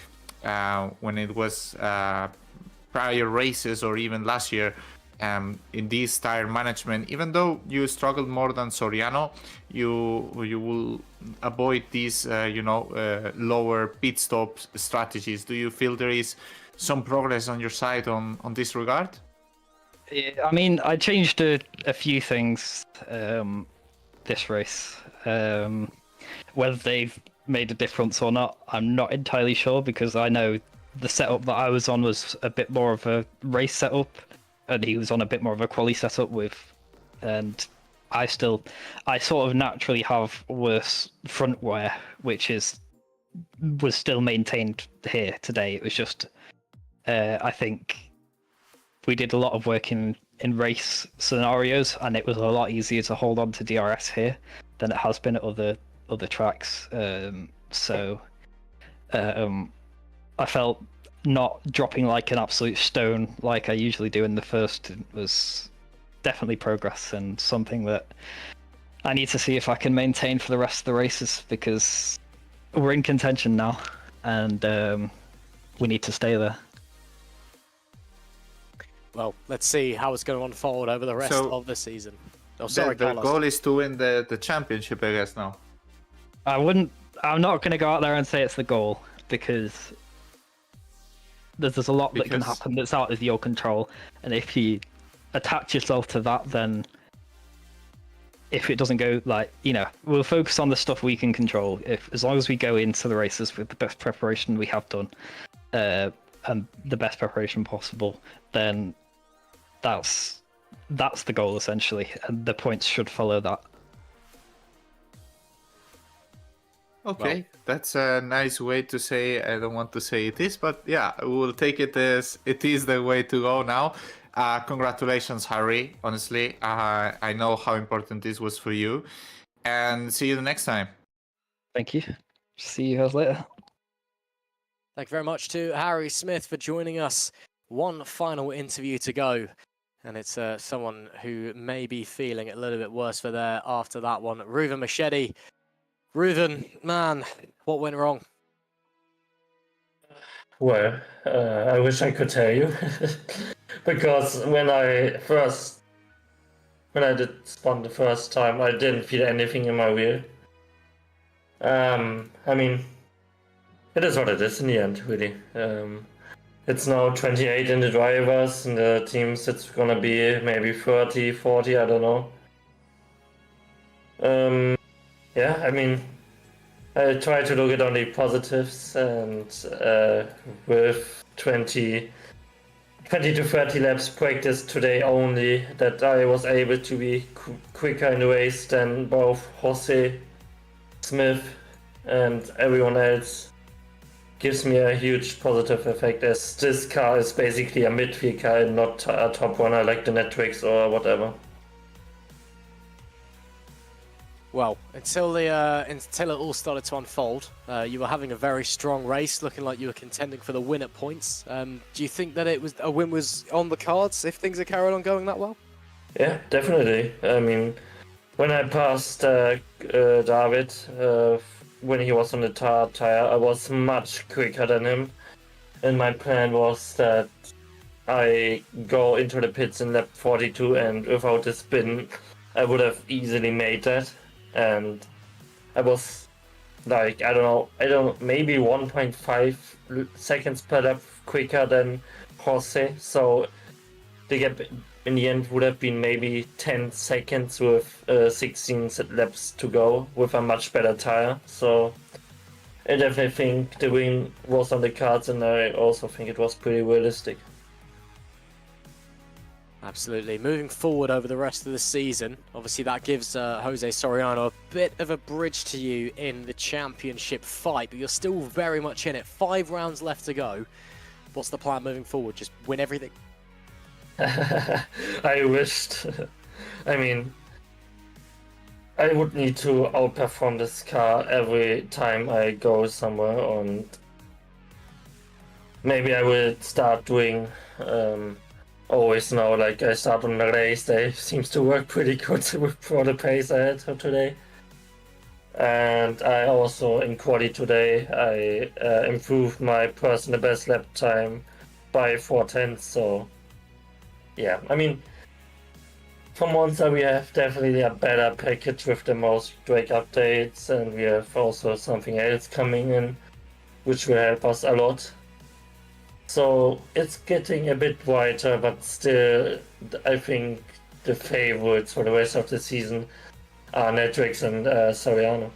when it was prior races or even last year, in this tire management, even though you struggled more than Soriano, you will avoid these lower pit stop strategies. Do you feel there is some progress on your side on this regard? Yeah, I mean, I changed a few things this race. Whether they've made a difference or not, I'm not entirely sure, because I know the setup that I was on was a bit more of a race setup, and he was on a bit more of a quali setup and I sort of naturally have worse front wear, which was still maintained here today. It was just I think we did a lot of work in race scenarios, and it was a lot easier to hold on to DRS here than it has been at other tracks. So I felt not dropping like an absolute stone like I usually do in the first was definitely progress, and something that I need to see if I can maintain for the rest of the races, because we're in contention now, and we need to stay there. Well, let's see how it's going to unfold over the rest of the season. Oh, sorry, the Carlos. goal is to win the championship, I guess, now. I'm not going to go out there and say it's the goal, because there's a lot that can happen that's out of your control, and if you attach yourself to that, then if it doesn't go, like, we'll focus on the stuff we can control. As long as we go into the races with the best preparation we have done, and the best preparation possible, then that's the goal essentially, and the points should follow that. Okay, that's a nice way to say. I don't want to say it is, but yeah, we'll take it as it is the way to go now. Congratulations, Harry. Honestly, I know how important this was for you, and see you the next time. Thank you. See you guys later. Thank you very much to Harry Smith for joining us. One final interview to go, and it's someone who may be feeling a little bit worse for there after that one. Reuven Machete. Reuven, man, what went wrong? Well, I wish I could tell you, because when I did spawn the first time, I didn't feel anything in my wheel. I mean, it is what it is in the end, really. It's now 28 in the drivers, and the teams it's gonna be maybe 30, 40, I don't know. Yeah, I mean, I try to look at only positives, and with 20 to 30 laps practice today only, that I was able to be quicker in the race than both Jose, Smith, and everyone else, gives me a huge positive effect, as this car is basically a midfield car and not a top runner like the Netrix or whatever. Well, until it all started to unfold, you were having a very strong race, looking like you were contending for the win at points. Do you think that a win was on the cards if things are carried on going that well? Yeah, definitely. I mean, when I passed David, when he was on the tire, I was much quicker than him. And my plan was that I go into the pits in lap 42, and without the spin, I would have easily made that. And I was like, I don't know, maybe 1.5 seconds per lap quicker than Jose. So the gap in the end would have been maybe 10 seconds with 16 laps to go with a much better tire. So I definitely think the win was on the cards, and I also think it was pretty realistic. Absolutely. Moving forward over the rest of the season, obviously that gives Jose Soriano a bit of a bridge to you in the championship fight, but you're still very much in it. 5 rounds left to go. What's the plan moving forward? Just win everything? I wished. I mean, I would need to outperform this car every time I go somewhere, and maybe I will start doing always now, like I start on the race day, seems to work pretty good for the pace I had today. And I also, in quali today, I improved my personal best lap time by 4/10, so yeah, I mean, for Monza we have definitely a better package with the most brake updates, and we have also something else coming in, which will help us a lot. So it's getting a bit wider, but still, I think the favorites for the rest of the season are Netrix and Soriano.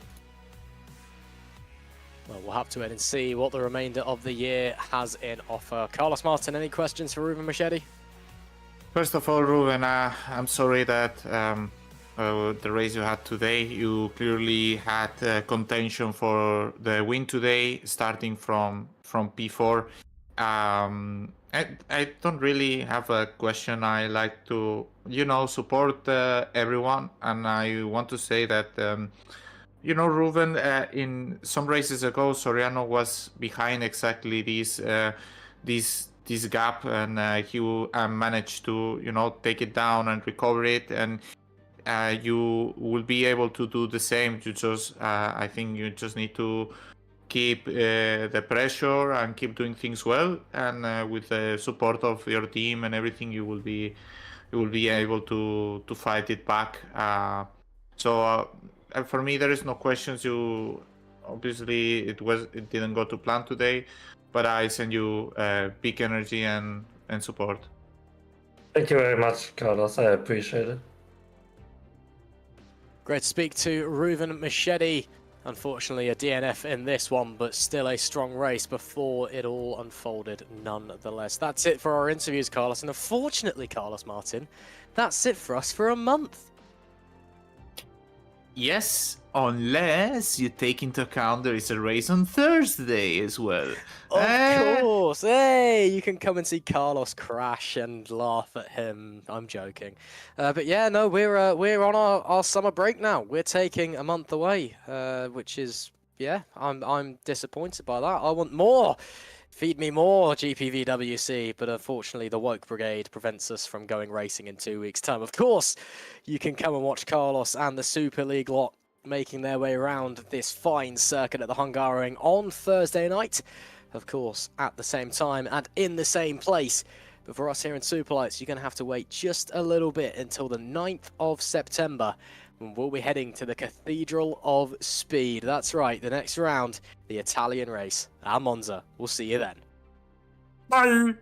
Well, we'll have to wait and see what the remainder of the year has in offer. Carlos Martin, any questions for Reuven Machete? First of all, Reuven, I'm sorry that the race you had today, you clearly had contention for the win today, starting from P4. I don't really have a question. I like to, support everyone, and I want to say that, Ruben, in some races ago, Soriano was behind exactly this gap, and he managed to, take it down and recover it, and you will be able to do the same. I think you just need to keep the pressure and keep doing things well, and with the support of your team and everything, you will be able to fight it back. So for me, there is no questions. You obviously it didn't go to plan today, but I send you big energy and support. Thank you very much, Carlos. I appreciate it. Great to speak to Reuven Machedi. Unfortunately, a DNF in this one, but still a strong race before it all unfolded nonetheless. That's it for our interviews, Carlos. And unfortunately, Carlos Martin, that's it for us for a month. Yes, unless you take into account there is a race on Thursday as well. Of course. Hey, you can come and see Carlos crash and laugh at him. I'm joking. But yeah, no, we're on our summer break now. We're taking a month away, which is, yeah, I'm disappointed by that. I want more. Feed me more, GPVWC, but unfortunately the Woke Brigade prevents us from going racing in 2 weeks' time. Of course, you can come and watch Carlos and the Super League lot making their way around this fine circuit at the Hungarian on Thursday night. Of course, at the same time and in the same place. But for us here in Superlights, you're going to have to wait just a little bit until the 9th of September, when we'll be heading to the Cathedral of Speed. That's right, the next round, the Italian race at Monza. We'll see you then. Bye!